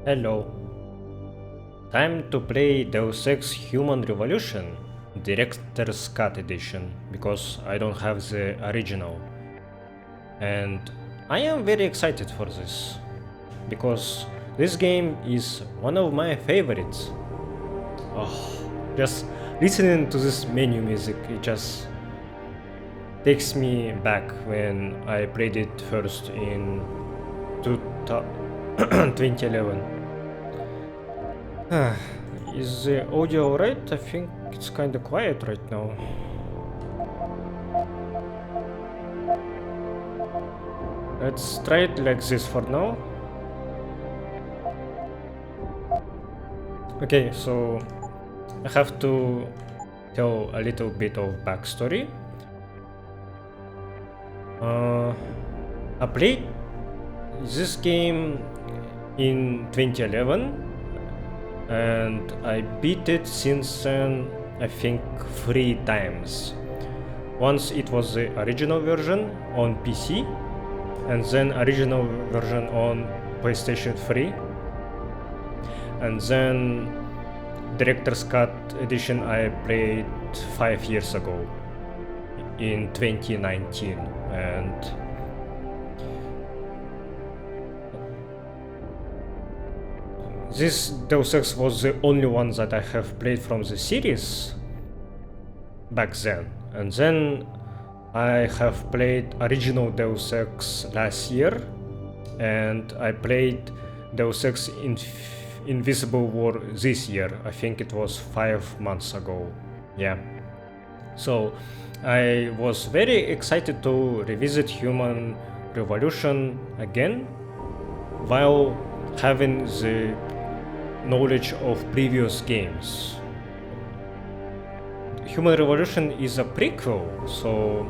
Hello. Time to play Deus Ex Human Revolution, Director's Cut Edition, because I don't have the original. And I am very excited for this, because this game is one of my favorites. Oh, just listening to this menu music, it just takes me back when I played it first in 2011. Is the audio alright? I think it's kinda quiet right now. Let's try it like this for now. Okay, so I have to tell a little bit of backstory. I played this game in 2011 and I beat it since then, I think 3 times. Once it was the original version on PC, and then original version on PlayStation 3, and then Director's Cut edition I played 5 years ago in 2019. And this Deus Ex was the only one that I have played from the series back then. And then I have played original Deus Ex last year, and I played Deus Ex Invisible War this year. I think it was 5 months ago. Yeah. So I was very excited to revisit Human Revolution again while having the knowledge of previous games. Human Revolution is a prequel, so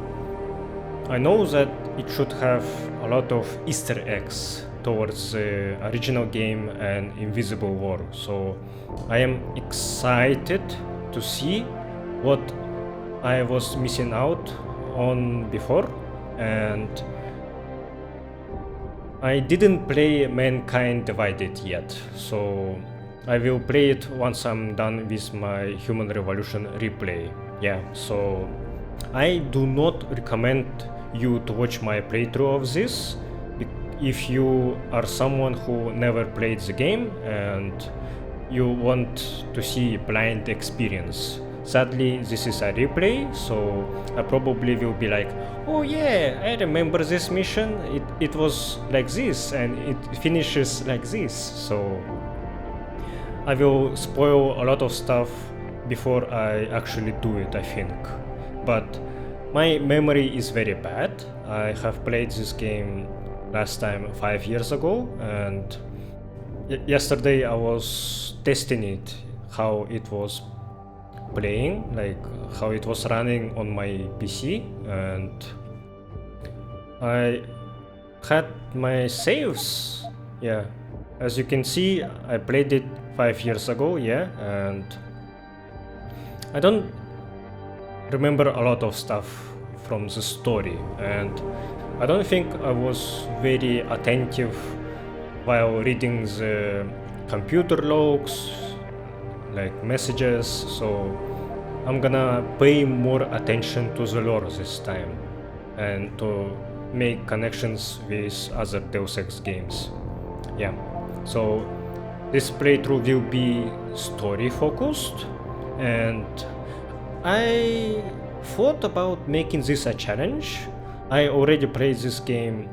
I know that it should have a lot of Easter eggs towards the original game and Invisible War, so I am excited to see what I was missing out on before. And I didn't play Mankind Divided yet, so I will play it once I'm done with my Human Revolution replay. Yeah, so I do not recommend you to watch my playthrough of this if you are someone who never played the game and you want to see blind experience. Sadly, this is a replay, so I probably will be like, oh yeah, I remember this mission, it was like this and it finishes like this, so I will spoil a lot of stuff before I actually do it, I think. But my memory is very bad. I have played this game last time 5 years ago, and yesterday I was testing it, how it was playing, like how it was running on my PC, and I had my saves. Yeah, as you can see, I played it 5 years ago, yeah, and I don't remember a lot of stuff from the story, and I don't think I was very attentive while reading the computer logs, like messages, so I'm gonna pay more attention to the lore this time and to make connections with other Deus Ex games. Yeah, so this playthrough will be story focused, and I thought about making this a challenge. I already played this game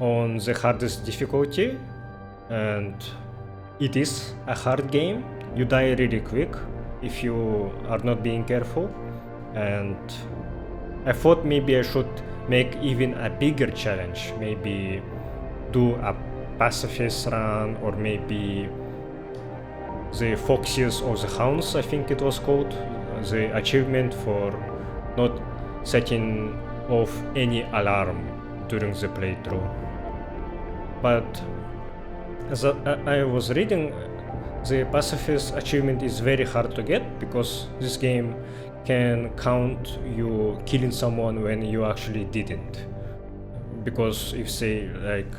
on the hardest difficulty, and it is a hard game. You die really quick if you are not being careful, and I thought maybe I should make even a bigger challenge, maybe do a pacifist run, or maybe the Foxes or the Hounds, I think it was called, the achievement for not setting off any alarm during the playthrough. But as I was reading, the pacifist achievement is very hard to get because this game can count you killing someone when you actually didn't. Because if say like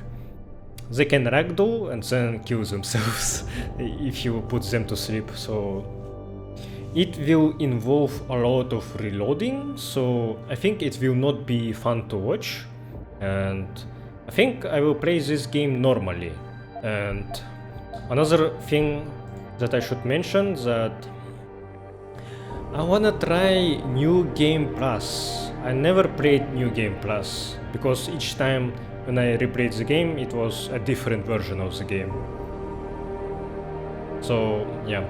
they can ragdoll and then kill themselves if you put them to sleep. So it will involve a lot of reloading, so I think it will not be fun to watch, and I think I will play this game normally. And another thing that I should mention, that I wanna try New Game Plus. I never played New Game Plus because each time when I replayed the game it was a different version of the game. So yeah.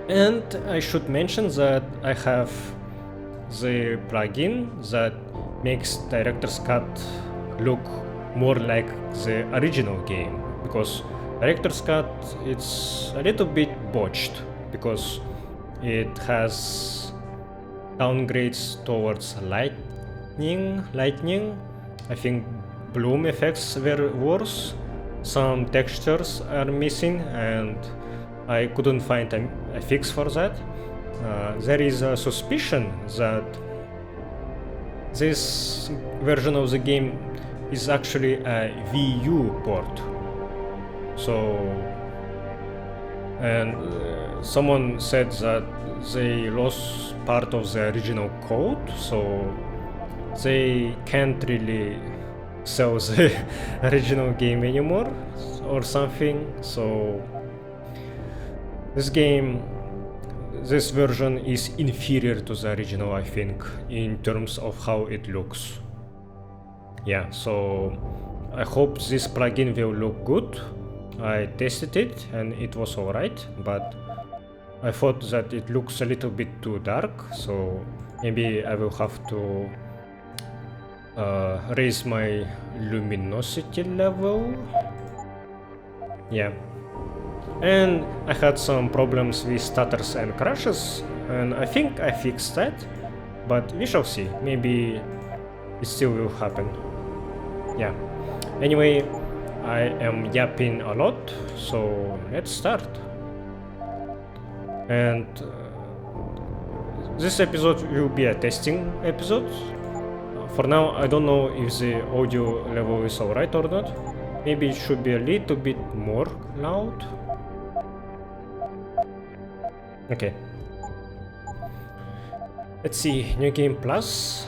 And I should mention that I have the plugin that makes Director's Cut look more like the original game, because Director's Cut, it's a little bit botched because it has downgrades towards lightning. I think bloom effects were worse, some textures are missing, and I couldn't find a fix for that. There is a suspicion that this version of the game is actually a Wii U port. So, and someone said that they lost part of the original code, so they can't really sell the original game anymore or something. So this version is inferior to the original, I think, in terms of how it looks. Yeah, so I hope this plugin will look good. I tested it and it was alright, but I thought that it looks a little bit too dark, so maybe I will have to raise my luminosity level. Yeah. And I had some problems with stutters and crashes, and I think I fixed that, but we shall see. Maybe it still will happen. Yeah. Anyway, I am yapping a lot, so let's start. And this episode will be a testing episode. For now, I don't know if the audio level is alright or not. Maybe it should be a little bit more loud. Okay. Let's see, New Game Plus.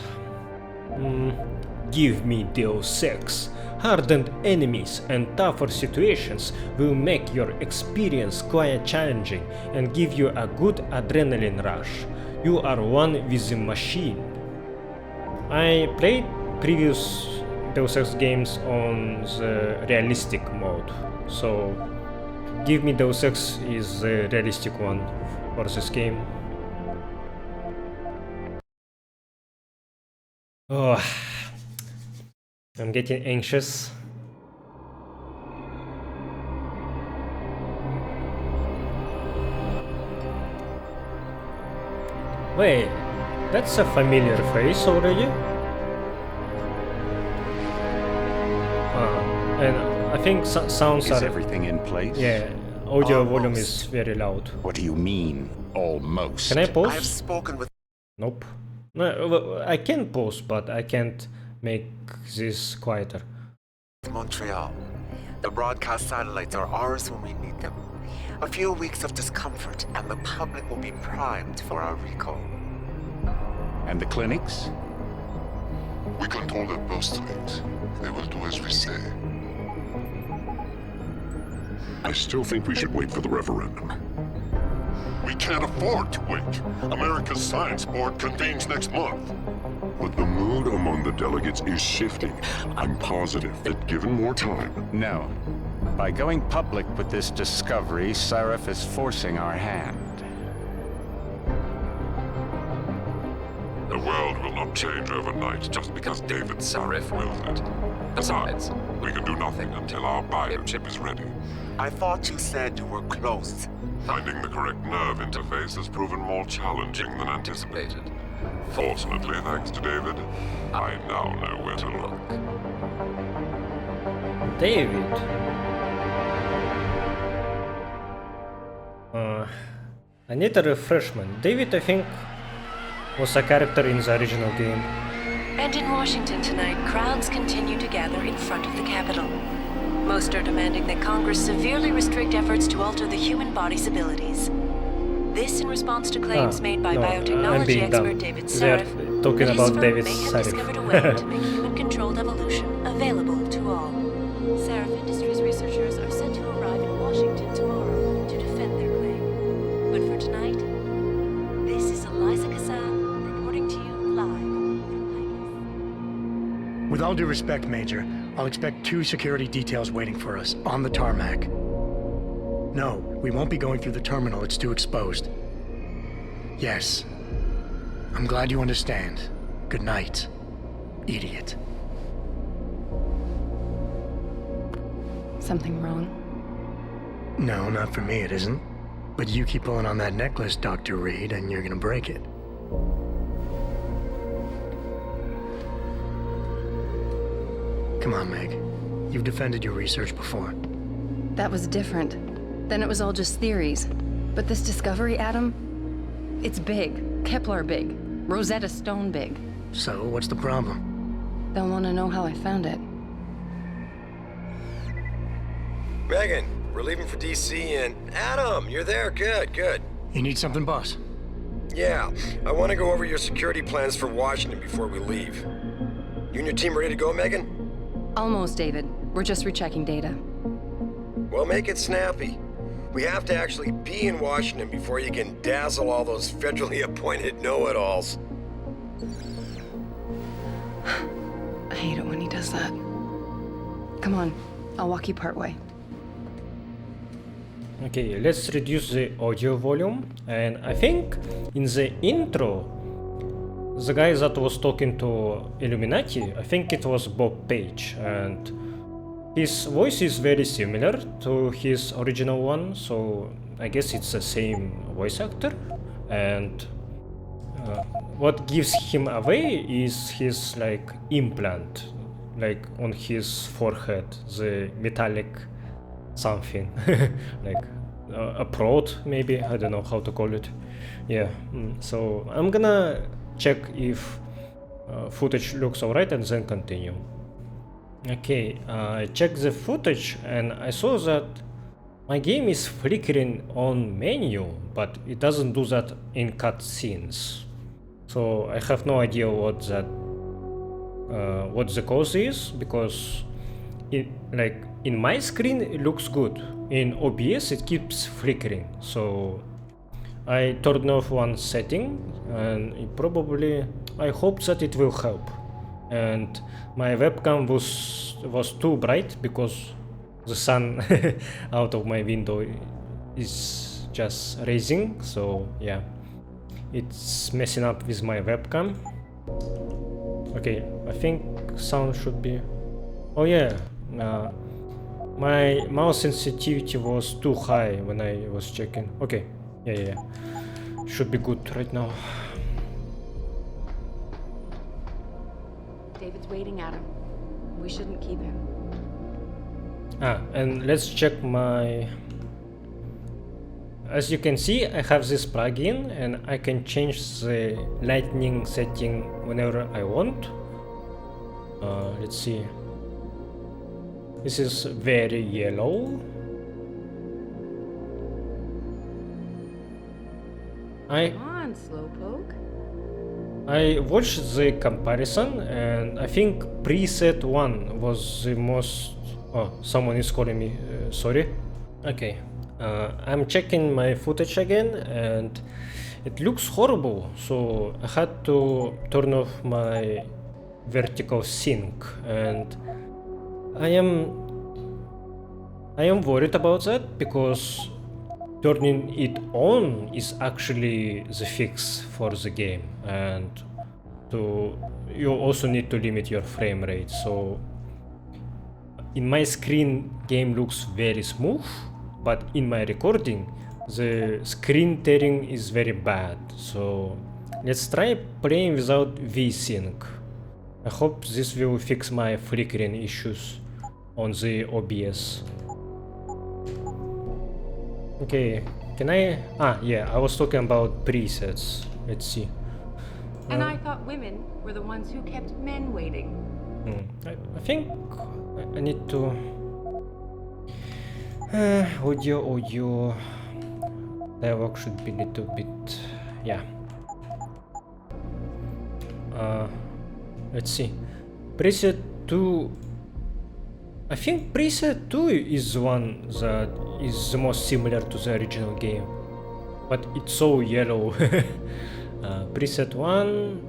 Give me Deus Ex. Hardened enemies and tougher situations will make your experience quite challenging and give you a good adrenaline rush. You are one with the machine. I played previous Deus Ex games on the realistic mode, so Give Me Deus Ex is the realistic one for this game. Oh, I'm getting anxious. Wait, that's a familiar face already? And I think sounds Is are... everything in place? Yeah, audio volume is very loud. What do you mean, almost? Can I pause? I've spoken with Nope. No, I can pause, but I can't make this quieter. Montreal. The broadcast satellites are ours when we need them. A few weeks of discomfort and the public will be primed for our recall. And the clinics? We control their purse strings. They will do as we say. I still think we should wait for the referendum. We can't afford to wait. America's Science Board convenes next month. But the mood among the delegates is shifting. I'm positive that given more time... No. By going public with this discovery, Sarif is forcing our hand. The world will not change overnight just because David Sarif wills it. Besides, we can do nothing until our biochip is ready. I thought you said you were close. Finding the correct nerve interface has proven more challenging than anticipated. Fortunately, thanks to David, I now know where to look. David. I need a refreshment. David, I think, was a character in the original game. And in Washington tonight, crowds continue to gather in front of the Capitol. Most are demanding that Congress severely restrict efforts to alter the human body's abilities. This in response to claims made by no, I'm biotechnology being expert dumb. David They are Sarif talking that his about firm David may have Sarif. discovered a way to make human-controlled evolution available to all. Sarif Industries researchers are set to arrive in Washington tomorrow to defend their claim. But for tonight, this is Eliza Kassan reporting to you live from Vegas. With all due respect, Major, I'll expect 2 security details waiting for us on the tarmac. No, we won't be going through the terminal. It's too exposed. Yes. I'm glad you understand. Good night, idiot. Something wrong? No, not for me, it isn't. But you keep pulling on that necklace, Dr. Reed, and you're gonna break it. Come on, Meg. You've defended your research before. That was different. Then it was all just theories. But this discovery, Adam, it's big. Kepler big. Rosetta Stone big. So, what's the problem? They'll want to know how I found it. Megan, we're leaving for DC and... Adam, you're there. Good, good. You need something, boss? Yeah, I want to go over your security plans for Washington before we leave. You and your team ready to go, Megan? Almost, David. We're just rechecking data. Well, make it snappy. We have to actually be in Washington before you can dazzle all those federally appointed know-it-alls. I hate it when he does that. Come on, I'll walk you partway. Okay, let's reduce the audio volume. And I think in the intro, the guy that was talking to Illuminati, I think it was Bob Page, and his voice is very similar to his original one, so I guess it's the same voice actor. And what gives him away is his like implant, like on his forehead, the metallic something, like a prod maybe, I don't know how to call it. Yeah, so I'm gonna check if footage looks alright and then continue. Okay, I checked the footage and I saw that my game is flickering on menu, but it doesn't do that in cutscenes. So I have no idea what the cause is, because in my screen it looks good. In OBS it keeps flickering. So I turned off one setting, and I hope that it will help. And my webcam was too bright because the sun out of my window is just raising, so yeah, it's messing up with my webcam. Okay, I think sound should be... Oh yeah, my mouse sensitivity was too high when I was checking. Okay, yeah, should be good right now. David's waiting, Adam. We shouldn't keep him. And let's check my... As you can see, I have this plugin and I can change the lighting setting whenever I want. Let's see. This is very yellow. Come on, Slowpoke. I watched the comparison and I think preset 1 was the most... Oh, someone is calling me, sorry. Okay, I'm checking my footage again and it looks horrible, so I had to turn off my vertical sync, and I am worried about that because turning it on is actually the fix for the game, and you also need to limit your frame rate. So in my screen game looks very smooth, but in my recording the screen tearing is very bad. So let's try playing without VSync. I hope this will fix my flickering issues on the OBS. Okay, can I... yeah, I was talking about presets. Let's see. And I thought women were the ones who kept men waiting. I think I need to... Audio. Dialogue should be a little bit, yeah. Let's see. Preset 2. I think preset 2 is the one that is the most similar to the original game, but it's so yellow. Preset 1,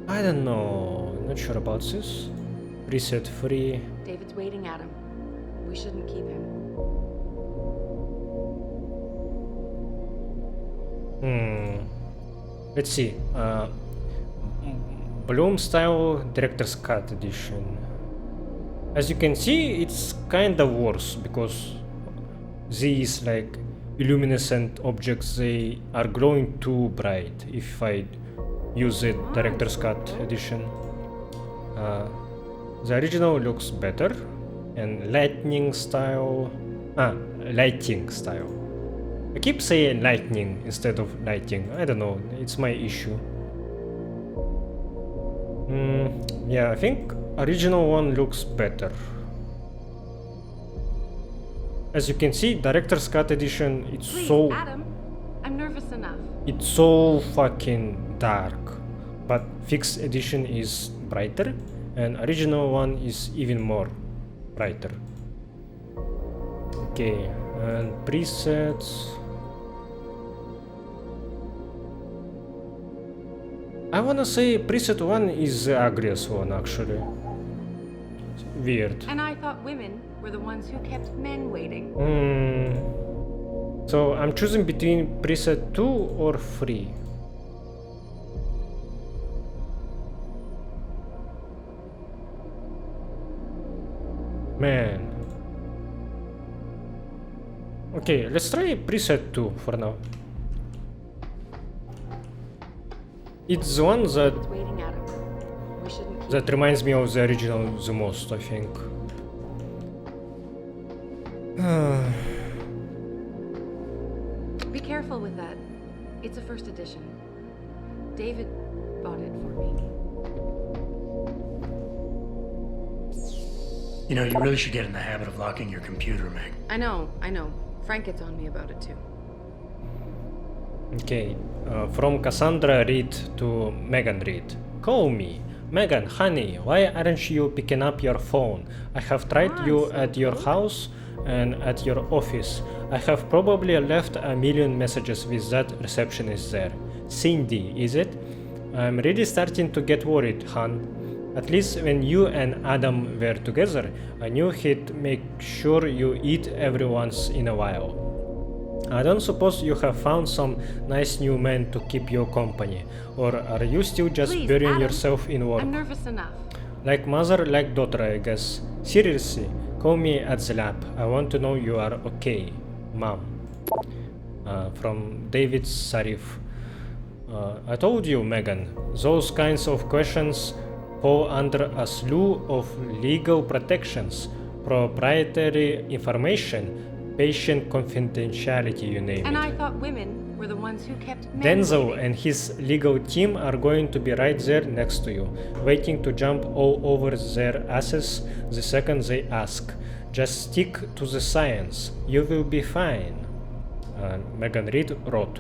I don't know, not sure about this. Preset 3. David's waiting, Adam. We shouldn't keep him. Let's see. Bloom style director's cut edition. As you can see, it's kind of worse because these like luminescent objects, they are glowing too bright if I use the director's cut edition. The original looks better, and lighting style. I keep saying lightning instead of lighting. I don't know, it's my issue. Yeah, I think original one looks better. As you can see, director's cut edition, it's Please, so Adam, I'm nervous enough. it's so fucking dark, but fixed edition is brighter, and original one is even more brighter. Okay, and presets. I wanna say preset 1 is the ugliest one actually. It's weird. And I thought women were the ones who kept men waiting. So I'm choosing between preset 2 or 3. Man. Okay, let's try preset 2 for now. It's the one that Waiting, Adam. We shouldn't keep that reminds me of the original the most, I think. Be careful with that. It's a first edition. David bought it for me. You know, you really should get in the habit of locking your computer, Meg. I know. Frank gets on me about it too. Okay, from Cassandra Reed to Megan Reed. Call me. Megan, honey, why aren't you picking up your phone? I have tried you at your house and at your office. I have probably left a million messages with that receptionist there. Cindy, is it? I'm really starting to get worried, hon. At least when you and Adam were together, I knew he'd make sure you eat every once in a while. I don't suppose you have found some nice new man to keep you company, or are you still just Please, burying Adam, yourself in work? I'm nervous enough. Like mother, like daughter, I guess. Seriously, call me at the lab. I want to know you are okay, Mom. From David Sarif. I told you, Megan, those kinds of questions fall under a slew of legal protections, proprietary information, patient confidentiality, you name And it. I thought women were the ones who kept men Denzel waiting. and his legal team are going to be right there next to you, waiting to jump all over their asses the second they ask. Just stick to the science. You will be fine. Megan Reed wrote,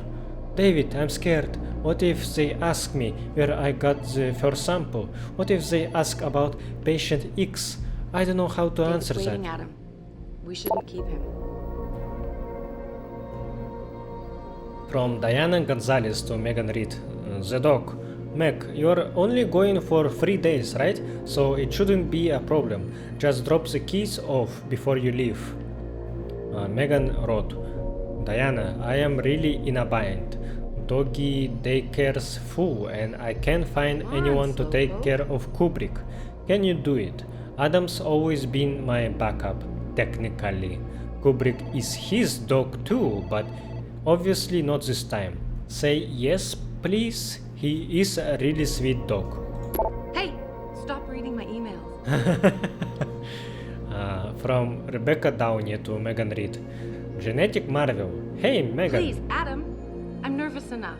David, I'm scared. What if they ask me where I got the first sample? What if they ask about patient X? I don't know how to David's answer waiting, that. Adam. We shouldn't keep him. From Diana Gonzalez to Megan Reed. The dog. Meg, you're only going for 3 days, right? So it shouldn't be a problem. Just drop the keys off before you leave. Megan wrote, Diana, I am really in a bind. Doggy daycare's full and I can't find anyone to take care of Kubrick. Can you do it? Adam's always been my backup, technically. Kubrick is his dog too, but obviously not this time. Say yes, please. He is a really sweet dog. Hey, stop reading my emails. From Rebecca Downey to Megan Reed. Genetic Marvel. Hey, Megan. Please, Adam. I'm nervous enough.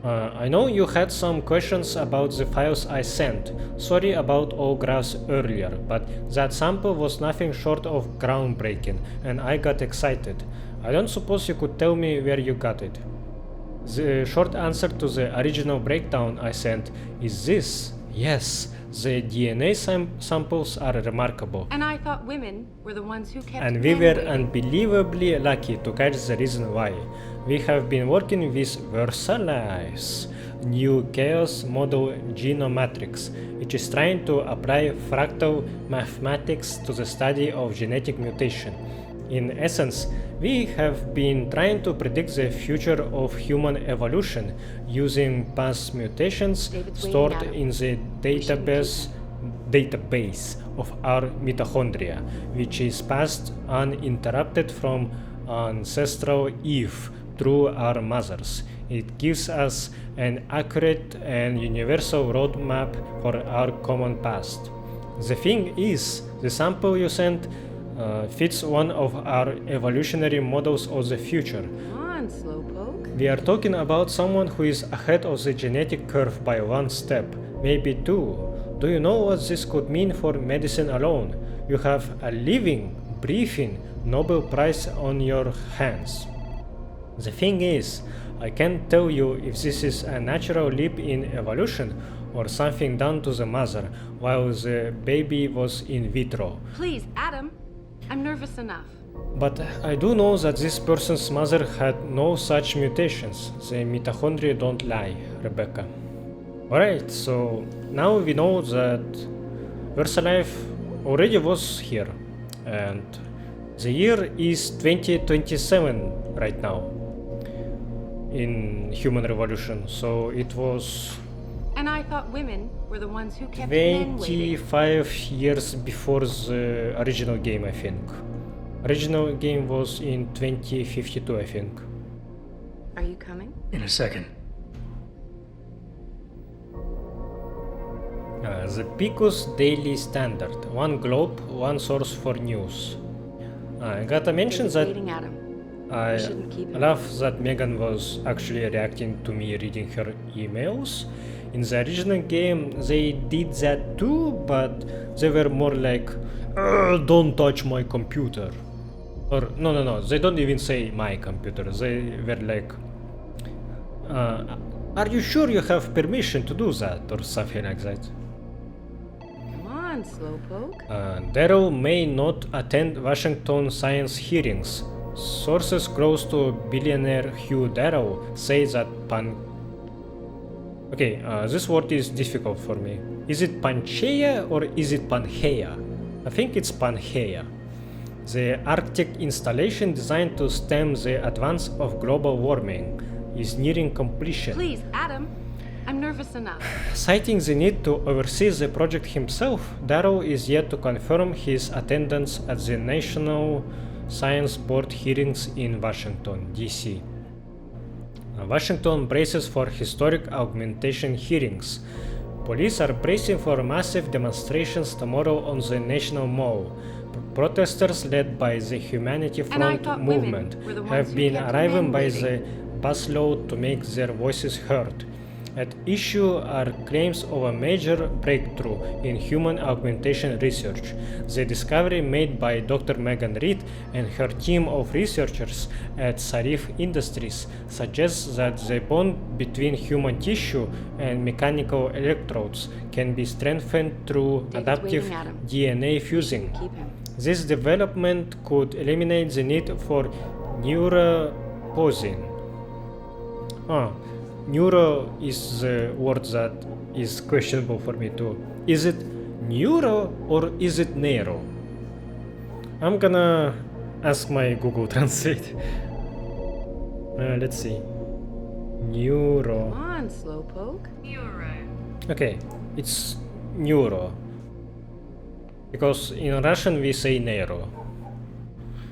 I know you had some questions about the files I sent. Sorry about all graphs earlier, but that sample was nothing short of groundbreaking, and I got excited. I don't suppose you could tell me where you got it. The short answer to the original breakdown I sent is this. Yes, the DNA samples are remarkable. And I thought women were the ones who kept And we men were waiting. unbelievably lucky to catch the reason why. We have been working with Versailles' new chaos model Genomatrix, which is trying to apply fractal mathematics to the study of genetic mutation. In essence, we have been trying to predict the future of human evolution using past mutations David's stored waiting, Adam. in the database of our mitochondria, which is passed uninterrupted from ancestral Eve through our mothers. It gives us an accurate and universal roadmap for our common past. The thing is, the sample you sent fits one of our evolutionary models of the future. Come on, Slowpoke. We are talking about someone who is ahead of the genetic curve by one step, maybe two. Do you know what this could mean for medicine alone? You have a living, breathing Nobel Prize on your hands. The thing is, I can't tell you if this is a natural leap in evolution or something done to the mother while the baby was in vitro. Please, Adam. I'm nervous enough. But I do know that this person's mother had no such mutations. The mitochondria don't lie, Rebecca. Alright, so now we know that Versailles already was here, and the year is 2027 right now in human revolution, so it was And I thought women were the ones who kept men waiting. 25 years before the original game, I think. Original game was in 2052, I think. Are you coming? In a second. The Picos Daily Standard. One globe, one source for news. I gotta mention David's that waiting, Adam. I shouldn't keep him. love that Megan was actually reacting to me reading her emails. In the original game, they did that too, but they were more like, don't touch my computer. Or, no, they don't even say my computer. They were like, are you sure you have permission to do that? Or something like that. Come on, Slowpoke. Daryl may not attend Washington science hearings. Sources close to billionaire Hugh Darrow say that Okay, this word is difficult for me. Is it Panchaea or is it Pangaea? I think it's Pangaea. The Arctic installation designed to stem the advance of global warming is nearing completion. Please, Adam. I'm nervous enough. Citing the need to oversee the project himself, Darrow is yet to confirm his attendance at the National Science Board hearings in Washington, D.C. Washington braces for historic augmentation hearings. Police are bracing for massive demonstrations tomorrow on the National Mall. Protesters led by the Humanity Front thought women movement were the ones have who been kept arriving men by waiting. the busload to make their voices heard. At issue are claims of a major breakthrough in human augmentation research. The discovery made by Dr. Megan Reed and her team of researchers at Sarif Industries suggests that the bond between human tissue and mechanical electrodes can be strengthened through David's adaptive waiting, Adam. DNA fusing. Keep him. This development could eliminate the need for neuroposing. Neuro is the word that is questionable for me too. Is it neuro or is it neuro? I'm gonna ask my Google Translate. Let's see. Neuro. Come on, Slowpoke. Okay, it's neuro. Because in Russian we say nero.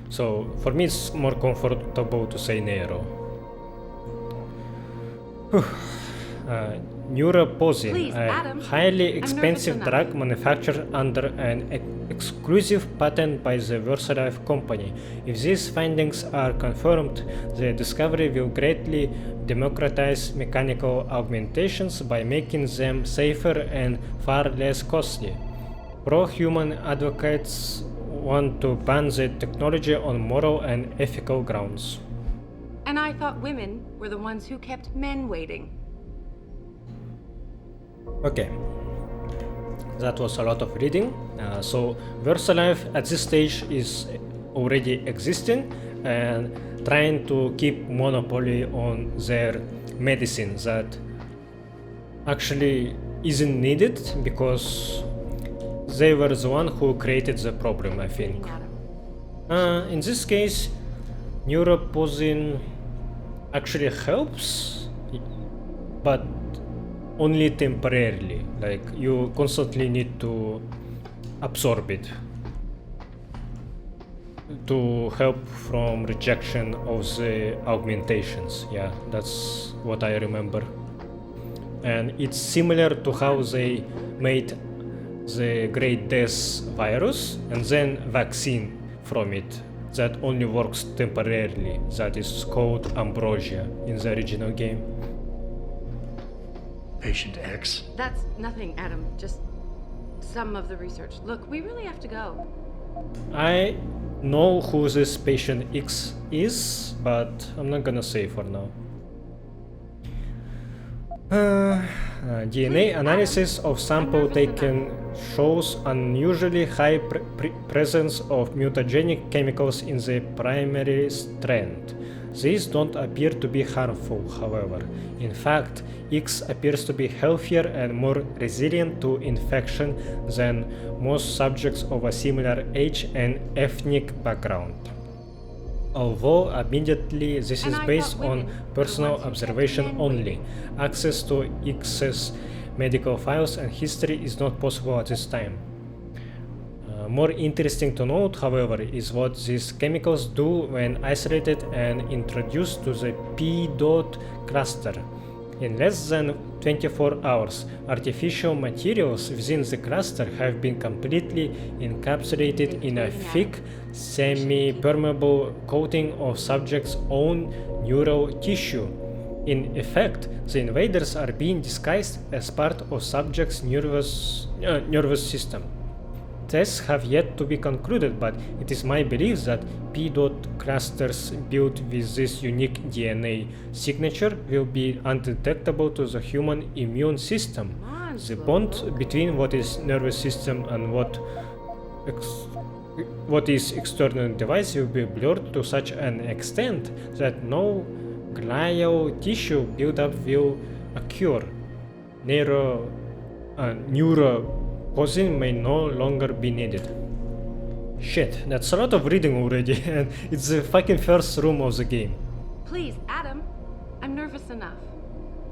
So for me it's more comfortable to say nero. neuroposin, Please, a Adam. highly I'm expensive nervous drug manufactured under an exclusive patent by the VersaLife company. If these findings are confirmed, the discovery will greatly democratize mechanical augmentations by making them safer and far less costly. Pro-human advocates want to ban the technology on moral and ethical grounds. And I thought women were the ones who kept men waiting. Okay, that was a lot of reading. So VersaLife at this stage is already existing and trying to keep monopoly on their medicine that actually isn't needed because they were the one who created the problem, I think. In this case, neuroposin actually helps, but only temporarily. Like, you constantly need to absorb it to help from rejection of the augmentations. Yeah, that's what I remember. And it's similar to how they made the Great Death virus and then vaccine from it that only works temporarily, that is called Ambrosia in the original game. Patient X? That's nothing, Adam. Just some of the research. Look, we really have to go. I know who this patient X is, but I'm not gonna say for now. DNA analysis of sample taken shows unusually high presence of mutagenic chemicals in the primary strand. These don't appear to be harmful, however. In fact, X appears to be healthier and more resilient to infection than most subjects of a similar age and ethnic background. Although admittedly this is based on personal observation only, access to X's medical files and history is not possible at this time. More interesting to note, however, is what these chemicals do when isolated and introduced to the P-dot cluster. In less than 24 hours, artificial materials within the cluster have been completely encapsulated in a thick, semi-permeable coating of subjects' own neural tissue. In effect, the invaders are being disguised as part of subjects' nervous system. Tests have yet to be concluded, but it is my belief that P-dot clusters built with this unique DNA signature will be undetectable to the human immune system. The bond between what is nervous system and what is external device will be blurred to such an extent that no glial tissue buildup will occur. Neuroposin may no longer be needed. Shit, that's a lot of reading already, and it's the fucking first room of the game. Please, Adam. I'm nervous enough.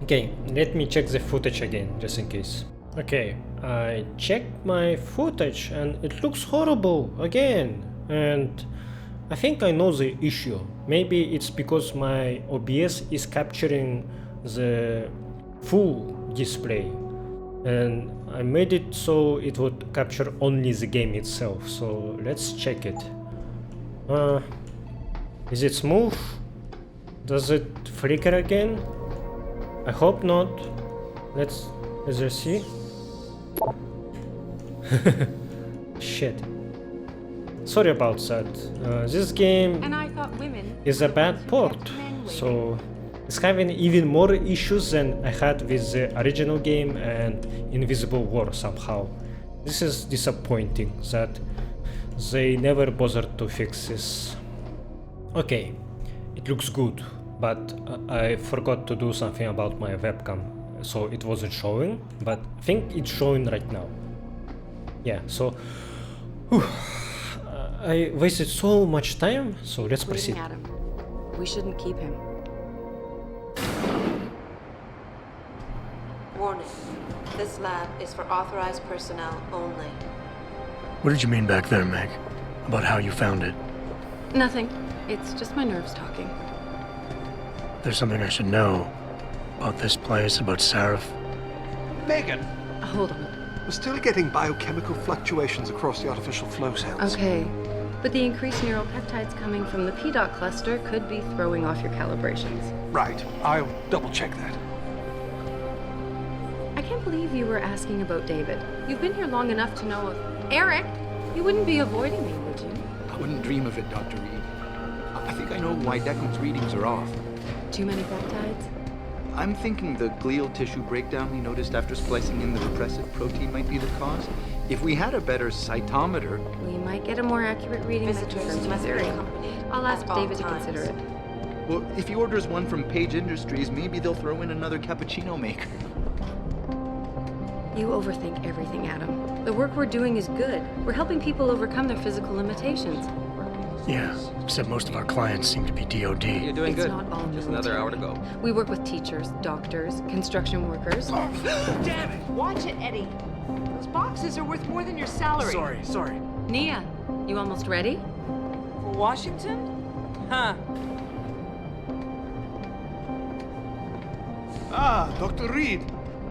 Okay, let me check the footage again, just in case. Okay, I checked my footage and it looks horrible again. And I think I know the issue. Maybe it's because my OBS is capturing the full display. And I made it so it would capture only the game itself. So let's check it. Is it smooth? Does it flicker again? I hope not. Let's see. Shit. Sorry about that. This game is a bad port, so it's having even more issues than I had with the original game and Invisible War somehow. This is disappointing that they never bothered to fix this. Okay, it looks good, but I forgot to do something about my webcam, so it wasn't showing, but I think it's showing right now. Yeah, so I wasted so much time, so let's proceed. Adam. We shouldn't keep him. Warning. This lab is for authorized personnel only. What did you mean back there, Meg? About how you found it? Nothing. It's just my nerves talking. There's something I should know. About this place, about Sarif. Megan! Hold on. We're still getting biochemical fluctuations across the artificial flow cells. Okay. But the increased neural peptides coming from the PDOT cluster could be throwing off your calibrations. Right. I'll double check that. I can't believe you were asking about David. You've been here long enough to know of... Eric! You wouldn't be avoiding me, would you? I wouldn't dream of it, Dr. Reed. I think I know why Declan's readings are off. Too many peptides? I'm thinking the glial tissue breakdown we noticed after splicing in the repressive protein might be the cause. If we had a better cytometer... We might get a more accurate reading that confirms your theory. I'll ask David to consider it. Well, if he orders one from Page Industries, maybe they'll throw in another cappuccino maker. You overthink everything, Adam. The work we're doing is good. We're helping people overcome their physical limitations. Yeah, except most of our clients seem to be DOD. You're doing It's good. not all Just another hour to military. go. We work with teachers, doctors, construction workers. Damn it! Watch it, Eddie. Those boxes are worth more than your salary. Sorry. Nia, you almost ready? For Washington? Huh. Ah, Dr. Reed.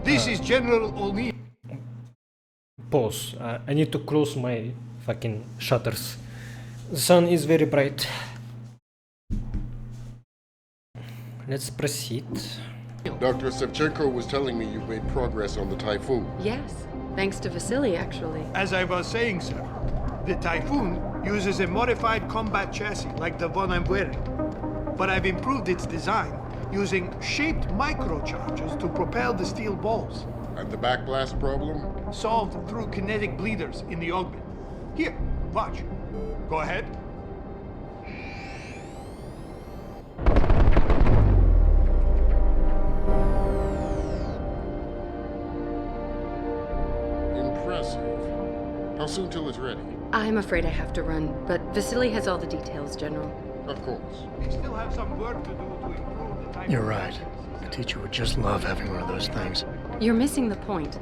This is General O'Neill. Pause. I need to close my fucking shutters. The sun is very bright. Let's proceed. Dr. Sevchenko was telling me you've made progress on the Typhoon. Yes, thanks to Vasily, actually. As I was saying, sir, the Typhoon uses a modified combat chassis like the one I'm wearing. But I've improved its design using shaped microcharges to propel the steel balls. And the backblast problem? Solved through kinetic bleeders in the augment. Here, watch. Go ahead. Impressive. How soon till it's ready? I'm afraid I have to run, but Vasily has all the details, General. Of course. We still have some work to do to improve the Typhoon. You're right. The teacher would just love having one of those things. You're missing the point.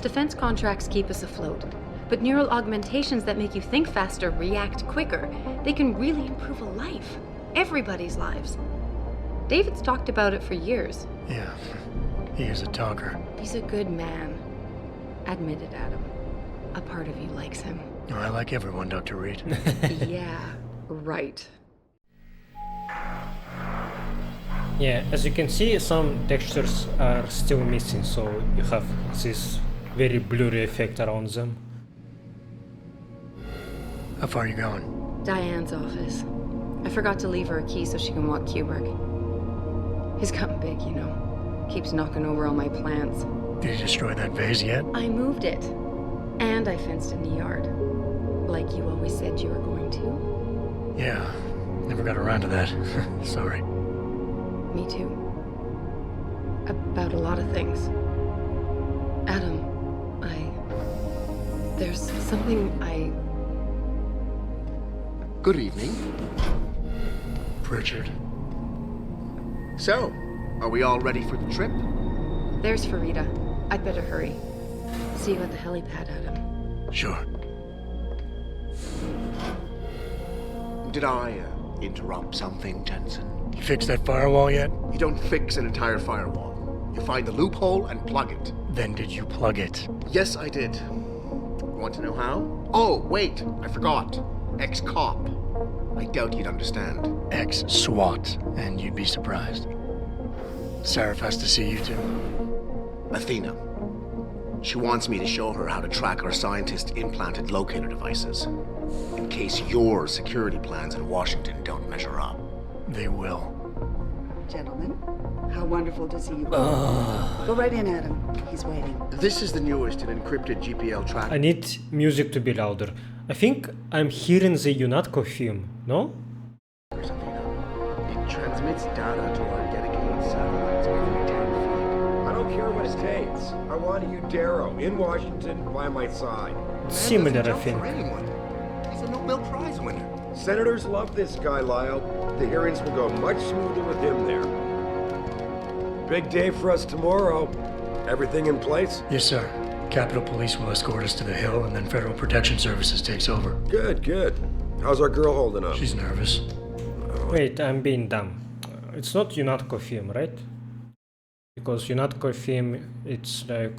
Defense contracts keep us afloat, but neural augmentations that make you think faster, react quicker, they can really improve a life. Everybody's lives. David's talked about it for years. Yeah, he is a talker. He's a good man. Admit it, Adam. A part of you likes him. I like everyone, Dr. Reed. Yeah, right. Yeah, as you can see, some textures are still missing, so you have this very blurry effect around them. How far are you going? Diane's office. I forgot to leave her a key so she can walk Kubrick. He's gotten big, you know. Keeps knocking over all my plants. Did you destroy that vase yet? I moved it. And I fenced in the yard. Like you always said you were going to. Yeah, never got around to that. Sorry. Me too. About a lot of things. Adam, there's something Good evening. Pritchard. So, are we all ready for the trip? There's Farida. I'd better hurry. See you at the helipad, Adam. Sure. Did I interrupt something, Jensen? You fixed that firewall yet? You don't fix an entire firewall. You find the loophole and plug it. Then did you plug it? Yes, I did. Want to know how? Oh, wait, I forgot. Ex-cop. I doubt you'd understand. Ex-SWAT, and you'd be surprised. Sarif has to see you too. Athena. She wants me to show her how to track our scientist-implanted locator devices. In case your security plans in Washington don't measure up. They will. Gentlemen, how wonderful to see you. Go right in, Adam. He's waiting. This is the newest and encrypted GPL tracker. I need music to be louder. I think I'm hearing the UNATCO theme, no? It transmits data to our dedicated satellites every 10 feet. I don't care what it takes. I want you, Darrow, in Washington, by my side. Similar, I think. For anyone. He's a Nobel Prize winner. Senators love this guy, Lyle. The hearings will go much smoother with him there. Big day for us tomorrow. Everything in place? Yes, sir. Capitol Police will escort us to the Hill, and then Federal Protection Services takes over. Good, good. How's our girl holding up? She's nervous. Wait, I'm being dumb. It's not UNATCO theme, right? Because UNATCO theme, it's like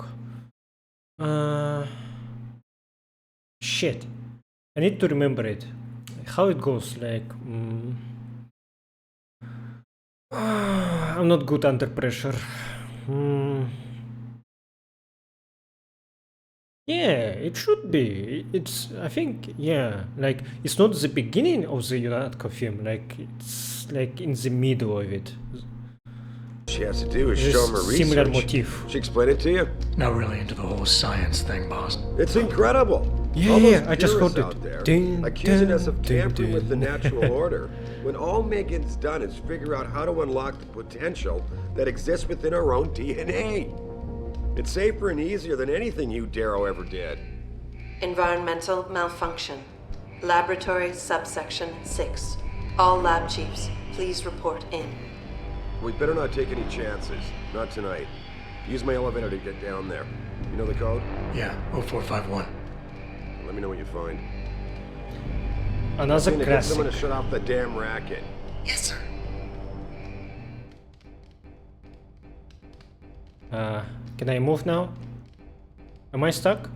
Shit. I need to remember it. How it goes, like... I'm not good under pressure. Yeah, it should be. It's, I think, yeah, like, it's not the beginning of the UNATCO film, like, it's like in the middle of it. She has to do is There's show him her research. similar motif. She explained it to you? Not really into the whole science thing, boss. It's incredible. Yeah, All those yeah, I just purists heard it. out there Ding, accusing ding, us of ding, tampering ding. with the natural order, when all Megan's done is figure out how to unlock the potential that exists within our own DNA. It's safer and easier than anything you, Darrow, ever did. Environmental malfunction. Laboratory subsection 6. All lab chiefs, please report in. We better not take any chances. Not tonight. Use my elevator to get down there. You know the code? Yeah, 0451. Let me know what you find. Another Get classic. someone to shut off the damn racket. Yes, sir. Can I move now? Am I stuck?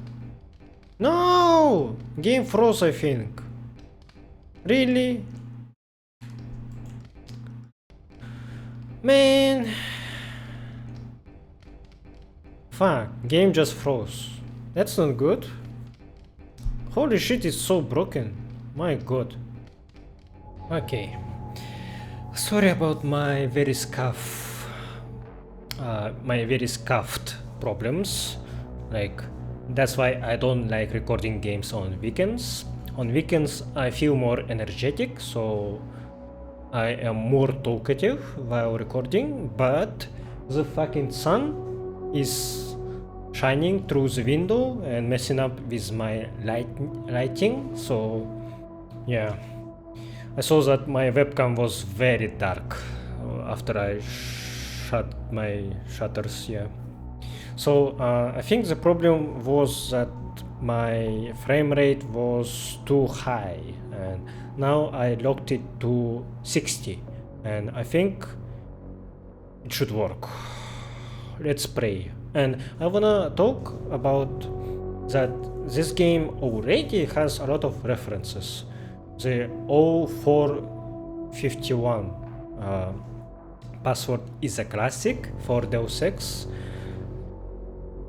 No! Game froze, I think. Really? Man. Fuck, game just froze. That's not good. Holy shit, it's so broken. My god. Okay. Sorry about my very scuffed problems. Like, that's why I don't like recording games on weekends. On weekends I feel more energetic, so I am more talkative while recording, but the fucking sun is shining through the window and messing up with my lighting, so yeah. I saw that my webcam was very dark after I shut my shutters, yeah. So I think the problem was that my frame rate was too high, and now I locked it to 60, and I think it should work. Let's pray. And I wanna talk about that this game already has a lot of references. The 0451 password is a classic for Deus Ex.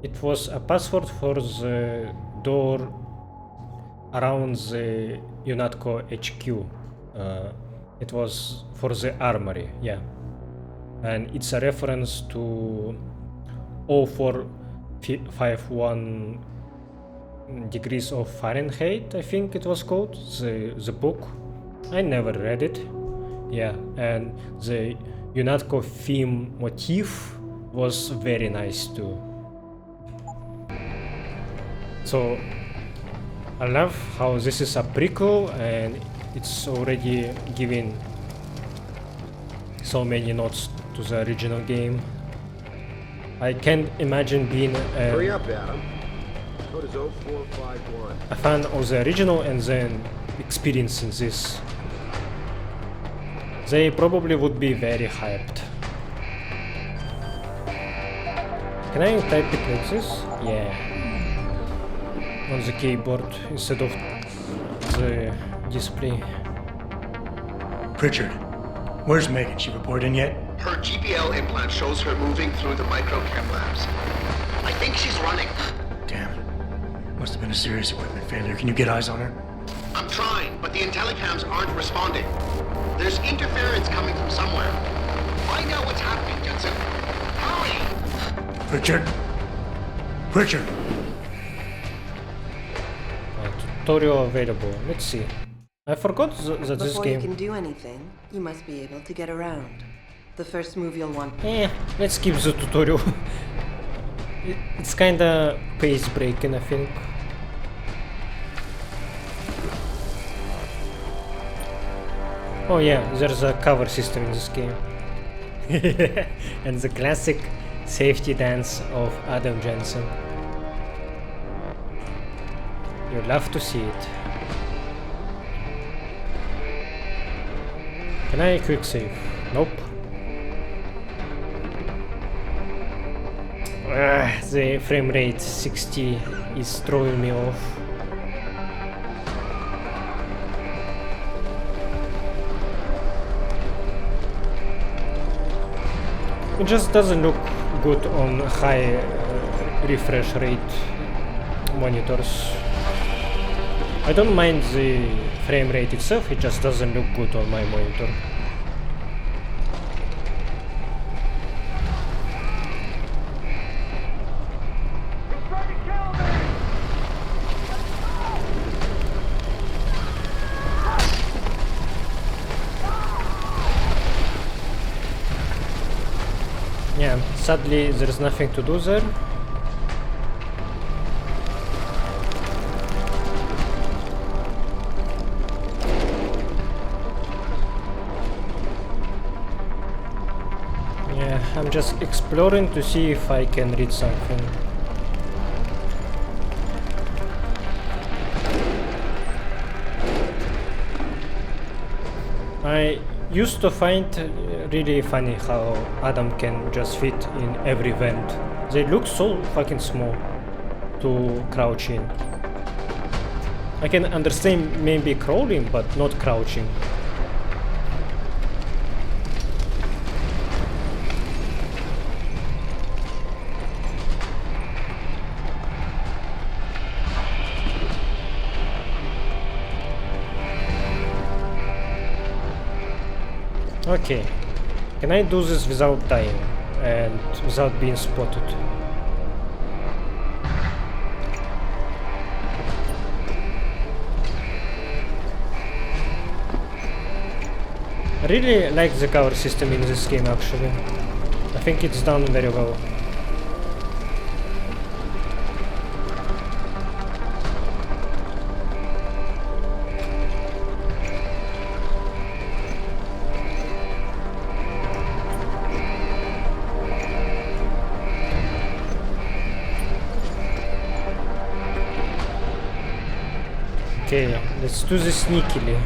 It was a password for the door around the UNATCO HQ. It was for the armory, yeah. And it's a reference to 0451 degrees of Fahrenheit, I think it was called, the book. I never read it. Yeah, and the UNATCO theme motif was very nice too. So I love how this is a prequel and it's already giving so many nods to the original game. I can't imagine being Hurry up, Adam. Code is 0451. a fan of the original and then experiencing this. They probably would be very hyped. Can I type it like this? Yeah. On the keyboard instead of the display. Pritchard, where's Megan? She report in yet? Her GPL implant shows her moving through the microchem labs. I think she's running. Damn it. Must have been a serious equipment failure. Can you get eyes on her? I'm trying, but the intellicams aren't responding. There's interference coming from somewhere. Find out what's happening, Jensen. Hurry! Pritchard? Pritchard! Tutorial available. Let's see. I forgot that this Before game... you can do anything, you must be able to get around. The first move you'll want... Let's skip the tutorial. It's kinda pace breaking, I think. Oh yeah, there's a cover system in this game. And the classic safety dance of Adam Jensen. You love to see it. Can I quick save? Nope. The frame rate 60 is throwing me off. It just doesn't look good on high refresh rate monitors. I don't mind the frame rate itself, it just doesn't look good on my monitor. Yeah, sadly there's nothing to do there. Yeah, I'm just exploring to see if I can read something. I used to find really funny how Adam can just fit in every vent. They look so fucking small to crouch in. I can understand maybe crawling, but not crouching. Okay, can I do this without dying and without being spotted? I really like the cover system in this game actually. I think it's done very well. Okay, let's do this sneakily.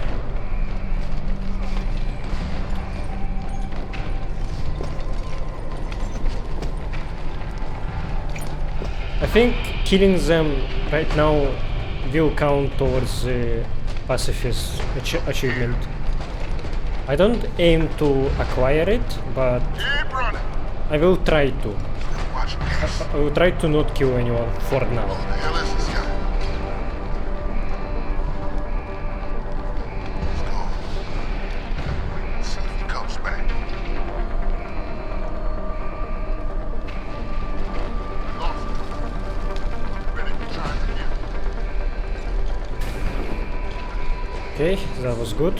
I think killing them right now will count towards the pacifist achievement. I don't aim to acquire it, but I will try to. I will try to not kill anyone for now. Okay, that was good.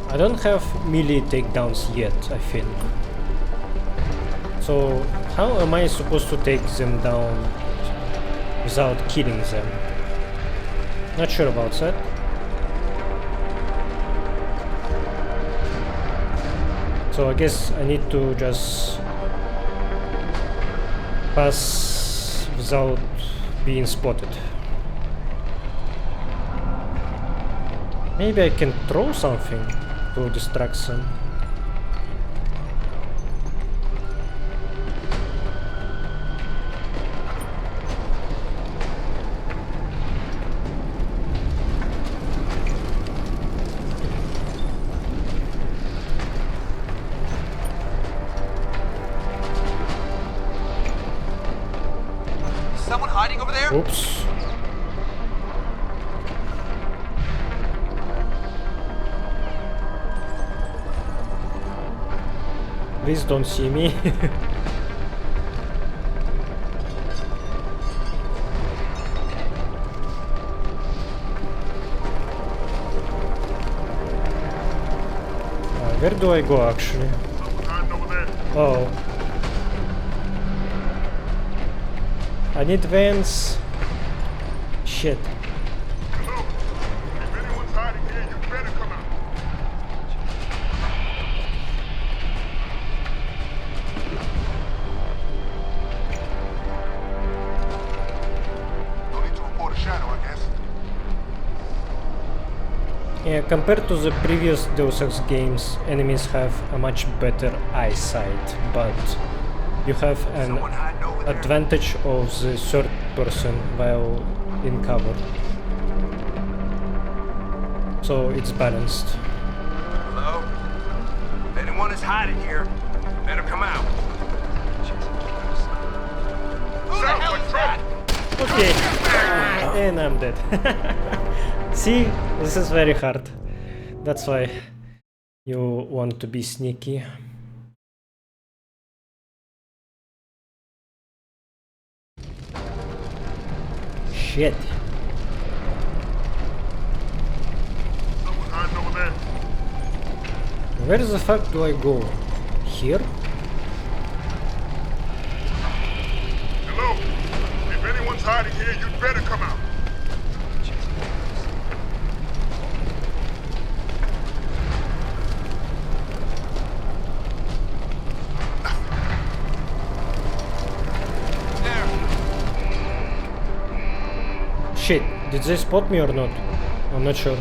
I don't have melee takedowns yet, I think. So how am I supposed to take them down without killing them? Not sure about that. So I guess I need to just pass without being spotted. Maybe I can throw something to distract them. Someone hiding over there? Oops. Please don't see me. Where do I go actually? Oh. I need vents. Shit. Yeah, compared to the previous Deus Ex games, enemies have a much better eyesight, but you have an advantage of the third person while in cover. So it's balanced. Hello? If anyone is hiding here, better come out. Who the hell is that? Okay, and I'm dead. See, this is very hard. That's why you want to be sneaky. Shit. Where the fuck do I go? Here? Hello? If anyone's hiding here, you'd better come out. Shit, did they spot me or not? I'm not sure.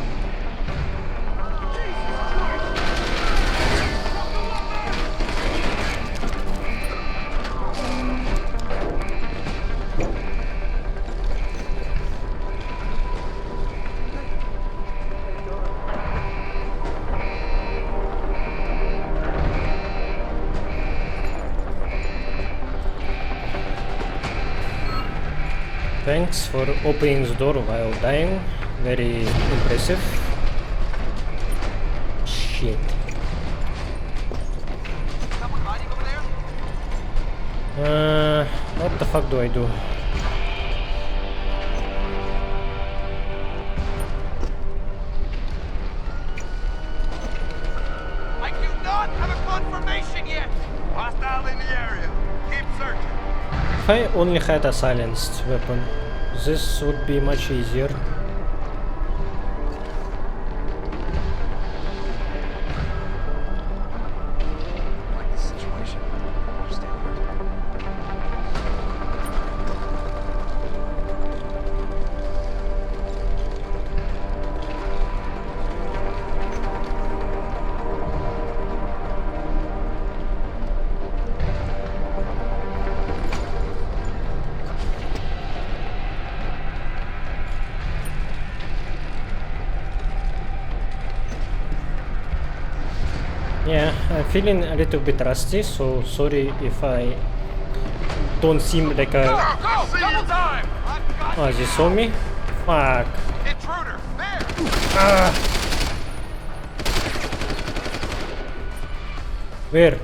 Thanks for opening the door while dying. Very impressive. Shit. Someone hiding over there? What the fuck do I do? I do not have a confirmation yet. Hostile in the area. Keep searching. If I only had a silenced weapon, this would be much easier. Yeah, I'm feeling a little bit rusty, so sorry if I don't seem like a... Go! Double time! Oh, they saw me? Fuck. Intruder! There! Where?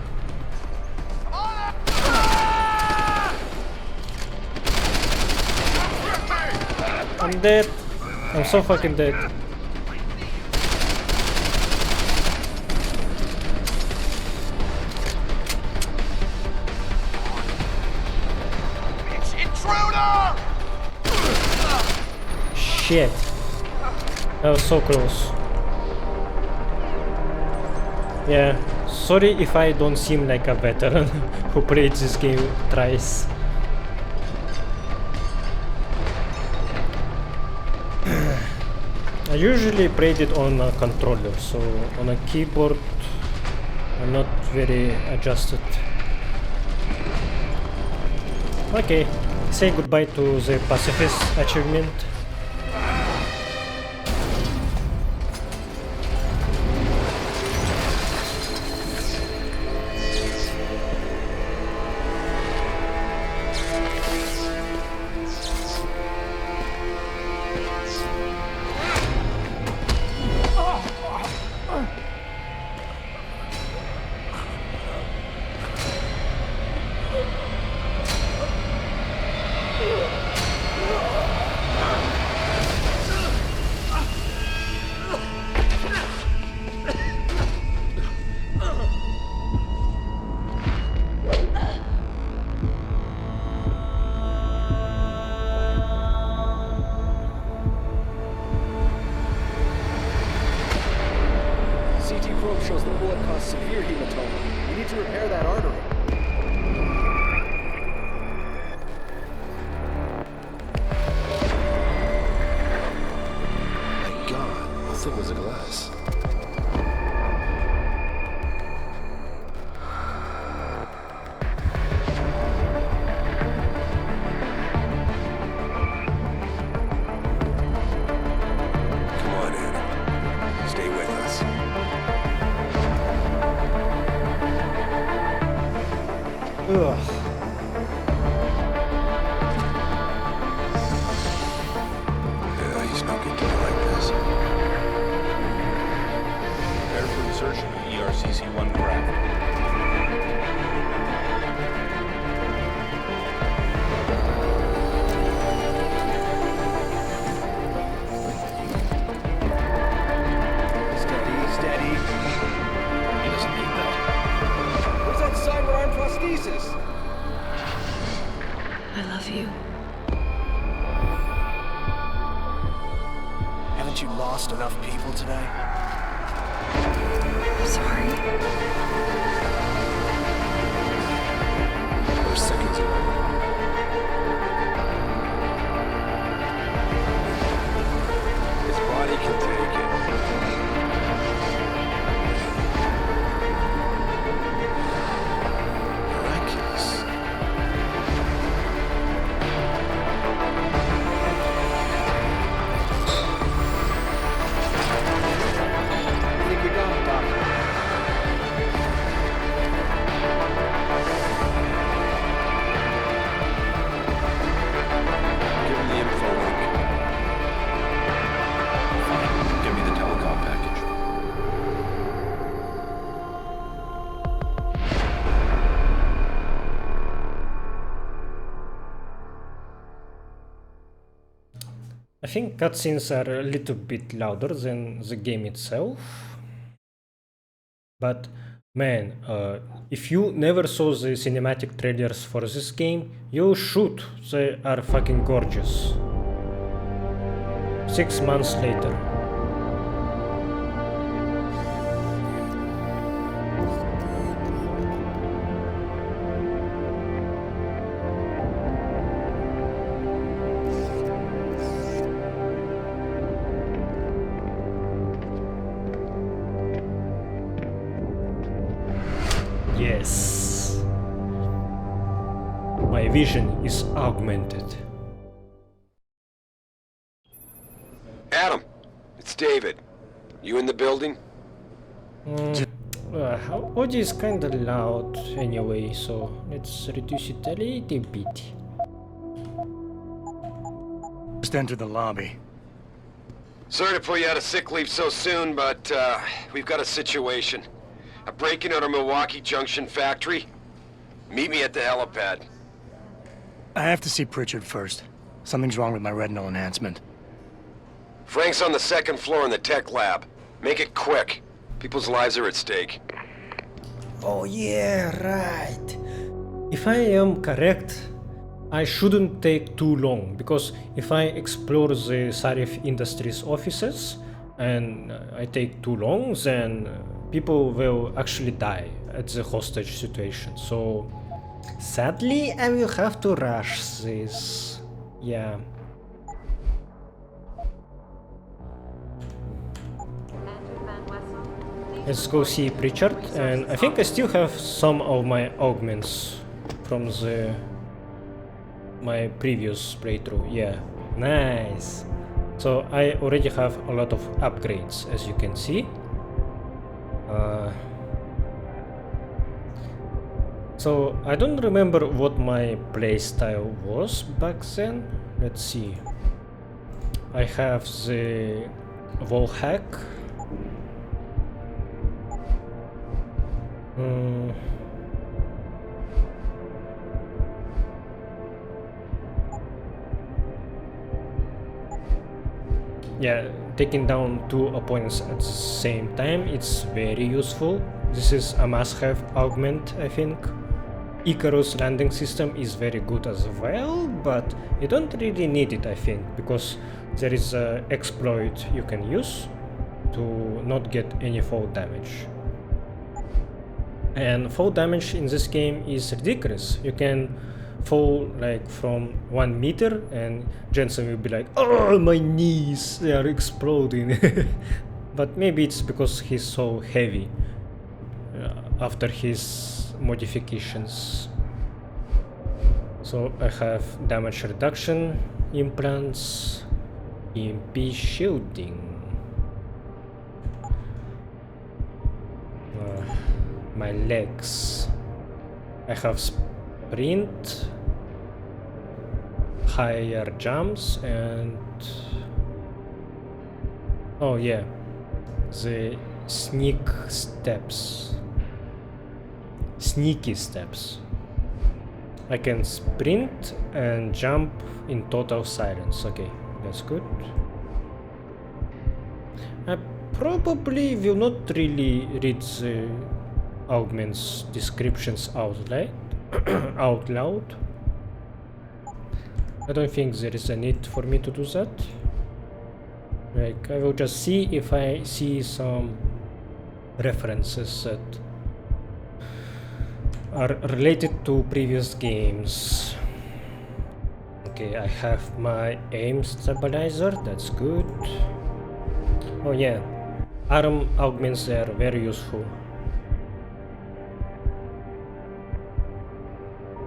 I'm dead. I'm so fucking dead. Shit. That was so close. Yeah, sorry if I don't seem like a veteran who played this game thrice. I usually played it on a controller, so on a keyboard I'm not very adjusted. Okay, say goodbye to the pacifist achievement. probe shows the bullet caused severe hematoma. We need to repair that artery. My God, how thick was the glass? Come on, Anna. Stay with us. Ugh. Yeah, he's not good to me like this. Prepare for insertion of ERCC-1 graft. Steady. He doesn't need that. Where's that cyber arm prosthesis? I love you. Haven't you lost enough people today? I'm sorry. We're seconds away. His body can take it. Miraculous. I think we got it, Doctor. Give him the info link. Fine. Give me the telecom package. I think cutscenes are a little bit louder than the game itself. But man, if you never saw the cinematic trailers for this game, you should. They are fucking gorgeous. 6 months later. Yes. My vision is augmented. Adam, it's David. You in the building? Audio is kinda loud anyway, so let's reduce it a little bit. Just enter the lobby. Sorry to pull you out of sick leave so soon, but we've got a situation. A break-in at our Milwaukee Junction factory. Meet me at the helipad. I have to see Pritchard first. Something's wrong with my retinal enhancement. Frank's on the second floor in the tech lab. Make it quick. People's lives are at stake. Oh yeah, right. If I am correct, I shouldn't take too long, because if I explore the Sarif Industries offices and I take too long, then people will actually die at the hostage situation. So sadly, I will have to rush this. Yeah. Let's go see Pritchard, and I think I still have some of my augments from my previous playthrough. Yeah, nice. So I already have a lot of upgrades, as you can see. So I don't remember what my playstyle was back then. Let's see. I have the wall hack. Yeah, taking down two opponents at the same time, it's very useful. This is a must-have augment, I think. Icarus landing system is very good as well, but you don't really need it, I think, because there is an exploit you can use to not get any fall damage. And fall damage in this game is ridiculous. You can fall like from 1 meter and Jensen will be like, oh, my knees, they are exploding. But maybe it's because he's so heavy after his modifications. So I have damage reduction implants, EMP shielding, my legs. I have sprint, higher jumps, and oh yeah, the sneaky steps. I can sprint and jump in total silence. Okay, that's good. I probably will not really read the augments descriptions out loud. I don't think there is a need for me to do that. Like, I will just see if I see some references that are related to previous games. Okay, I have my aim stabilizer, that's good. Oh yeah, arm augments are very useful.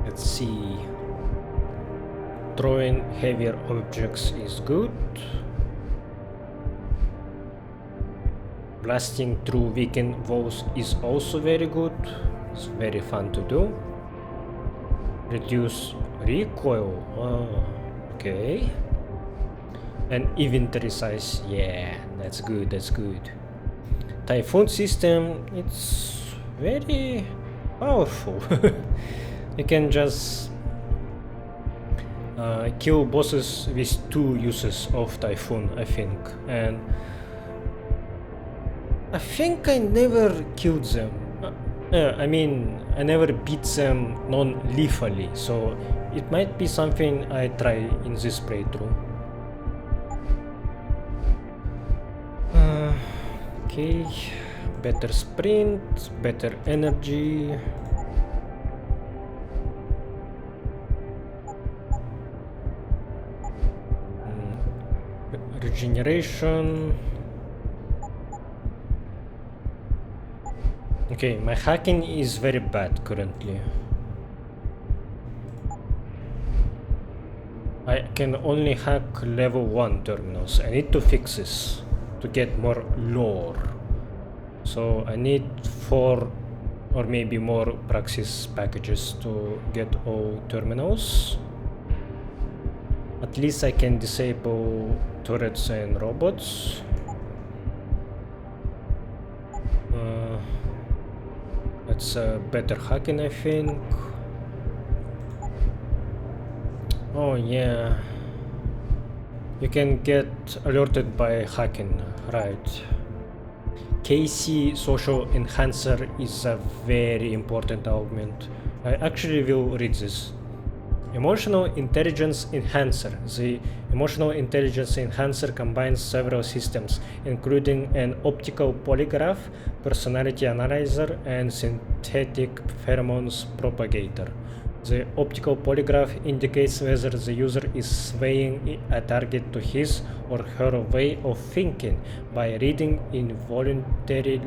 Let's see. Throwing heavier objects is good. Blasting through weakened walls is also very good. It's very fun to do. Reduce recoil. Oh, okay. And inventory size. Yeah, that's good. That's good. Typhoon system. It's very powerful. You can just kill bosses with 2 uses of Typhoon, I think. And I think I never killed them. I mean, I never beat them non-lethally, so it might be something I try in this playthrough. Okay, better sprint, better energy. Regeneration. Okay, my hacking is very bad currently. I can only hack level 1 terminals. I need to fix this to get more lore. So I need 4 or maybe more praxis packages to get all terminals. At least I can disable turrets and robots. That's better hacking, I think. Oh yeah, you can get alerted by hacking, right? KC Social Enhancer is a very important augment. I actually will read this. Emotional Intelligence Enhancer. The Emotional Intelligence Enhancer combines several systems, including an optical polygraph, personality analyzer, and synthetic pheromones propagator. The optical polygraph indicates whether the user is swaying a target to his or her way of thinking by reading involuntary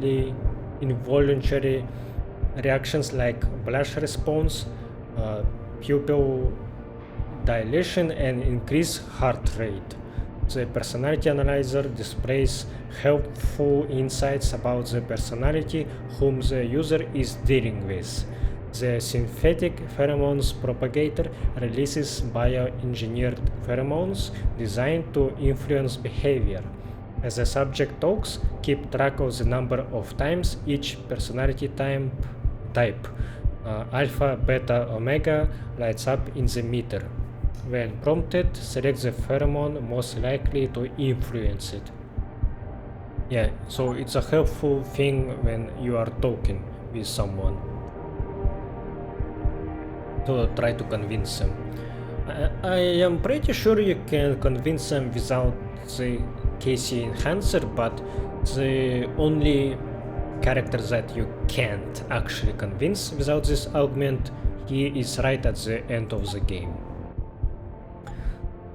reactions like blush response, pupil dilation, and increased heart rate. The personality analyzer displays helpful insights about the personality whom the user is dealing with. The synthetic pheromones propagator releases bioengineered pheromones designed to influence behavior. As the subject talks, keep track of the number of times each personality type alpha, beta, omega lights up in the meter. When prompted, select the pheromone most likely to influence it. Yeah, so it's a helpful thing when you are talking with someone. To try to convince them. I am pretty sure you can convince them without the KC enhancer, but the only character that you can't actually convince without this augment, he is right at the end of the game.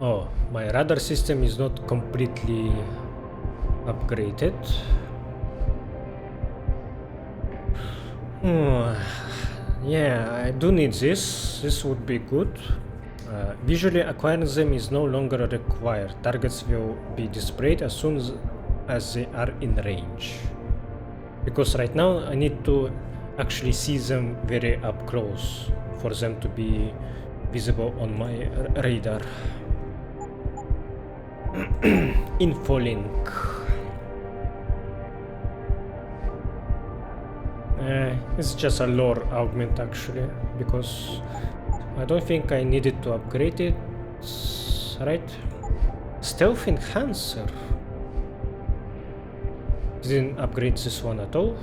Oh, my radar system is not completely upgraded. Yeah, I do need this. This would be good. Visually acquiring them is no longer required. Targets will be displayed as soon as they are in range. Because right now I need to actually see them very up close for them to be visible on my radar. Infolink. It's just a lore augment actually, because I don't think I needed to upgrade it, right? Stealth enhancer. Didn't upgrade this one at all.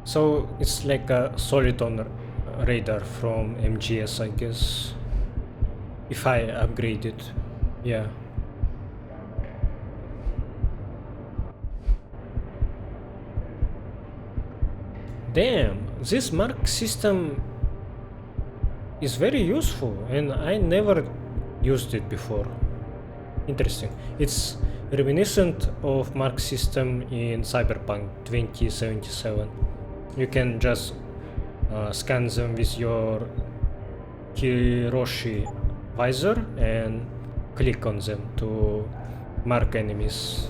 So it's like a Soliton radar from MGS, I guess. If I upgrade it, yeah. Damn, this mark system is very useful and I never used it before. Interesting. It's reminiscent of mark system in Cyberpunk 2077. You can just scan them with your Hiroshi visor and click on them to mark enemies.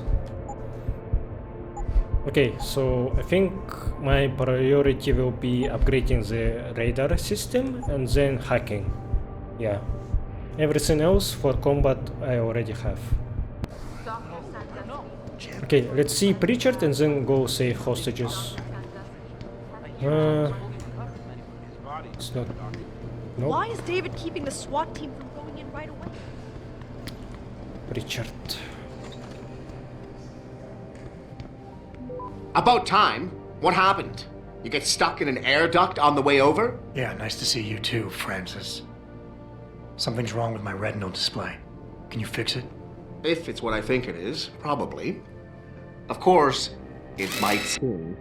Okay, so I think my priority will be upgrading the radar system and then hacking. Yeah. Everything else for combat I already have. Okay, let's see Pritchard and then go save hostages. It's not... Nope. Why is David keeping the SWAT team from going in right away? Pritchard. About time. What happened? You get stuck in an air duct on the way over? Yeah, nice to see you too, Francis. Something's wrong with my retinal display. Can you fix it? If it's what I think it is, probably. Of course, it might seem.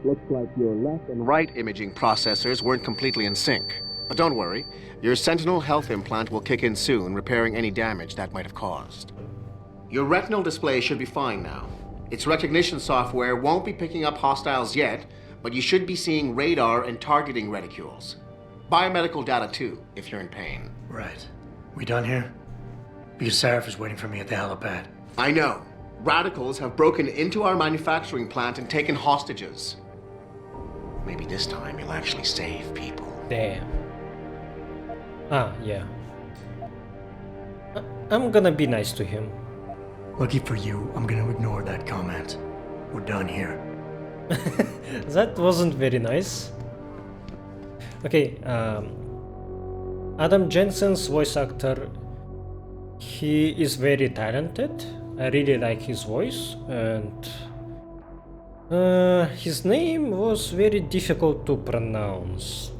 Looks like your left and right imaging processors weren't completely in sync. But don't worry, your Sentinel health implant will kick in soon, repairing any damage that might have caused. Your retinal display should be fine now. Its recognition software won't be picking up hostiles yet, but you should be seeing radar and targeting reticules. Biomedical data too, if you're in pain. Right. We done here? Because Sarif is waiting for me at the helipad. I know. Radicals have broken into our manufacturing plant and taken hostages. Maybe this time you'll actually save people. Damn. Ah, yeah. I'm gonna be nice to him. Lucky for you, I'm gonna ignore that comment. We're done here. That wasn't very nice. Okay, Adam Jensen's voice actor, he is very talented. I really like his voice, and his name was very difficult to pronounce.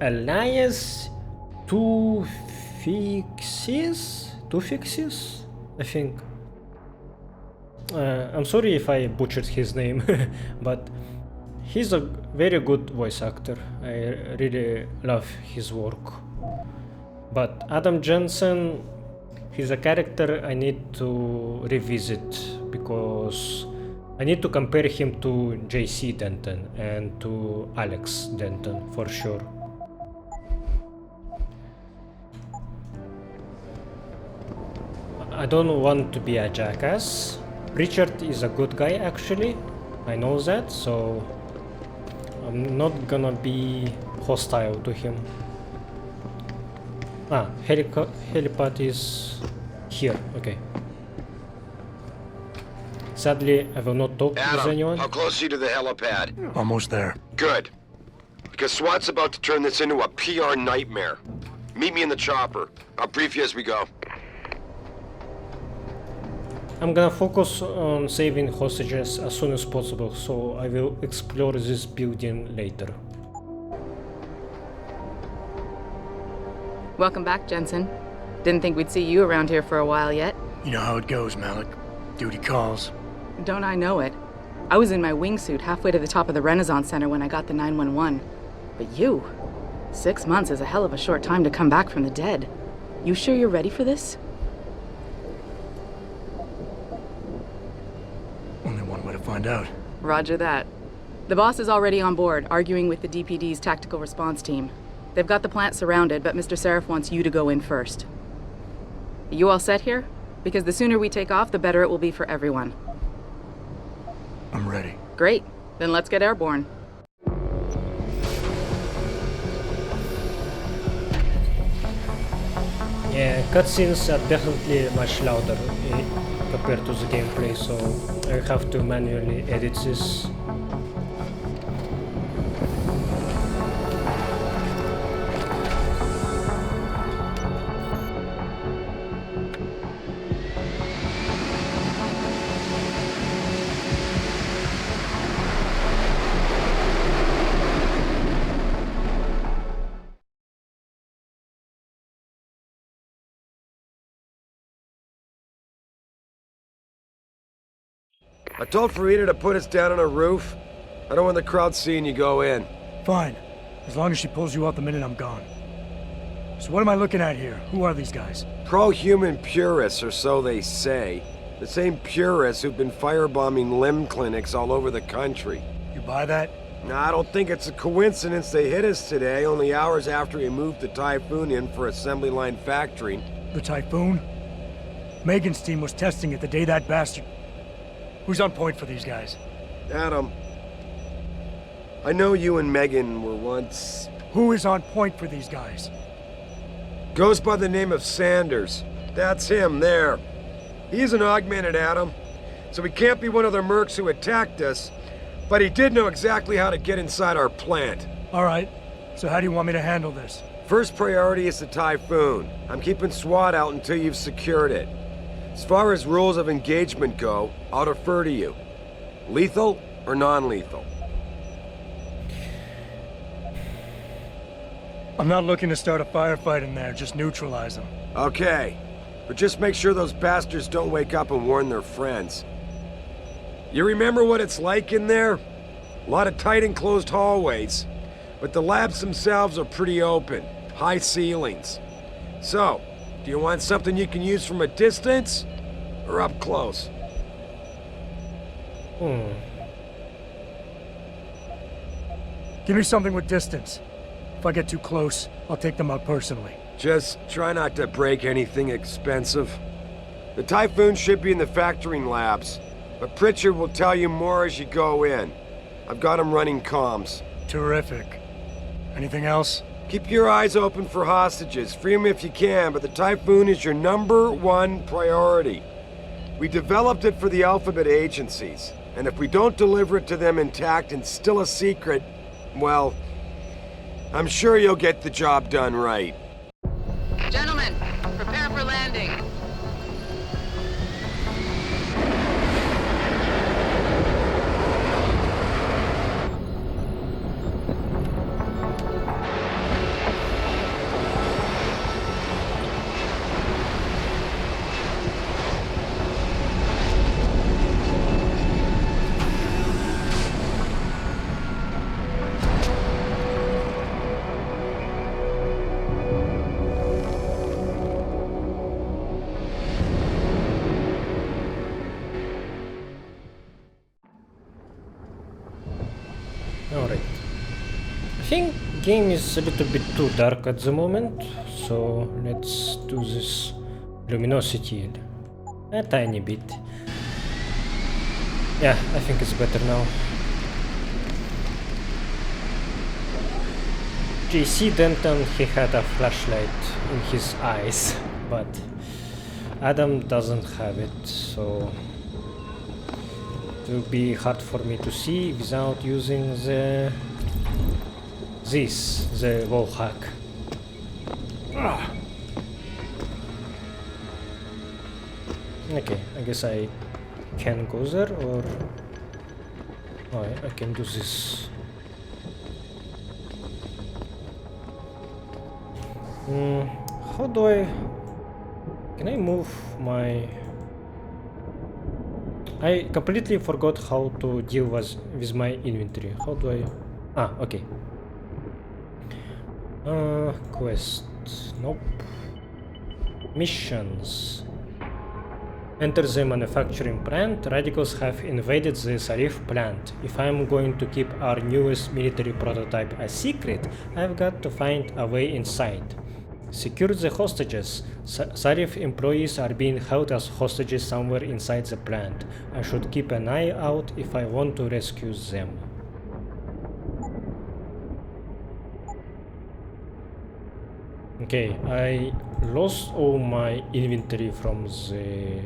Elias Tufixis, I think. I'm sorry if I butchered his name, but he's a very good voice actor. I really love his work. But Adam Jensen, he's a character I need to revisit because I need to compare him to JC Denton and to Alex Denton for sure. I don't want to be a jackass. Richard is a good guy actually, I know that, so I'm not gonna be hostile to him. Ah, helipad is here, okay. Sadly, I will not talk with anyone. How close are you to the helipad? Almost there. Good. Because SWAT's about to turn this into a PR nightmare. Meet me in the chopper. I'll brief you as we go. I'm gonna focus on saving hostages as soon as possible, so I will explore this building later. Welcome back, Jensen. Didn't think we'd see you around here for a while yet. You know how it goes, Malik. Duty calls. Don't I know it? I was in my wingsuit halfway to the top of the Renaissance Center when I got the 911. But you... 6 months is a hell of a short time to come back from the dead. You sure you're ready for this? Only one way to find out. Roger that. The boss is already on board, arguing with the DPD's tactical response team. They've got the plant surrounded, but Mr. Sarif wants you to go in first. Are you all set here? Because the sooner we take off, the better it will be for everyone. I'm ready. Great. Then let's get airborne. Yeah, cutscenes are definitely much louder compared to the gameplay, so I have to manually edit this. I told Farida to put us down on a roof. I don't want the crowd seeing you go in. Fine. As long as she pulls you out the minute I'm gone. So what am I looking at here? Who are these guys? Pro-human purists, or so they say. The same purists who've been firebombing limb clinics all over the country. You buy that? No, I don't think it's a coincidence they hit us today, only hours after we moved the Typhoon in for assembly line factory. The Typhoon? Megan's team was testing it the day that bastard... Who's on point for these guys? Adam. I know you and Megan were once... Who is on point for these guys? Goes by the name of Sanders. That's him, there. He's an augmented Adam, so he can't be one of the mercs who attacked us, but he did know exactly how to get inside our plant. All right. So how do you want me to handle this? First priority is the Typhoon. I'm keeping SWAT out until you've secured it. As far as rules of engagement go, I'll defer to you. Lethal or non-lethal? I'm not looking to start a firefight in there, just neutralize them. Okay, but just make sure those bastards don't wake up and warn their friends. You remember what it's like in there? A lot of tight enclosed hallways, but the labs themselves are pretty open, high ceilings. So, do you want something you can use from a distance, or up close? Give me something with distance. If I get too close, I'll take them out personally. Just try not to break anything expensive. The Typhoon should be in the factoring labs, but Pritchard will tell you more as you go in. I've got him running comms. Terrific. Anything else? Keep your eyes open for hostages. Free them if you can, but the Typhoon is your #1 priority. We developed it for the Alphabet agencies, and if we don't deliver it to them intact and still a secret, well, I'm sure you'll get the job done right. Gentlemen, prepare for landing. Alright. I think game is a little bit too dark at the moment, so let's do this luminosity a tiny bit. Yeah, I think it's better now. JC Denton, he had a flashlight in his eyes, but Adam doesn't have it, so it will be hard for me to see without using the wall hack. Okay, I guess I can go there, or oh, I can do this. How do I Can I move my... I completely forgot how to deal with my inventory. How do I... Ah, okay. Quest. Nope. Missions. Enter the manufacturing plant. Radicals have invaded the Sarif plant. If I'm going to keep our newest military prototype a secret, I've got to find a way inside. Secure the hostages. Sarif employees are being held as hostages somewhere inside the plant. I should keep an eye out if I want to rescue them. Okay, I lost all my inventory from the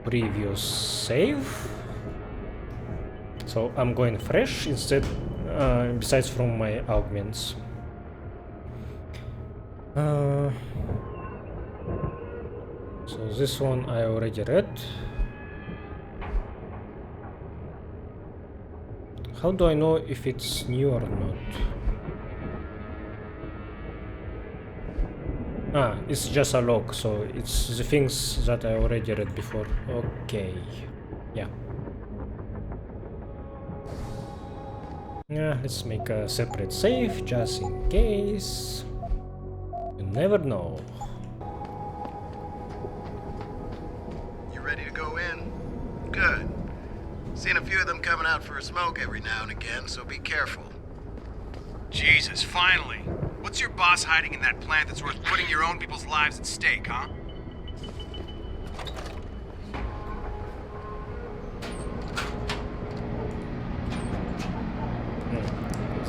previous save, so I'm going fresh instead, besides from my augments. So this one I already read. How do I know if it's new or not? Ah, it's just a log, so it's the things that I already read before. Okay, yeah. Yeah, let's make a separate save just in case. You never know. You ready to go in? Good. Seen a few of them coming out for a smoke every now and again, so be careful. Jesus, finally! What's your boss hiding in that plant that's worth putting your own people's lives at stake, huh?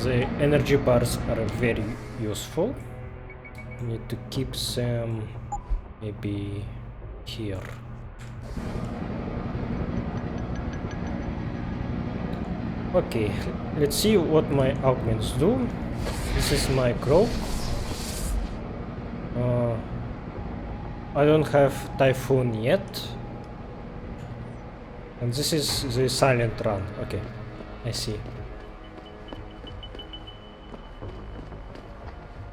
The energy bars are very useful. Need to keep them maybe here. Okay, let's see what my augments do. This is my crow. I don't have Typhoon yet. And this is the silent run. Okay, I see.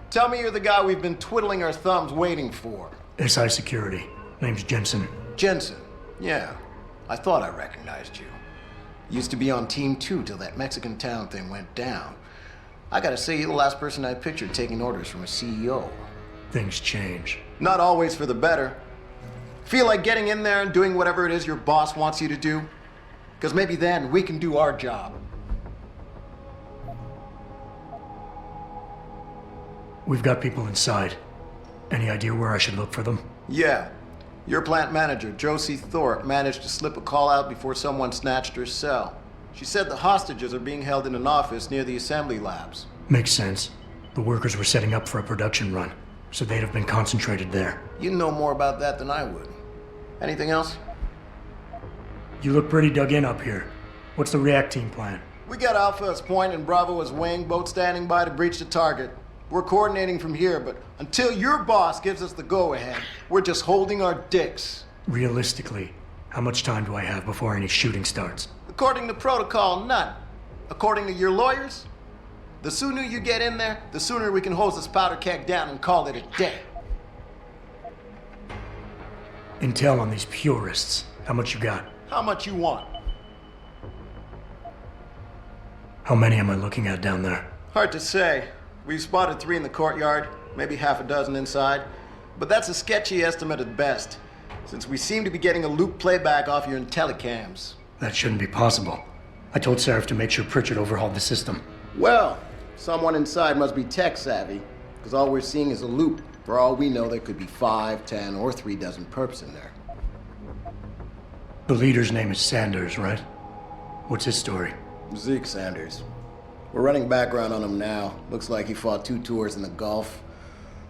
Tell me you're the guy we've been twiddling our thumbs waiting for. SI Security. Name's Jensen. Jensen. Yeah. I thought I recognized you. Used to be on Team 2 till that Mexican town thing went down. I gotta say, you're the last person I pictured taking orders from a CEO. Things change. Not always for the better. Feel like getting in there and doing whatever it is your boss wants you to do? Because maybe then we can do our job. We've got people inside. Any idea where I should look for them? Yeah. Your plant manager, Josie Thorpe, managed to slip a call out before someone snatched her cell. She said the hostages are being held in an office near the assembly labs. Makes sense. The workers were setting up for a production run, so they'd have been concentrated there. You know more about that than I would. Anything else? You look pretty dug in up here. What's the react team plan? We got Alpha as point and Bravo as wing, both standing by to breach the target. We're coordinating from here, but until your boss gives us the go-ahead, we're just holding our dicks. Realistically, how much time do I have before any shooting starts? According to protocol, none. According to your lawyers, the sooner you get in there, the sooner we can hose this powder keg down and call it a day. Intel on these purists. How much you got? How much you want? How many am I looking at down there? Hard to say. We've spotted 3 in the courtyard, maybe half a dozen inside. But that's a sketchy estimate at best, since we seem to be getting a loop playback off your IntelliCams. That shouldn't be possible. I told Sarif to make sure Pritchard overhauled the system. Well, someone inside must be tech savvy, because all we're seeing is a loop. For all we know, there could be 5, 10, or 3 dozen perps in there. The leader's name is Sanders, right? What's his story? Zeke Sanders. We're running background on him now. Looks like he fought 2 tours in the Gulf.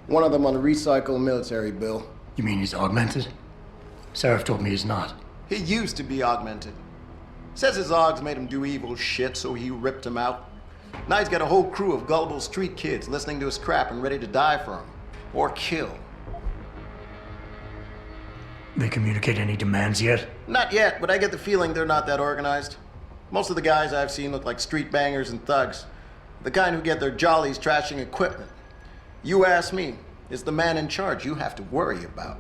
One of them on a recycled military bill. You mean he's augmented? Sarif told me he's not. He used to be augmented. Says his augs made him do evil shit, so he ripped him out. Now he's got a whole crew of gullible street kids listening to his crap and ready to die for him. Or kill. They communicate any demands yet? Not yet, but I get the feeling they're not that organized. Most of the guys I've seen look like street bangers and thugs. The kind who get their jollies trashing equipment. You ask me, it's the man in charge you have to worry about.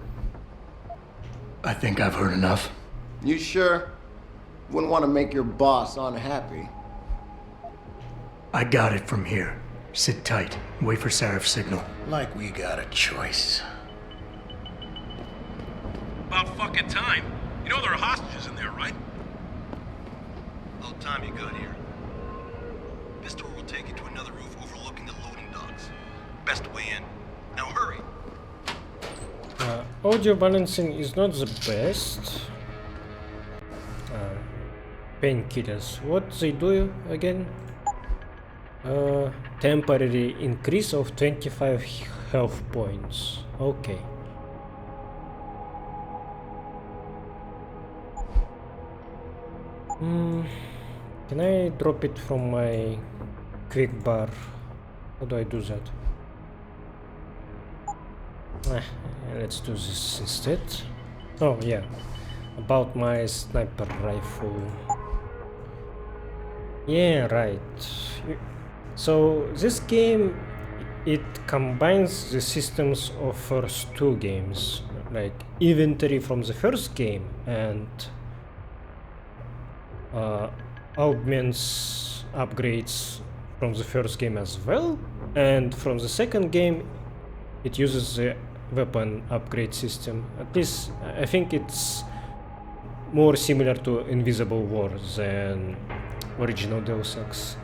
I think I've heard enough. You sure? Wouldn't want to make your boss unhappy. I got it from here. Sit tight. Wait for Sarif's signal. Like we got a choice. About fucking time. You know there are hostages in there, right? Little time you got here. This tour will take you to another roof overlooking the loading docks. Best way in. Now hurry. Audio balancing is not the best. Painkillers. What they do again? Temporary increase of 25 health points. Okay. Can I drop it from my quick bar? How do I do that? Let's do this instead. Oh yeah, about my sniper rifle. Yeah, right. So this game, it combines the systems of first two games, like inventory from the first game and augments upgrades from the first game as well, and from the second game it uses the weapon upgrade system. At least I think it's more similar to Invisible War than original Deus Ex.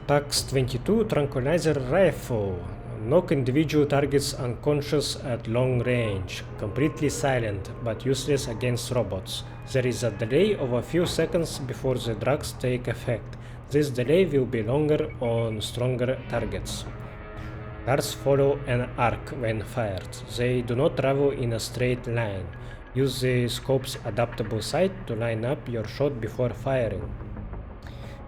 PAX 22 Tranquilizer Rifle. Knock individual targets unconscious at long range. Completely silent, but useless against robots. There is a delay of a few seconds before the drugs take effect. This delay will be longer on stronger targets. Darts follow an arc when fired. They do not travel in a straight line. Use the scope's adaptable sight to line up your shot before firing.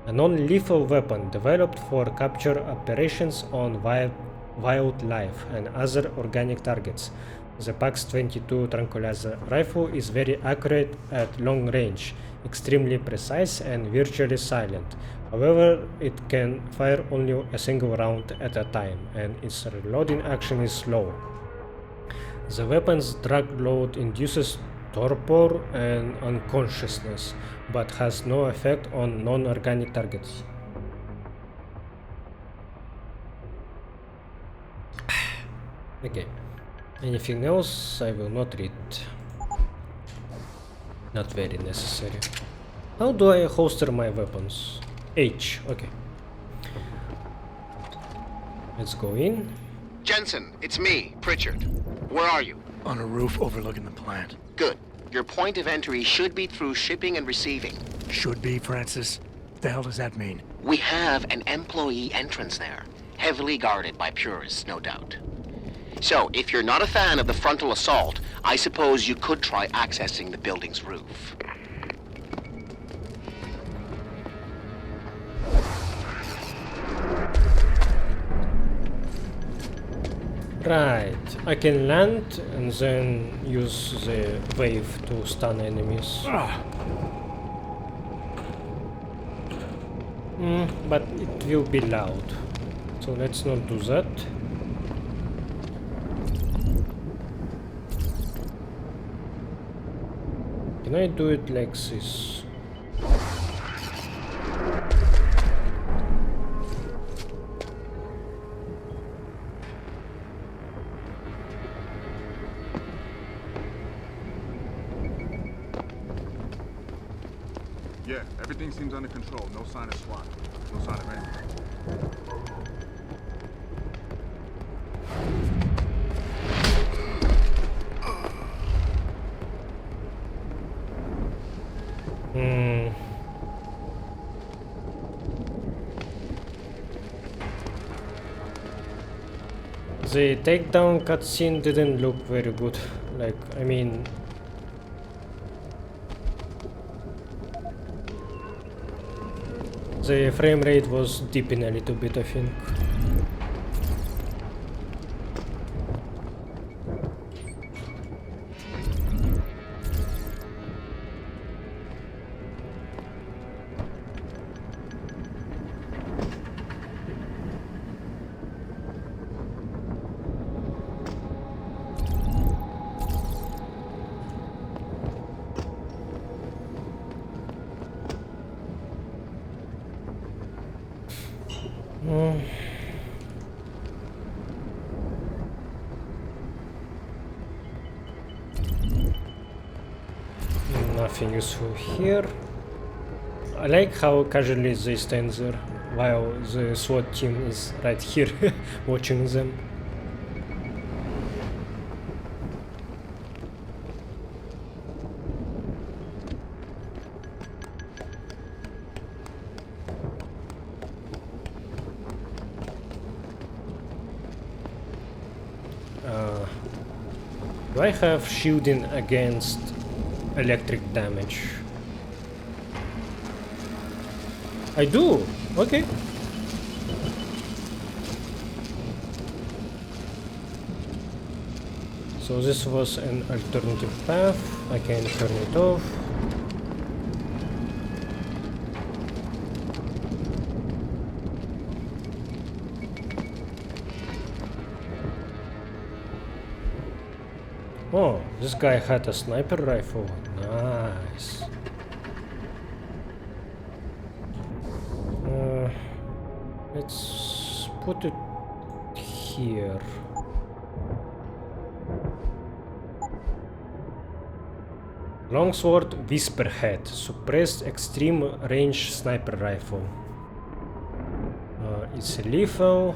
A non-lethal weapon developed for capture operations on wildlife and other organic targets. The PAX 22 Tranquilizer Rifle is very accurate at long range, extremely precise and virtually silent. However, it can fire only a single round at a time, and its reloading action is slow. The weapon's drug load induces torpor and unconsciousness, but has no effect on non-organic targets. Okay, anything else I will not read. Not very necessary. How do I holster my weapons? H, okay. Let's go in. Jensen, it's me, Pritchard. Where are you? On a roof overlooking the plant. Good. Your point of entry should be through shipping and receiving. Should be, Francis. What the hell does that mean? We have an employee entrance there, heavily guarded by purists, no doubt. So, if you're not a fan of the frontal assault, I suppose you could try accessing the building's roof. Right, I can land and then use the wave to stun enemies. But it will be loud, so let's not do that. Can I do it like this? Yeah, everything seems under control. No sign of SWAT. No sign of anything. The takedown cutscene didn't look very good. Like, I mean, the frame rate was dipping a little bit, I think. nothing useful here. I like how casually they stand there while the SWAT team is right here watching them. Do I have shielding against electric damage? I do! Okay. So this was an alternative path. I can turn it off. Oh, this guy had a sniper rifle. Nice. Let's put it here. Longsword Whisperhead, suppressed extreme range sniper rifle. It's lethal.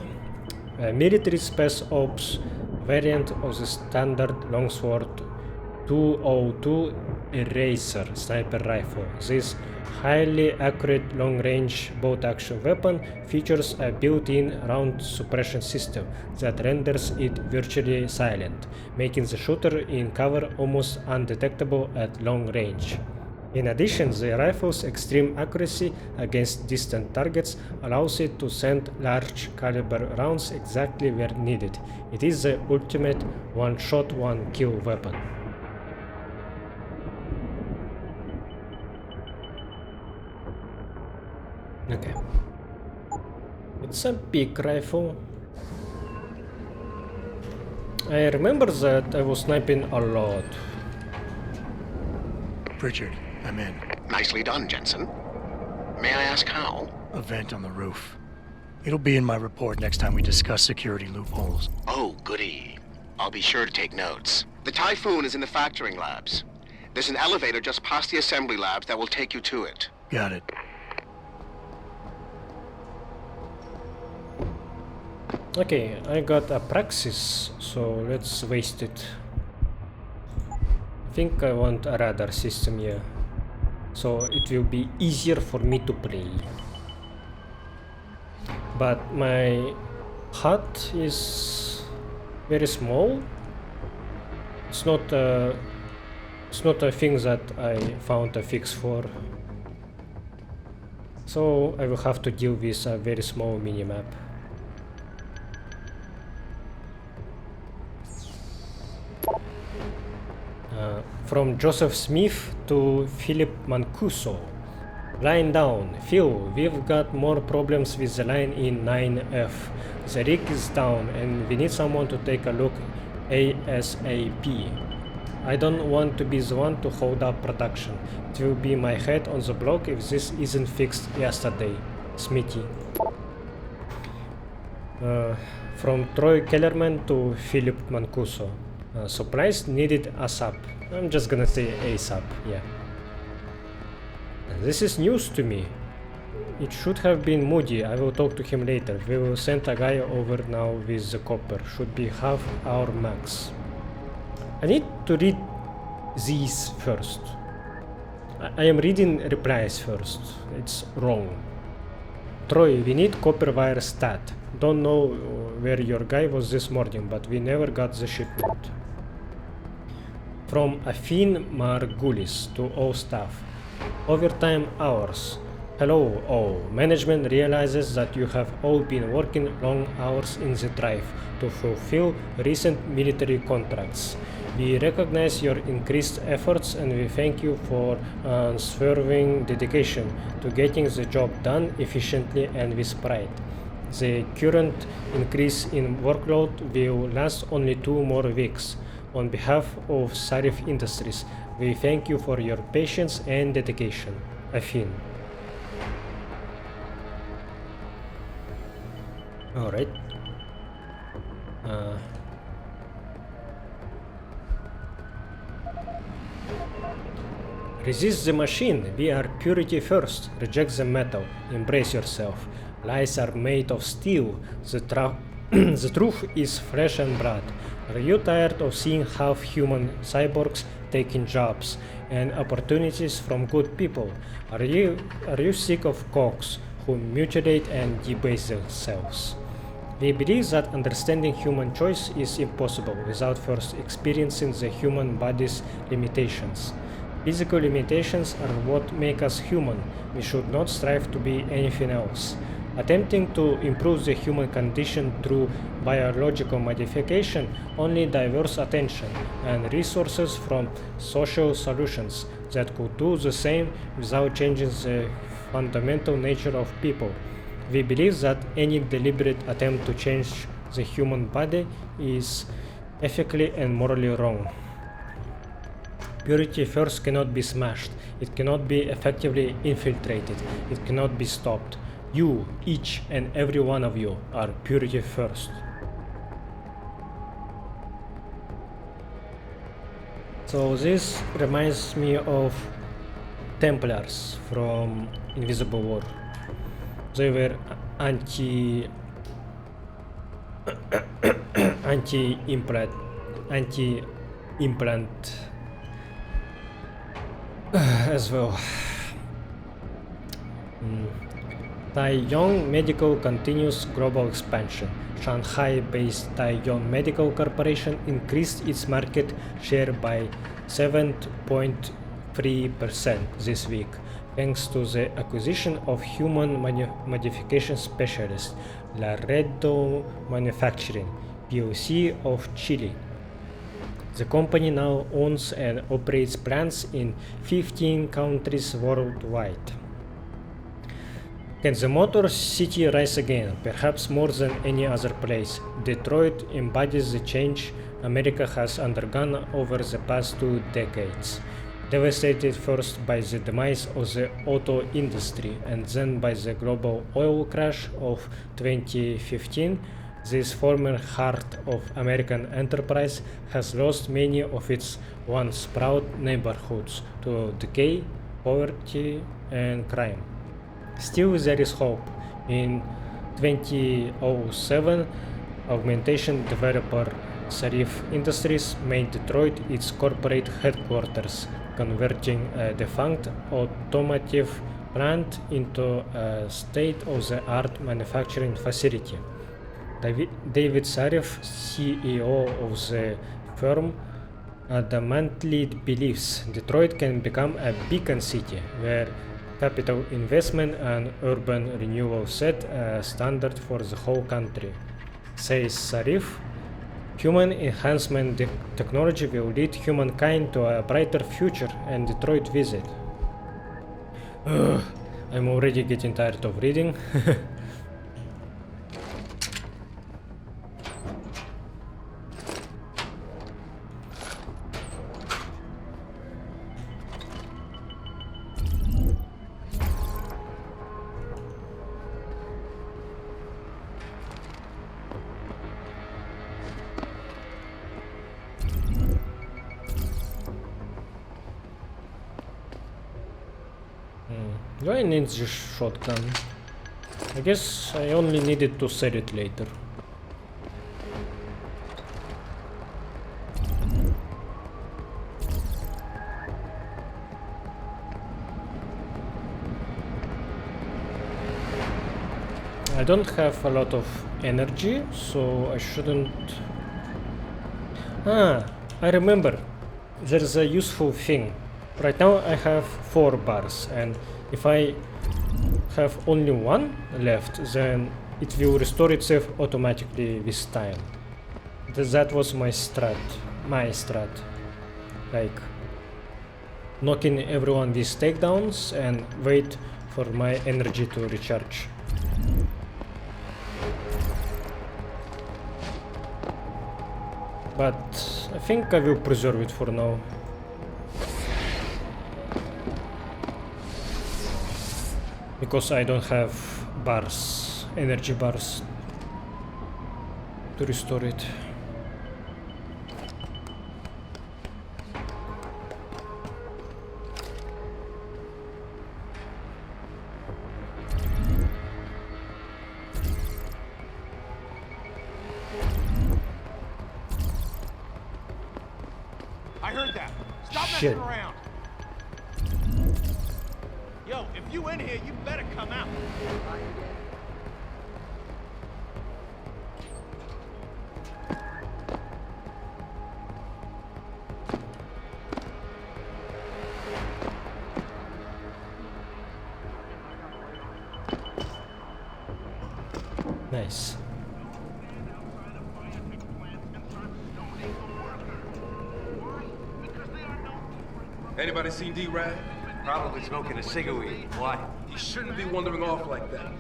Military Spec Ops variant of the standard Longsword 202 Eraser sniper rifle. This highly accurate long-range bolt-action weapon features a built-in round suppression system that renders it virtually silent, making the shooter in cover almost undetectable at long range. In addition, the rifle's extreme accuracy against distant targets allows it to send large caliber rounds exactly where needed. It is the ultimate one-shot, one-kill weapon. Okay. It's a big rifle. I remember that I was sniping a lot. Pritchard, I'm in. Nicely done, Jensen. May I ask how? A vent on the roof. It'll be in my report next time we discuss security loopholes. Oh, goody. I'll be sure to take notes. The Typhoon is in the factoring labs. There's an elevator just past the assembly labs that will take you to it. Got it. Okay, I got a praxis, so let's waste it. I think I want a radar system here, so it will be easier for me to play. But my hut is very small. It's not a thing that I found a fix for. So I will have to deal with a very small minimap. From Joseph Smith to Philip Mancuso. Line down. Phil, we've got more problems with the line in 9F. The rig is down and we need someone to take a look ASAP. I don't want to be the one to hold up production. It will be my head on the block if this isn't fixed yesterday. Smithy. From Troy Kellerman to Philip Mancuso. Supplies needed ASAP. I'm just gonna say ASAP, yeah. This is news to me. It should have been Moody. I will talk to him later. We will send a guy over now with the copper. Should be half hour max. I need to read these first. I am reading replies first. It's wrong. Troy, we need copper wire stat. Don't know where your guy was this morning, but we never got the shipment. From Afin Margulis to all staff. Overtime hours. Hello all. Management realizes that you have all been working long hours in the drive to fulfill recent military contracts. We recognize your increased efforts and we thank you for unswerving dedication to getting the job done efficiently and with pride. The current increase in workload will last only 2 more weeks. On behalf of Sarif Industries, we thank you for your patience and dedication. Afin. Alright. Resist the machine. We are purity first. Reject the metal. Embrace yourself. Lies are made of steel. The truth is flesh and blood. Are you tired of seeing half-human cyborgs taking jobs and opportunities from good people? Are you sick of cogs who mutilate and debase themselves? We believe that understanding human choice is impossible without first experiencing the human body's limitations. Physical limitations are what make us human. We should not strive to be anything else. Attempting to improve the human condition through biological modification only diverts attention and resources from social solutions that could do the same without changing the fundamental nature of people. We believe that any deliberate attempt to change the human body is ethically and morally wrong. Purity first cannot be smashed. It cannot be effectively infiltrated. It cannot be stopped. You, each and every one of you, are purity first. So this reminds me of Templars from Invisible War. They were anti-implant as well. Taiyong Medical continues global expansion. Shanghai-based Taiyong Medical Corporation increased its market share by 7.3% this week, thanks to the acquisition of human modification specialist Laredo Manufacturing, PLC of Chile. The company now owns and operates plants in 15 countries worldwide. Can the Motor City rise again? Perhaps more than any other place. Detroit embodies the change America has undergone over the past 2 decades. Devastated first by the demise of the auto industry and then by the global oil crash of 2015, this former heart of American enterprise has lost many of its once proud neighborhoods to decay, poverty, and crime. Still, there is hope. In 2007, augmentation developer Sarif Industries made Detroit its corporate headquarters, converting a defunct automotive plant into a state-of-the-art manufacturing facility. David Sarif, CEO of the firm, adamantly believes Detroit can become a beacon city where capital investment and urban renewal set a standard for the whole country. Says Sarif, human enhancement technology will lead humankind to a brighter future, and Detroit visit. I'm already getting tired of reading. Do I need this shotgun? I guess I only needed to sell it later. I don't have a lot of energy, so I shouldn't... I remember. There's a useful thing. Right now I have 4 bars, and if I have only 1 left, then it will restore itself automatically with time. That was my strat. Like, knocking everyone with takedowns and wait for my energy to recharge. But I think I will preserve it for now. Because I don't have bars, energy bars, to restore it. shit. Around. Yo, if you in here, you better come out. Nice. Anybody seen D-Rad? Probably smoking a cigarette. Why? He shouldn't be wandering off like that.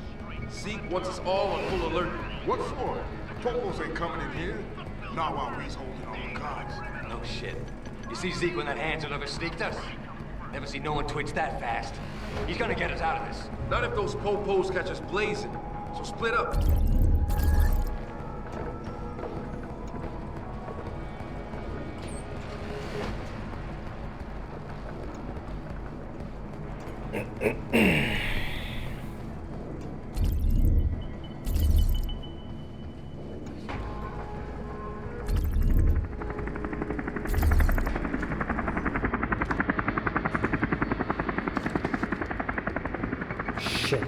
Zeke wants us all on full alert. What for? Popos ain't coming in here. Not while we's holding all the cards. No shit. You see Zeke when that Hansel ever sneaked us? Never seen no one twitch that fast. He's gonna get us out of this. Not if those popos catch us blazing. So split up. Shit.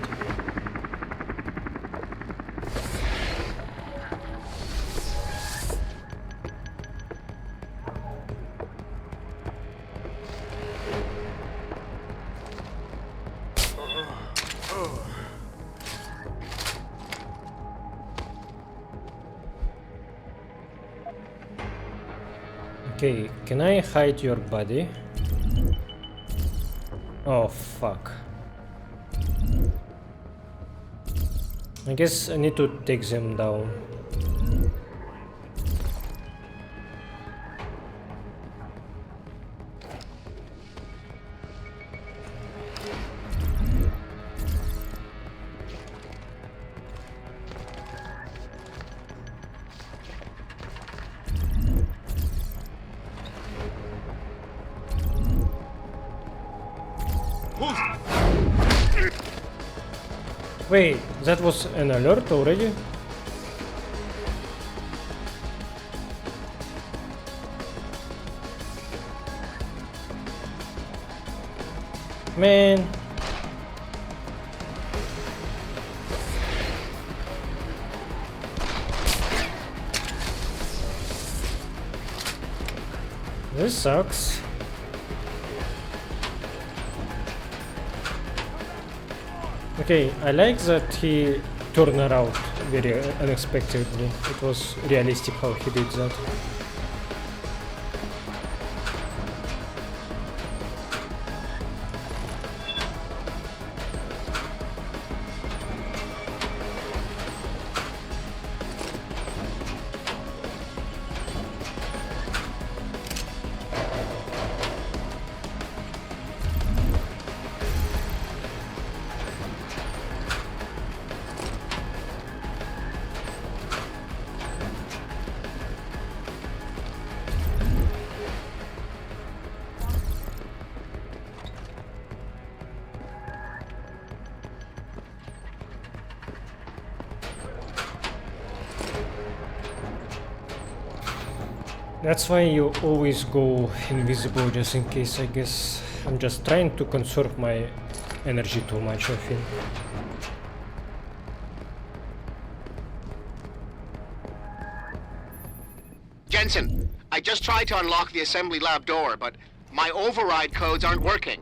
Okay, can I hide your body? Oh fuck. I guess I need to take them down. Wait, that was an alert already? Man. This sucks. Okay, I like that he turned around very unexpectedly. It was realistic how he did that. That's why you always go invisible, just in case, I guess. I'm just trying to conserve my energy too much, I think. Jensen, I just tried to unlock the assembly lab door, but my override codes aren't working.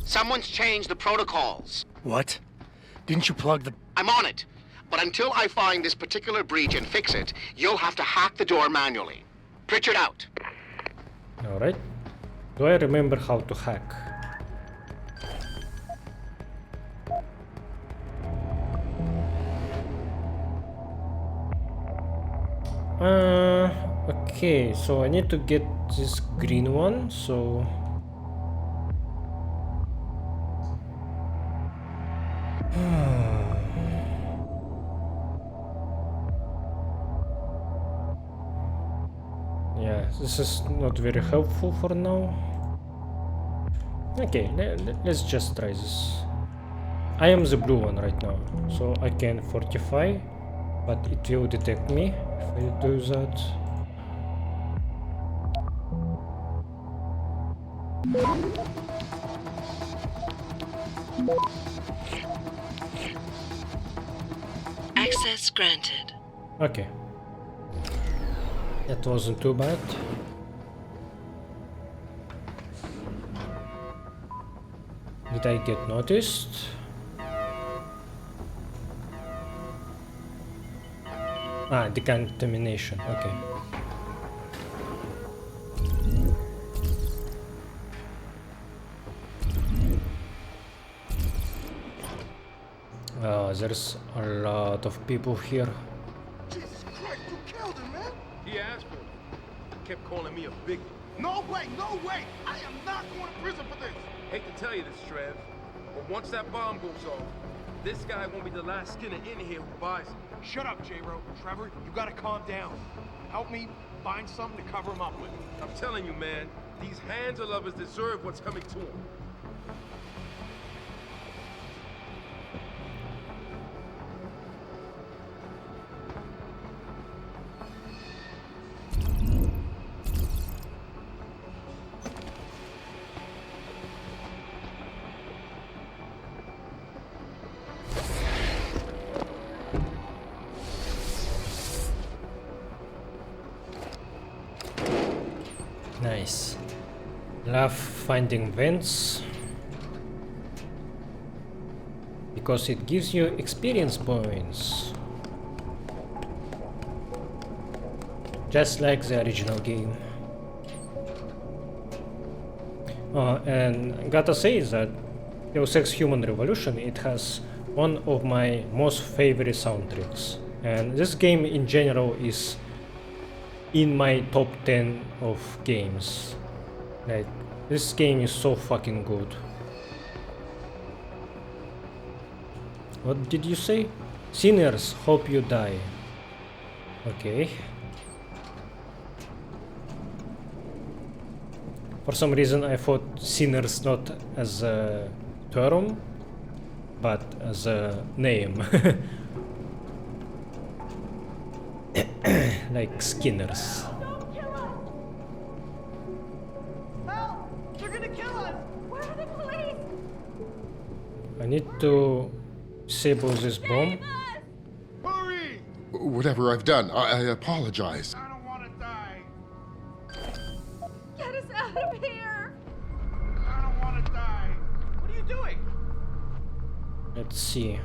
Someone's changed the protocols. What? Didn't you plug the... I'm on it. But until I find this particular breach and fix it, you'll have to hack the door manually. Pritchard out. Alright. Do I remember how to hack? Okay, so I need to get this green one, so... Yeah, this is not very helpful for now. Okay, let's just try this. I am the blue one right now, so I can fortify, but it will detect me if I do that. Access granted. Okay. That wasn't too bad. Did I get noticed? Ah, decontamination, okay. There's a lot of people here. Jesus Christ, you killed him, man! He asked for it. Kept calling me a big. No way, no way! I am not going to prison for this! Hate to tell you this, Trev, but once that bomb goes off, this guy won't be the last skinner in here who buys it. Shut up, J-Ro. Trevor, you gotta calm down. Help me find something to cover him up with. I'm telling you, man, these Hansa lovers deserve what's coming to them. Nice. Love finding vents because it gives you experience points, just like the original game. And gotta say that Deus Ex Human Revolution, it has one of my most favorite soundtracks, and this game in general is in my top 10 of games. Like, this game is so fucking good. What did you say? Sinners, hope you die. Okay. For some reason I thought sinners not as a term, but as a name. Like Skinners. Don't kill us! Help! They're gonna kill us! Where are the police? I need to disable this bomb. Hurry! Whatever I've done, I apologize. I don't want to die. Get us out of here! I don't want to die. What are you doing? Let's see.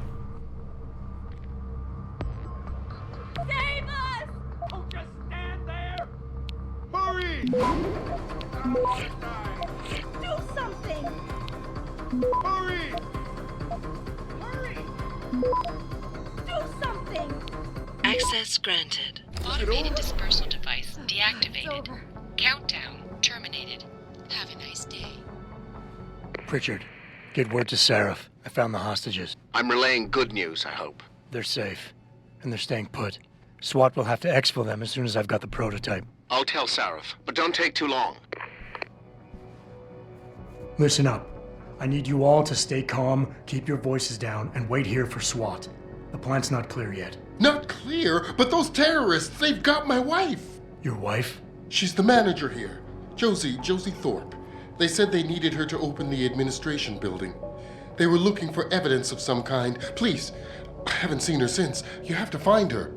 Save us! Oh, just stand there! Hurry! I don't want to die. Do something! Hurry! Hurry! Do something! Access granted. Automated dispersal device deactivated. Countdown terminated. Have a nice day. Pritchard, get word to Seraph. I found the hostages. I'm relaying good news, I hope. They're safe, and they're staying put. SWAT will have to exfil them as soon as I've got the prototype. I'll tell Seraph, but don't take too long. Listen up. I need you all to stay calm, keep your voices down, and wait here for SWAT. The plant's not clear yet. Not clear, but those terrorists, they've got my wife. Your wife? She's the manager here. Josie Thorpe. They said they needed her to open the administration building. They were looking for evidence of some kind. Please, I haven't seen her since. You have to find her.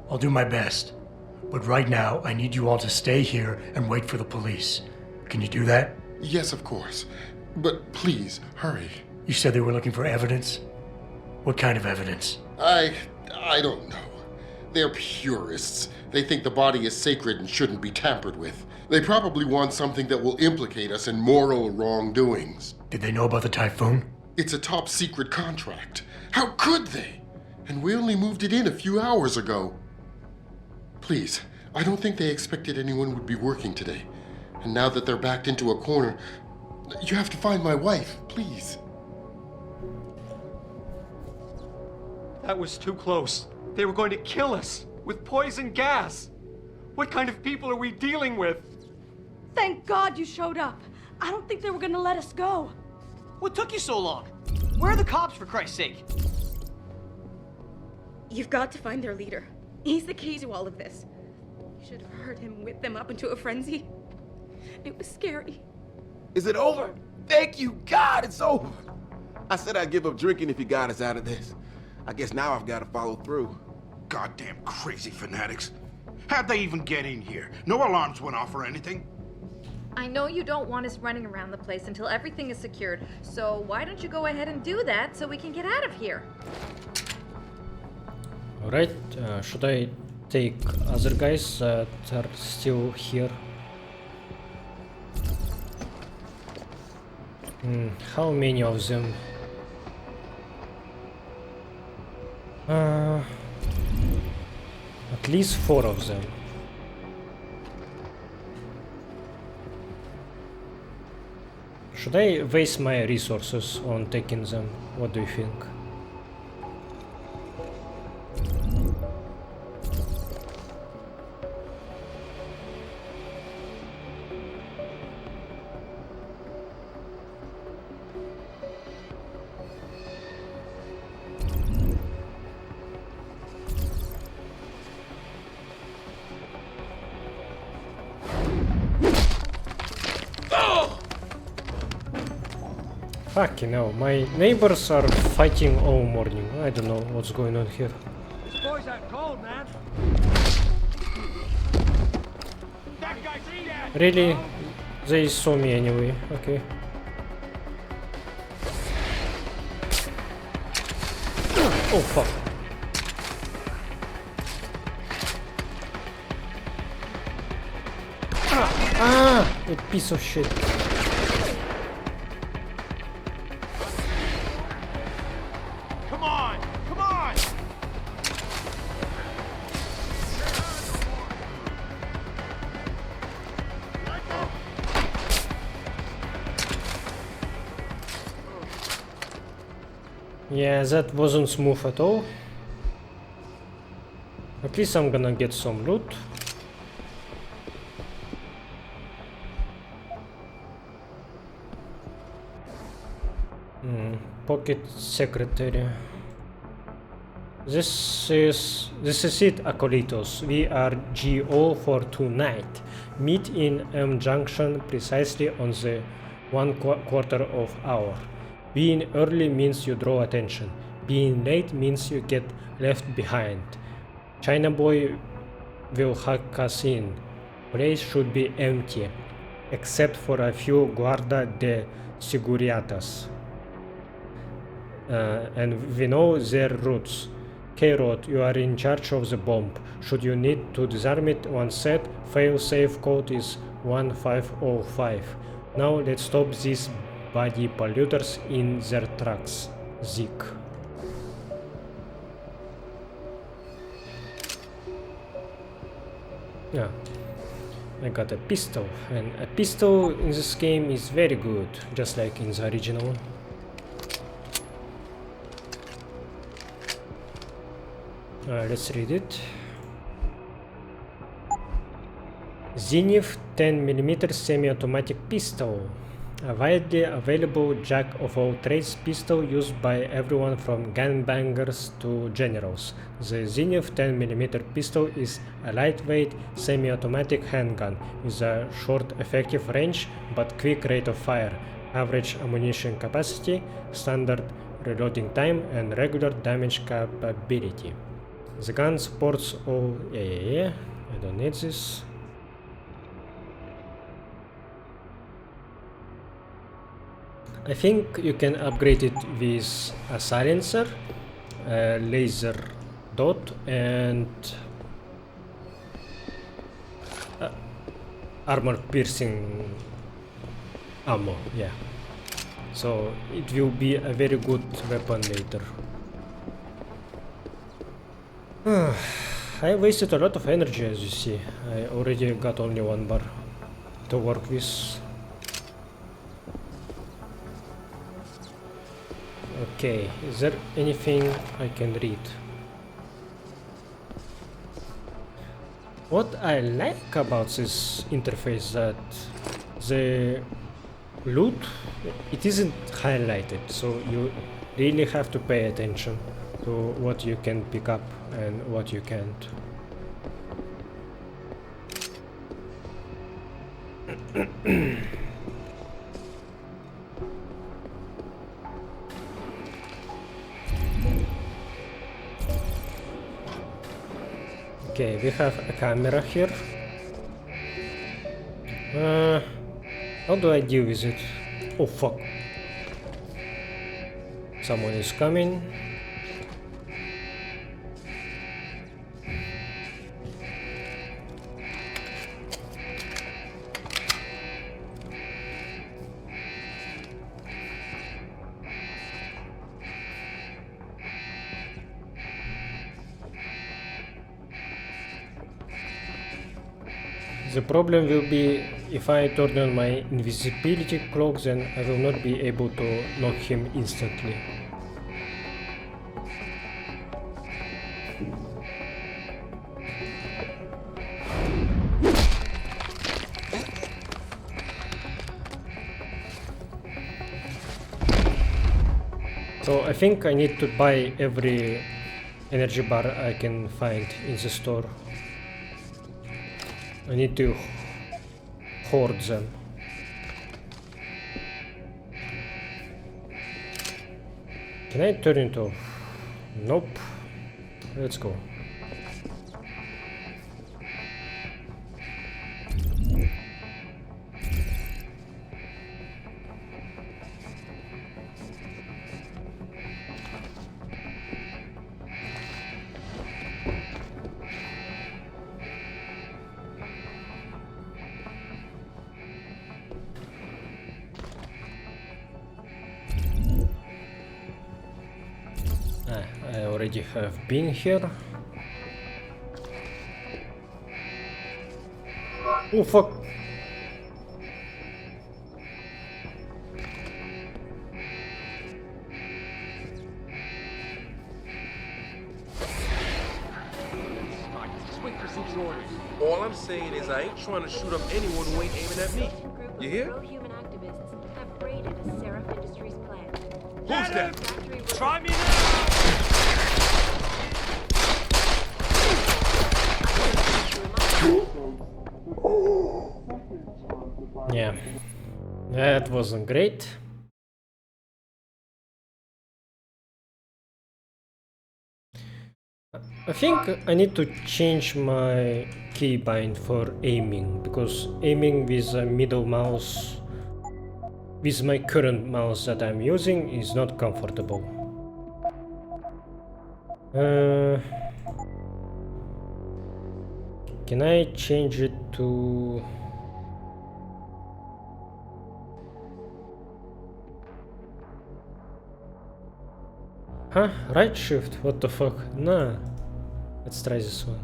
I'll do my best. But right now, I need you all to stay here and wait for the police. Can you do that? Yes, of course. But please, hurry. You said they were looking for evidence? What kind of evidence? I don't know. They're purists. They think the body is sacred and shouldn't be tampered with. They probably want something that will implicate us in moral wrongdoings. Did they know about the typhoon? It's a top secret contract. How could they? And we only moved it in a few hours ago. Please, I don't think they expected anyone would be working today. And now that they're backed into a corner, you have to find my wife, please. That was too close. They were going to kill us with poison gas. What kind of people are we dealing with? Thank God you showed up. I don't think they were gonna let us go. What took you so long? Where are the cops, for Christ's sake? You've got to find their leader. He's the key to all of this. You should have heard him whip them up into a frenzy. It was scary. Is it over? Thank you, God, it's over. I said I'd give up drinking if you got us out of this. I guess now I've got to follow through. Goddamn crazy fanatics. How'd they even get in here? No alarms went off or anything? I know you don't want us running around the place until everything is secured, so why don't you go ahead and do that so we can get out of here? Alright, should I take other guys that are still here? How many of them? At least 4 of them. Should I waste my resources on taking them? What do you think? Fucking hell, my neighbors are fighting all morning. I don't know what's going on here. This boy's out cold, man. That guy's dead. Really? They saw me anyway, okay. Oh fuck. Ah, a piece of shit. Come on, come on. Yeah, that wasn't smooth at all. At least I'm gonna get some loot. Pocket secretary. This is it, Acolytos. We are GO for tonight. Meet in M Junction precisely on the 1/4 of hour. Being early means you draw attention. Being late means you get left behind. China boy will hack us in. Place should be empty, except for a few guarda de seguritas. And we know their routes. K-Rod, you are in charge of the bomb. Should you need to disarm it once set, fail-safe code is 1505. Now let's stop these body polluters in their tracks. Zeke. Yeah, I got a pistol, and a pistol in this game is very good, just like in the original. Let's read it. Zenith 10mm semi-automatic pistol. A widely available jack-of-all-trades pistol used by everyone from gangbangers to generals. The Zenith 10mm pistol is a lightweight semi-automatic handgun with a short effective range but quick rate of fire, average ammunition capacity, standard reloading time, and regular damage capability. The gun supports all... I don't need this. I think you can upgrade it with a silencer, a laser dot, and armor piercing ammo, yeah. So it will be a very good weapon later. I wasted a lot of energy, as you see. I already got only 1 bar to work with. Okay, is there anything I can read? What I like about this interface that the loot, it isn't highlighted, so you really have to pay attention to what you can pick up and what you can't. Okay, we have a camera here. How do I deal with it? Oh fuck. Someone is coming. The problem will be if I turn on my invisibility cloak, then I will not be able to knock him instantly. So I think I need to buy every energy bar I can find in the store. I need to hoard them. Can I turn it off? Nope. Let's go. I already have been here. Oh fuck! All I'm saying is I ain't trying to shoot up anyone who ain't aiming at me. You hear? Pro-human activists have raided a Seraph Industries plant. Who's that? Try me now! Yeah, that wasn't great. I think I need to change my keybind for aiming, because aiming with a middle mouse with my current mouse that I'm using is not comfortable. Can I change it to... Huh? Right shift? What the fuck? Nah. Let's try this one.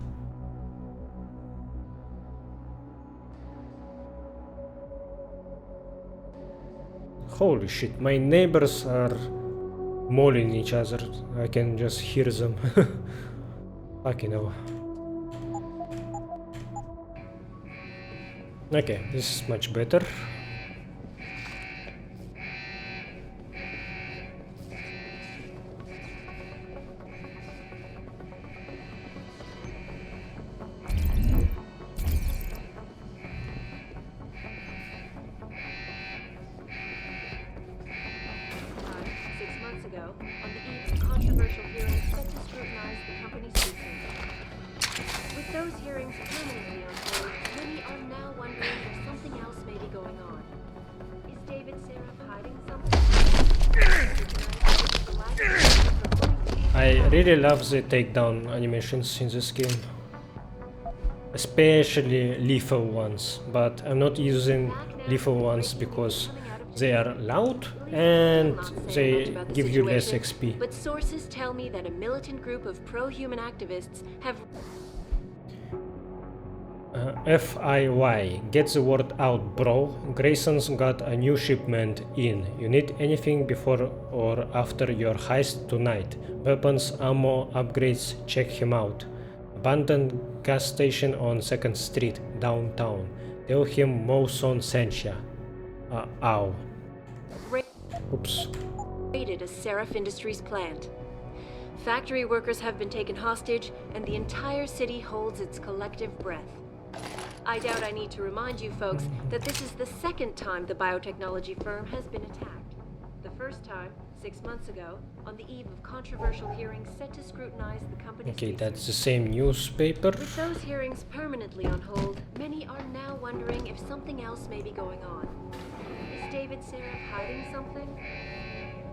Holy shit, my neighbors are mauling each other. I can just hear them. Fucking hell. Okay, this is much better. I really love the takedown animations in this game, especially lethal ones, but I'm not using lethal ones because they are loud and they give you less XP. But sources tell me that a militant group of pro-human activists have... FIY, get the word out, bro. Grayson's got a new shipment in. You need anything before or after your heist tonight. Weapons, ammo, upgrades, check him out. Abandoned gas station on 2nd Street, downtown. Tell him Mawson sent ya. Ow. Oops. Raided a Seraph Industries plant. Factory workers have been taken hostage, and the entire city holds its collective breath. I doubt I need to remind you folks that this is the second time the biotechnology firm has been attacked. The first time, 6 months ago, on the eve of controversial hearings set to scrutinize the company's Okay, research. that's the same newspaper. With those hearings permanently on hold, many are now wondering if something else may be going on. Is David Seraph hiding something?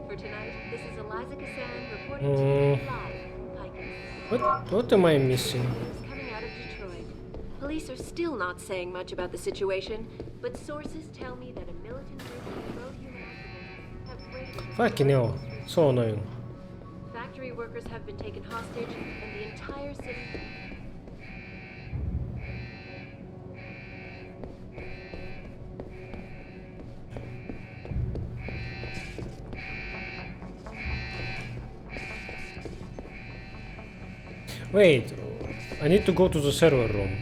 For tonight, this is Eliza Cassan reporting to you live from Picus. What am I missing? Coming out of Detroit. Police are still not saying much about the situation, but sources tell me that a militant group of pro-human activists have raided. Fucking hell, so annoying. Factory workers have been taken hostage, and the entire city. Wait, I need to go to the server room.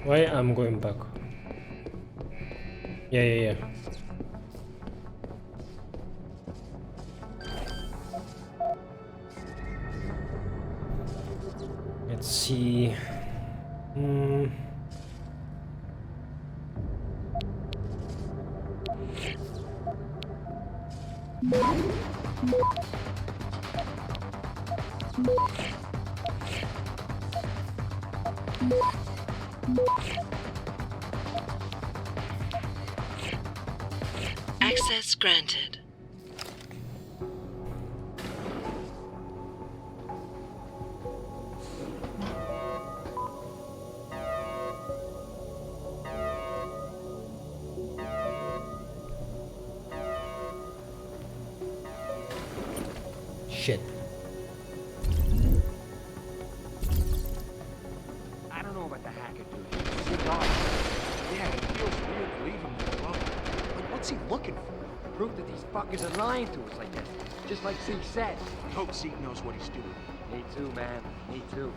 Why I'm going back? Yeah. Let's see. Access granted. Shit. I don't know about the hacker dude. It's too dark. Yeah, it feels weird leaving him alone. But what's he looking for? Proof that these fuckers are lying to us like this. Just like Zeke said. I hope Zeke knows what he's doing. Me too, man. Me too.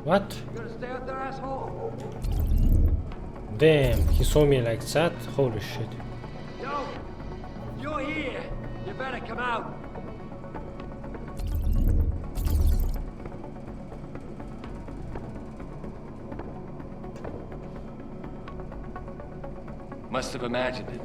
What? You gonna stay out there, asshole? Damn, he saw me like that? Holy shit. Yo! You're here! You better come out! Must have imagined it.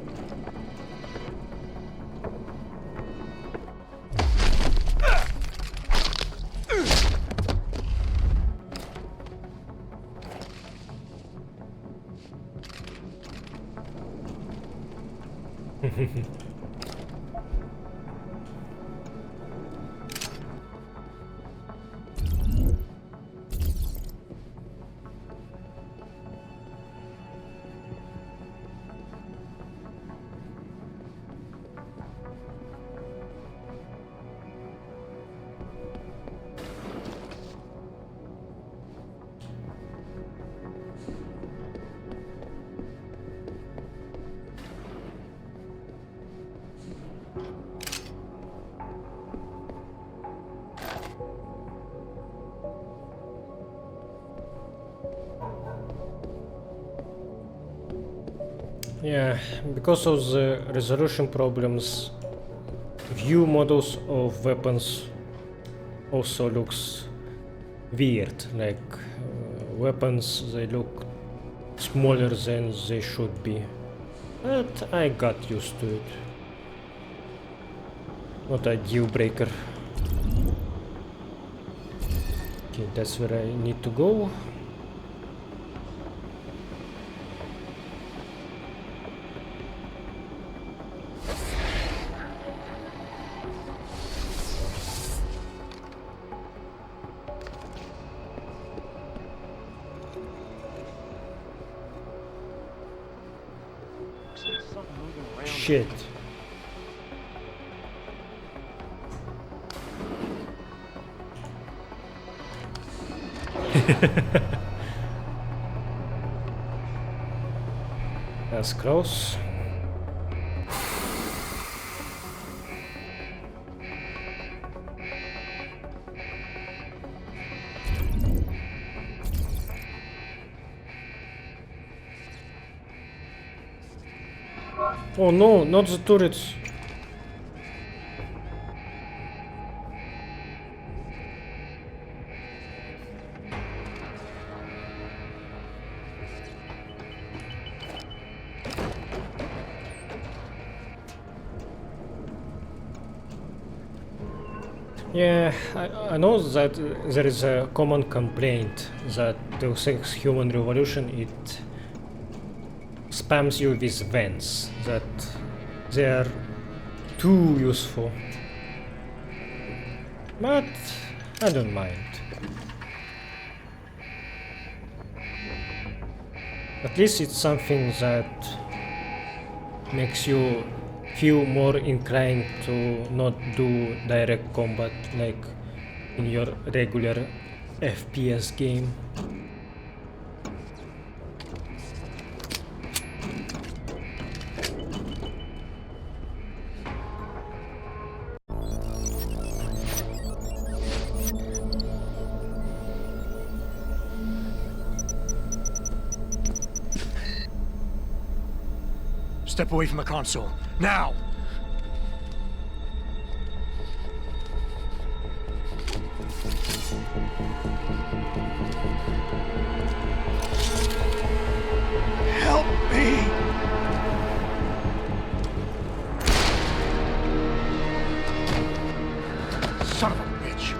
Yeah, because of the resolution problems, view models of weapons also looks weird, like weapons, they look smaller than they should be, but I got used to it. Not a deal breaker. Okay, that's where I need to go. Shit. That's close. Oh no, not the turrets. Yeah, I know that there is a common complaint that Deus Ex Human Revolution, it spams you with vents, that they are too useful. But I don't mind. At least it's something that makes you feel more inclined to not do direct combat like in your regular FPS game. Step away from the console. Now! Help me! Son of a bitch!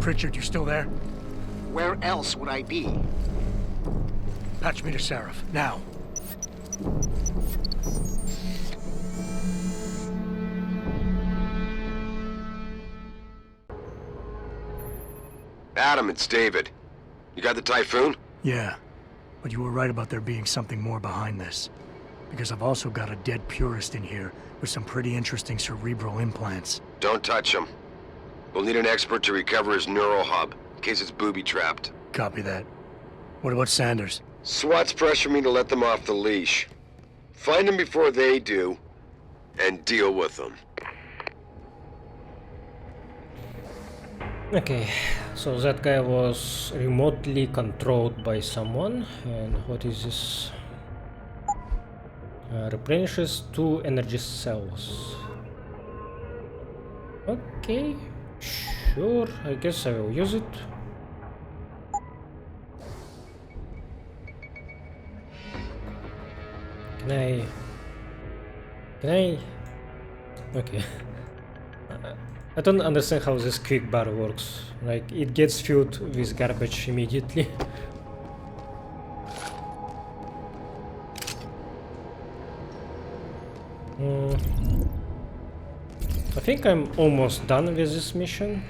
Pritchard, you still there? Where else would I be? Patch me to Seraph, now. Adam, it's David. You got the Typhoon? Yeah, but you were right about there being something more behind this. Because I've also got a dead purist in here with some pretty interesting cerebral implants. Don't touch him. We'll need an expert to recover his neural hub, in case it's booby-trapped. Copy that. What about Sanders? SWAT's pressuring me to let them off the leash. Find them before they do, and deal with them. Okay, so that guy was remotely controlled by someone. And what is this? Replenishes 2 energy cells. Okay, sure, I guess I will use it. Can I? Okay. I don't understand how this quick bar works. Like, it gets filled with garbage immediately. I think I'm almost done with this mission.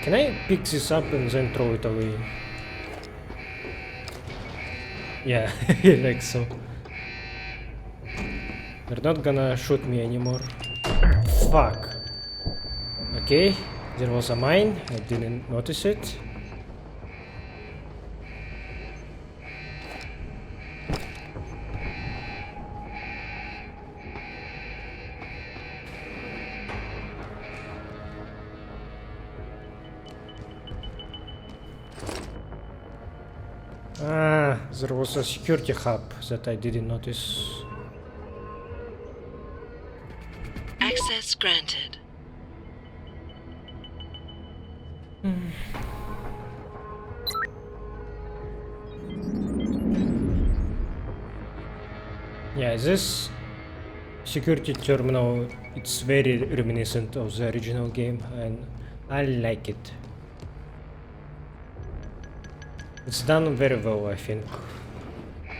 Can I pick this up and then throw it away? Yeah, like so. They're not gonna shoot me anymore. Fuck. Okay, there was a mine. I didn't notice it. Ah, there was a security hub that I didn't notice. Access granted. Yeah, this security terminal, it's very reminiscent of the original game and I like it. It's done very well, I think.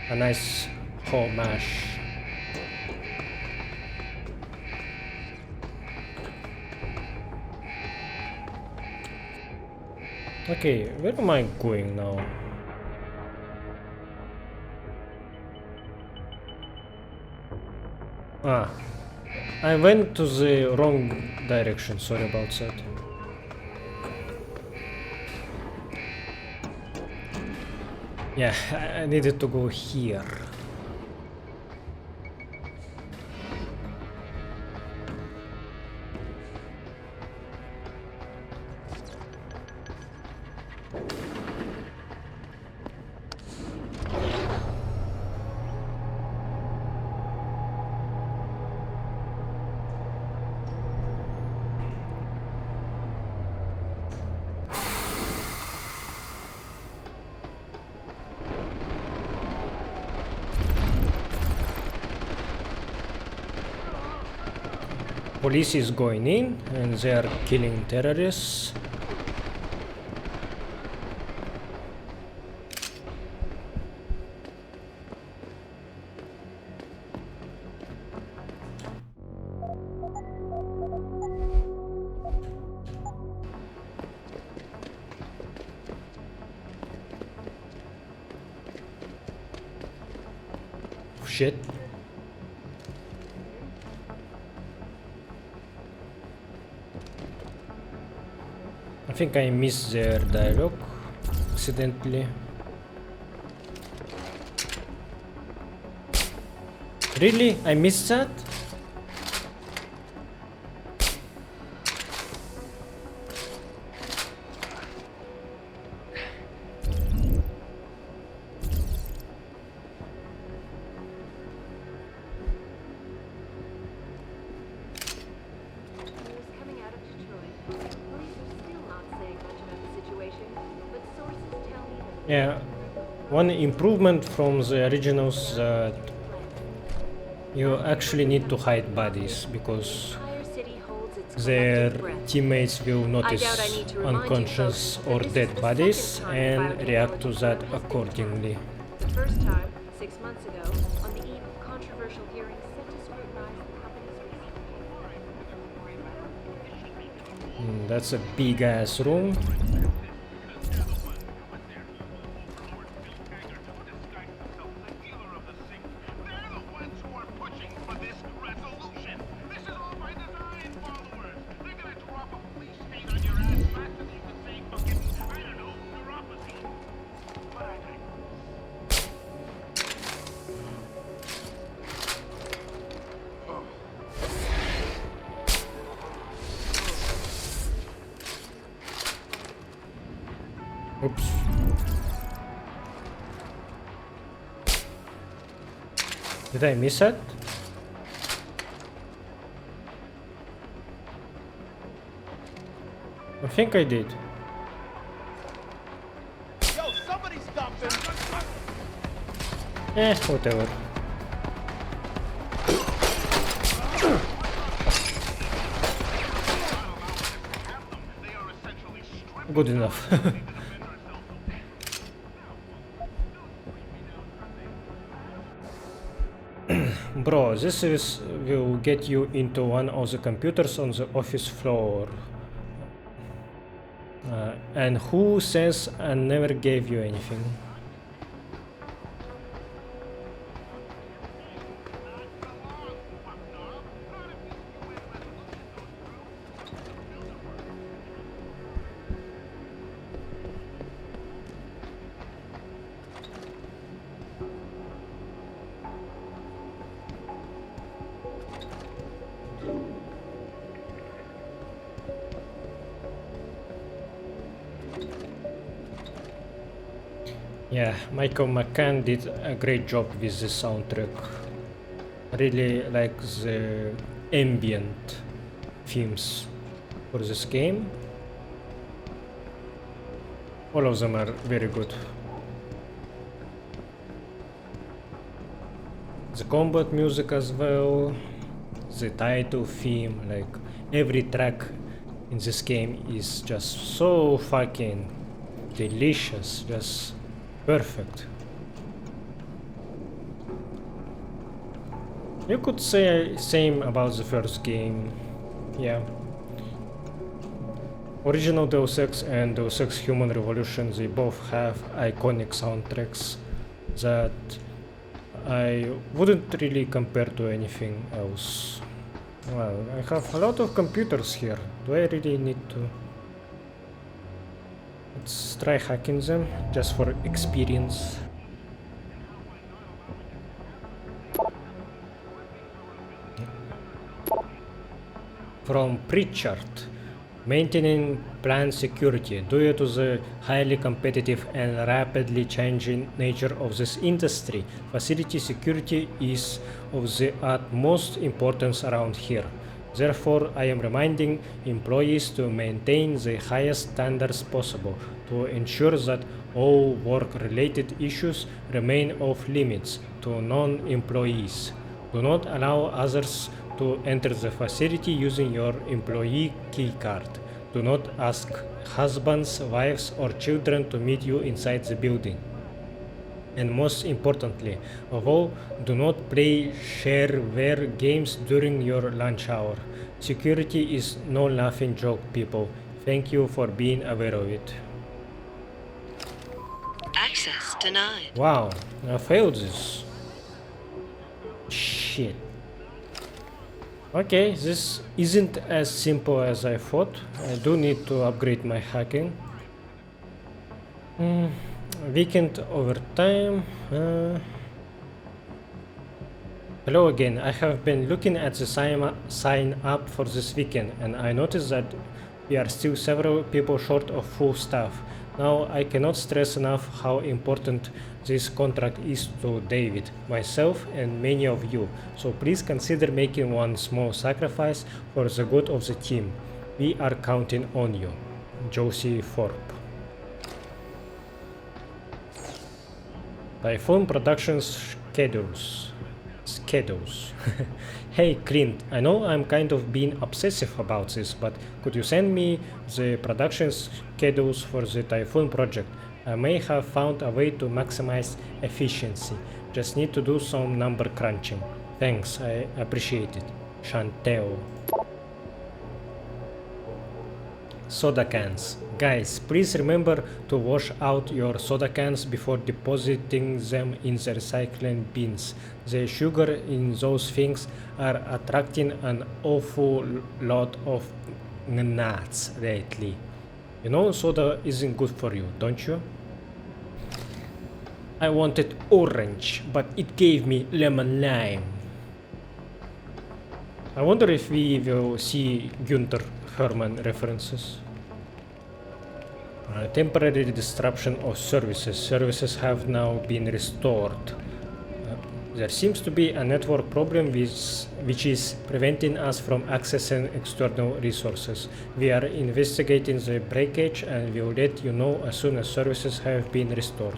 A nice homage. Okay, where am I going now? Ah, I went to the wrong direction, sorry about that. Yeah, I needed to go here. Police is going in and they are killing terrorists. Shit. I think I missed their dialogue accidentally. Really? I missed that? Yeah, one improvement from the originals that you actually need to hide bodies because their teammates will notice unconscious or dead bodies and react to that accordingly. The first time, 6 months ago, on the eve of controversial hearings set to scrutinize the company's That's a big ass room. Oops. Did I miss it? I think I did. Yo, somebody stop him! Whatever. Good enough. Bro, this will get you into one of the computers on the office floor. And who says I never gave you anything? Yeah, Michael McCann did a great job with the soundtrack. Really like the ambient themes for this game. All of them are very good. The combat music as well, the title theme, like every track in this game is just so fucking delicious, just perfect. You could say same about the first game. Yeah. Original Deus Ex and Deus Ex Human Revolution, they both have iconic soundtracks that I wouldn't really compare to anything else. Well, I have a lot of computers here. Do I really need to? Let's try hacking them, just for experience. From Pritchard. Maintaining plant security. Due to the highly competitive and rapidly changing nature of this industry, facility security is of the utmost importance around here. Therefore, I am reminding employees to maintain the highest standards possible to ensure that all work-related issues remain off limits to non-employees. Do not allow others to enter the facility using your employee key card. Do not ask husbands, wives, or children to meet you inside the building. And most importantly of all, do not play shareware games during your lunch hour. Security is no laughing joke, people. Thank you for being aware of it. Access denied. Wow, I failed this. Shit. Okay, this isn't as simple as I thought. I do need to upgrade my hacking. Weekend overtime. Hello again. I have been looking at the sign up for this weekend, and I noticed that we are still several people short of full staff. Now, I cannot stress enough how important this contract is to David, myself, and many of you. So please consider making one small sacrifice for the good of the team. We are counting on you. Josie Thorpe. Typhoon production schedules. Hey Clint, I know I'm kind of being obsessive about this, but could you send me the production schedules for the Typhoon project? I may have found a way to maximize efficiency. Just need to do some number crunching. Thanks, I appreciate it. Chantel. Soda cans. Guys, please remember to wash out your soda cans before depositing them in the recycling bins. The sugar in those things are attracting an awful lot of nuts lately. You know soda isn't good for you, don't you? I wanted orange, but it gave me lemon lime. I wonder if we will see Günther Hermann references. Temporary disruption of services. Services have now been restored. There seems to be a network problem which is preventing us from accessing external resources. We are investigating the breakage and will let you know as soon as services have been restored.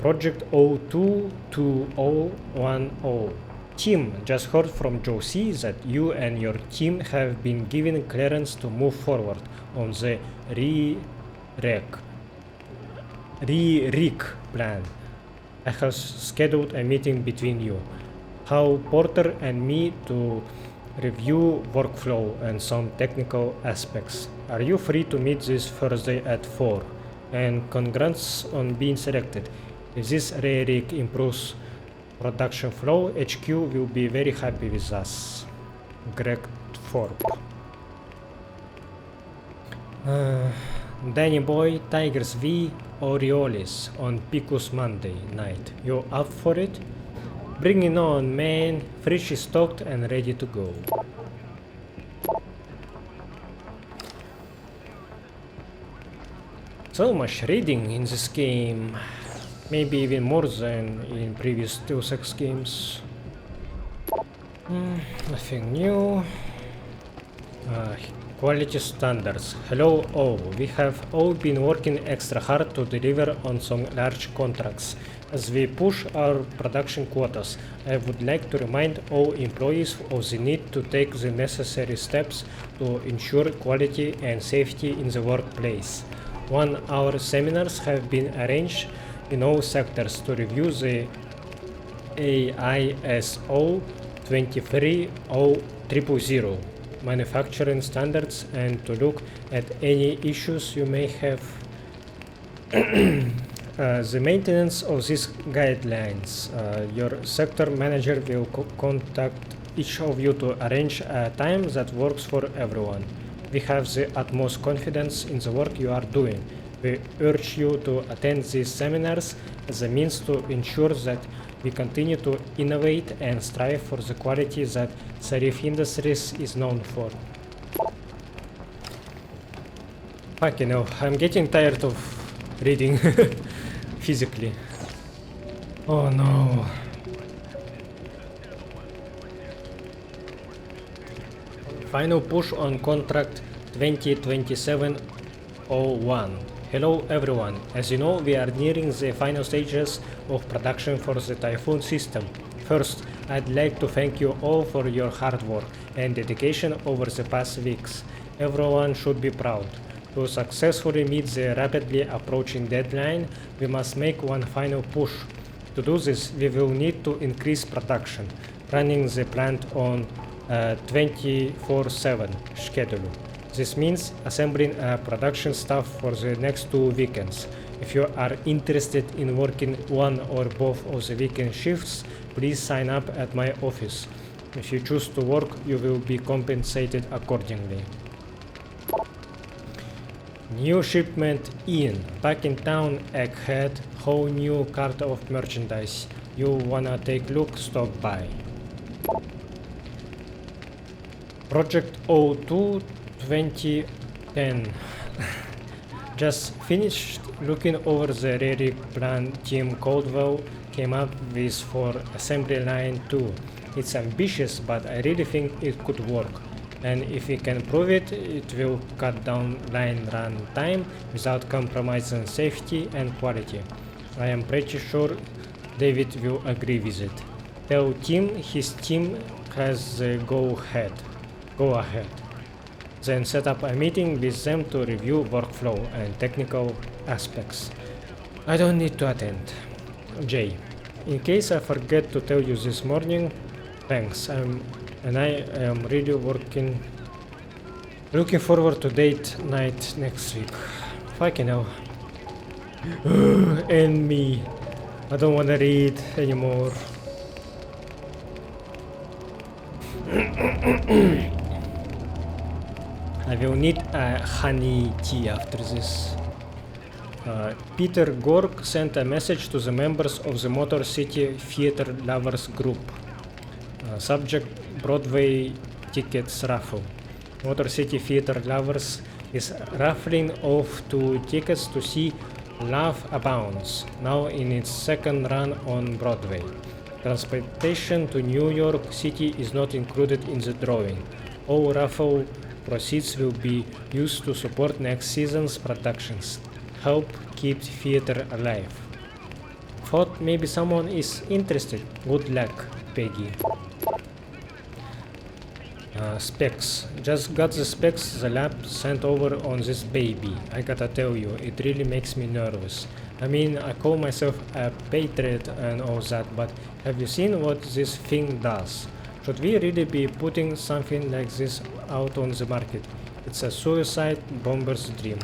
Project 022010. Team, just heard from Josie that you and your team have been given clearance to move forward on the re-rig plan. I have scheduled a meeting between you, Hal Porter and me to review workflow and some technical aspects. Are you free to meet this Thursday at 4? And congrats on being selected. If this re-rig improves production flow, HQ will be very happy with us. Greg Thorpe. Danny Boy, Tigers v Orioles on Picos Monday night. You up for it? Bring it on, man. Fridge is stocked and ready to go. So much reading in this game. Maybe even more than in previous Deus Ex games. Nothing new. Quality standards. Hello all. We have all been working extra hard to deliver on some large contracts. As we push our production quotas, I would like to remind all employees of the need to take the necessary steps to ensure quality and safety in the workplace. 1-hour seminars have been arranged in all sectors to review the AISO 23000 manufacturing standards and to look at any issues you may have. The maintenance of these guidelines. Your sector manager will contact each of you to arrange a time that works for everyone. We have the utmost confidence in the work you are doing. We urge you to attend these seminars as a means to ensure that we continue to innovate and strive for the quality that Serif Industries is known for. Fucking hell, I'm getting tired of reading physically. Oh no. Final push on contract 2027-01. Hello everyone. As you know, we are nearing the final stages of production for the Typhoon system. First, I'd like to thank you all for your hard work and dedication over the past weeks. Everyone should be proud. To successfully meet the rapidly approaching deadline, we must make one final push. To do this, we will need to increase production, running the plant on 24/7 schedule. This means assembling a production staff for the next 2 weekends. If you are interested in working one or both of the weekend shifts, please sign up at my office. If you choose to work, you will be compensated accordingly. New shipment in. Back in town, Egghead. Whole new cart of merchandise. You wanna take a look? Stop by. Project 02 2010. Just finished looking over the Rary plan Tim Caldwell came up with for Assembly Line 2. It's ambitious, but I really think it could work. And if we can prove it, it will cut down line run time without compromising safety and quality. I am pretty sure David will agree with it. Tell Tim his team has the go ahead. Then set up a meeting with them to review workflow and technical aspects. I don't need to attend. Jay, in case I forget to tell you this morning, thanks. I am really looking forward to date night next week. Fucking hell. And me. I don't want to read anymore. I will need a honey tea after this. Peter Gork sent a message to the members of the Motor City Theater Lovers Group. Subject: Broadway tickets raffle. Motor City Theater Lovers is raffling off 2 tickets to see Love Abounds, now in its second run on Broadway. Transportation to New York City is not included in the drawing. All raffle proceeds will be used to support next season's productions. Help keep theater alive. Thought maybe someone is interested. Good luck, Peggy. Specs. Just got the specs the lab sent over on this baby. I gotta tell you, it really makes me nervous. I mean, I call myself a patriot and all that, but have you seen what this thing does? Should we really be putting something like this out on the market? It's a suicide bomber's dream.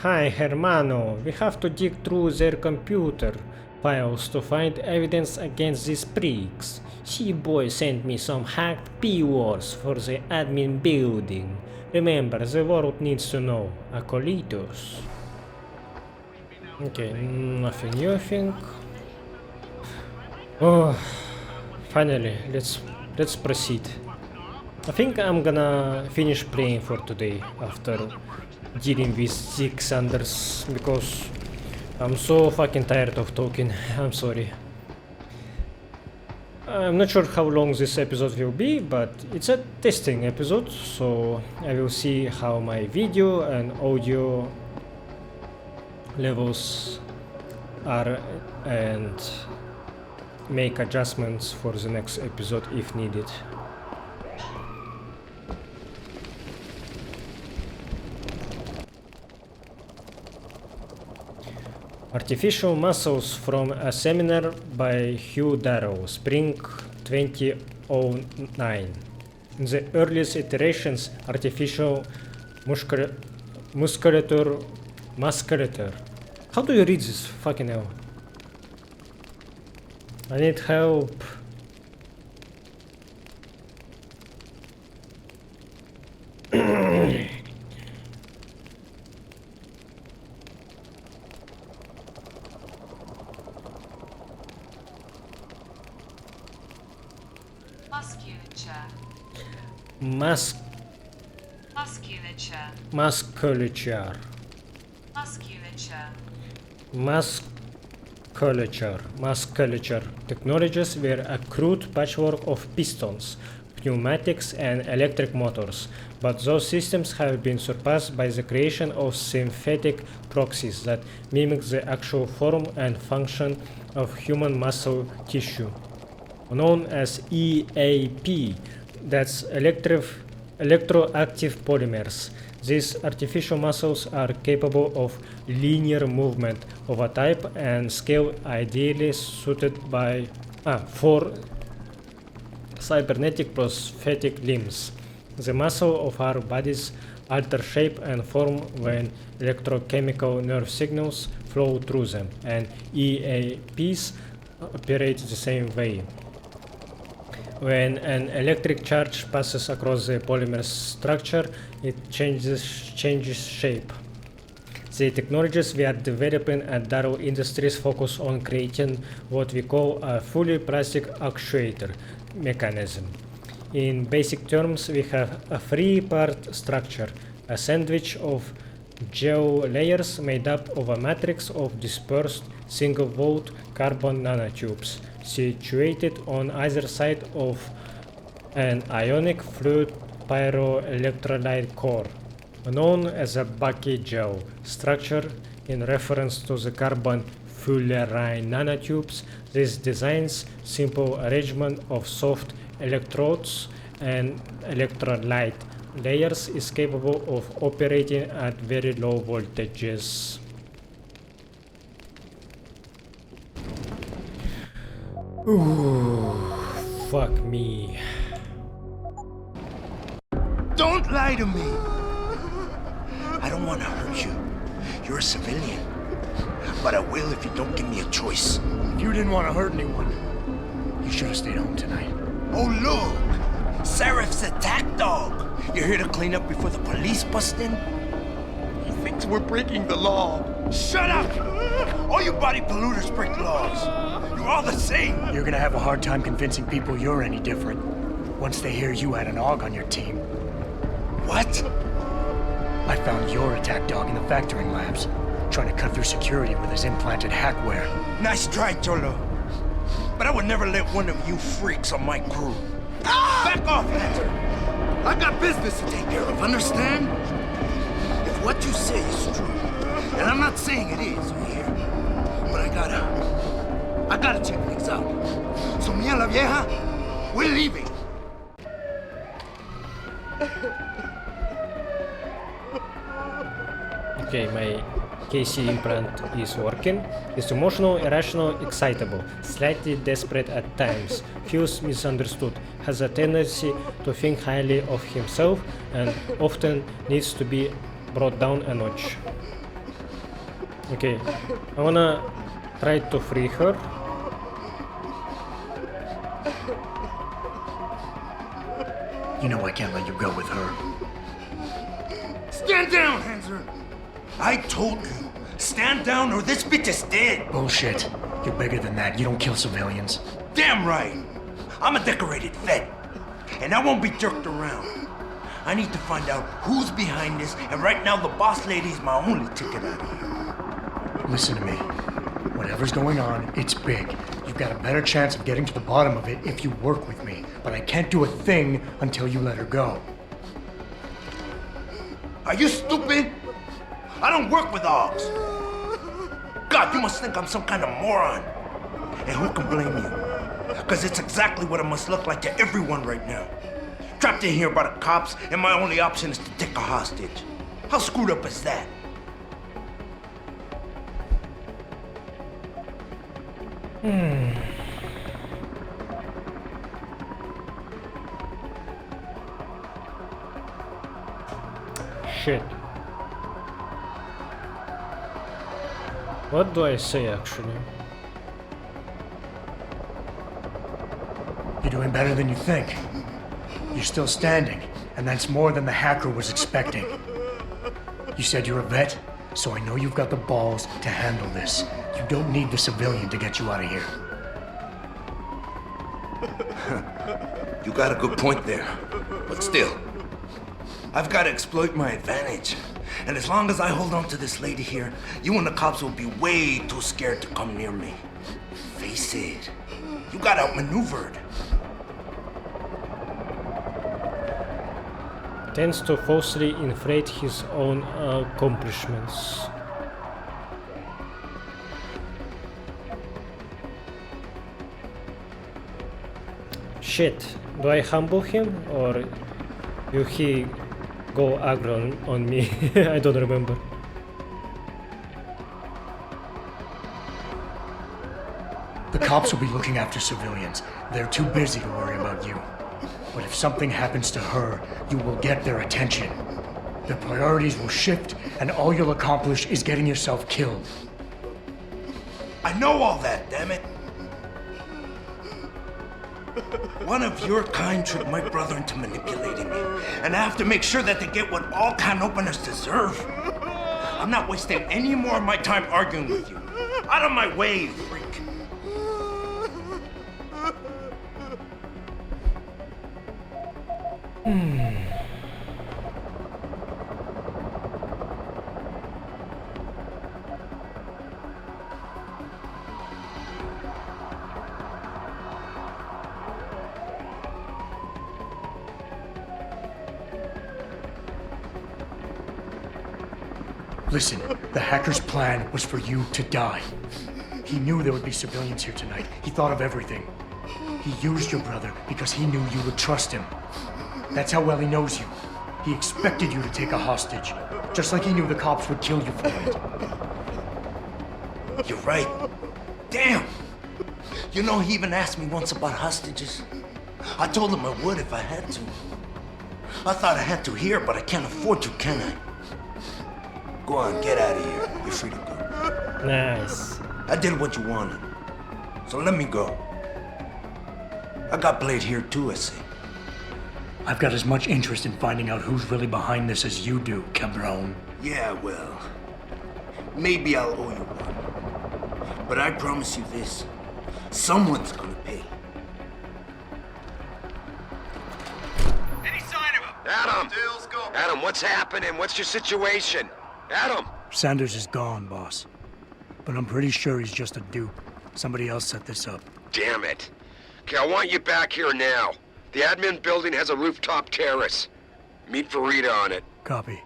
Hi, hermano. We have to dig through their computer files to find evidence against these pricks. C-Boy sent me some hacked P-words for the admin building. Remember, the world needs to know. Acolytos. Okay, nothing new, I think. Oh, finally, let's proceed. I think I'm gonna finish playing for today after dealing with Zig Sanders, because I'm so fucking tired of talking. I'm sorry. I'm not sure how long this episode will be, but it's a testing episode, so I will see how my video and audio levels are and make adjustments for the next episode if needed. Artificial Muscles from a Seminar by Hugh Darrow, Spring 2009. In the earliest iterations, artificial musculature How do you read this? Fucking hell. I need help. Musculature. Musculature. Musculature. Musculature. Technologies were a crude patchwork of pistons, pneumatics, and electric motors, but those systems have been surpassed by the creation of synthetic proxies that mimic the actual form and function of human muscle tissue, known as EAP, that's electroactive polymers. These artificial muscles are capable of linear movement of a type and scale ideally suited for cybernetic prosthetic limbs. The muscle of our bodies alter shape and form when electrochemical nerve signals flow through them, and EAPs operate the same way. When an electric charge passes across the polymer structure, it changes shape. The technologies we are developing at Darrow Industries focus on creating what we call a fully plastic actuator mechanism. In basic terms, we have a three-part structure, a sandwich of gel layers made up of a matrix of dispersed single-walled carbon nanotubes situated on either side of an ionic fluid pyroelectrolyte core, known as a Bucky gel structure in reference to the carbon fullerene nanotubes. This design's simple arrangement of soft electrodes and electrolyte layers is capable of operating at very low voltages. Ooh, fuck me. Don't lie to me. I don't want to hurt you. You're a civilian. But I will if you don't give me a choice. If you didn't want to hurt anyone, you should have stayed home tonight. Oh, look! Serif's attack dog! You're here to clean up before the police bust in? He thinks we're breaking the law. Shut up! All you body polluters break laws. You're all the same. You're gonna have a hard time convincing people you're any different once they hear you had an AUG on your team. What? I found your attack dog in the factoring labs, trying to cut through security with his implanted hackware. Nice try, Cholo. But I would never let one of you freaks on my crew. Back off, Hunter! I got business to take care of, understand? If what you say is true, and I'm not saying it is, you hear? But I gotta check things out. So me and la vieja, we're leaving. Okay, my KC implant is working. It's emotional, irrational, excitable, slightly desperate at times, feels misunderstood, has a tendency to think highly of himself, and often needs to be brought down a notch. Okay, I wanna try to free her. You know I can't let you go with her. Stand down, Hanser! I told you, stand down or this bitch is dead! Bullshit. You're bigger than that. You don't kill civilians. Damn right! I'm a decorated vet, and I won't be jerked around. I need to find out who's behind this, and right now the boss lady's my only ticket out of here. Listen to me. Whatever's going on, it's big. You've got a better chance of getting to the bottom of it if you work with me. But I can't do a thing until you let her go. Are you stupid? I don't work with dogs. God, you must think I'm some kind of moron. And who can blame you? Because it's exactly what it must look like to everyone right now. Trapped in here by the cops, and my only option is to take a hostage. How screwed up is that? Shit. What do I say actually? You're doing better than you think. You're still standing, and that's more than the hacker was expecting. You said you're a vet, so I know you've got the balls to handle this. You don't need the civilian to get you out of here. You got a good point there. But still, I've got to exploit my advantage. And as long as I hold on to this lady here, you and the cops will be way too scared to come near me. Face it, you got outmaneuvered. Tends to falsely inflate his own accomplishments. Shit, do I humble him or will he go aggro on me? I don't remember. The cops will be looking after civilians. They're too busy to worry about you. But if something happens to her, you will get their attention. Their priorities will shift, and all you'll accomplish is getting yourself killed. I know all that, damn it. One of your kind tricked my brother into manipulating me, and I have to make sure that they get what all can openers deserve. I'm not wasting any more of my time arguing with you. Out of my way, you freak. Listen, the hacker's plan was for you to die. He knew there would be civilians here tonight. He thought of everything. He used your brother because he knew you would trust him. That's how well he knows you. He expected you to take a hostage, just like he knew the cops would kill you for it. You're right. Damn! You know, he even asked me once about hostages. I told him I would if I had to. I thought I had to here, but I can't afford to, can I? Go on, get out of here. You're free to go. Nice. I did what you wanted, so let me go. I got Blade here too, I see. I've got as much interest in finding out who's really behind this as you do, cabron. Yeah, well, maybe I'll owe you one. But I promise you this, someone's gonna pay. Any sign of him? Adam! Adam, what's happening? What's your situation? Adam! Sanders is gone, boss. But I'm pretty sure he's just a dupe. Somebody else set this up. Damn it. Okay, I want you back here now. The admin building has a rooftop terrace. Meet for Rita on it. Copy.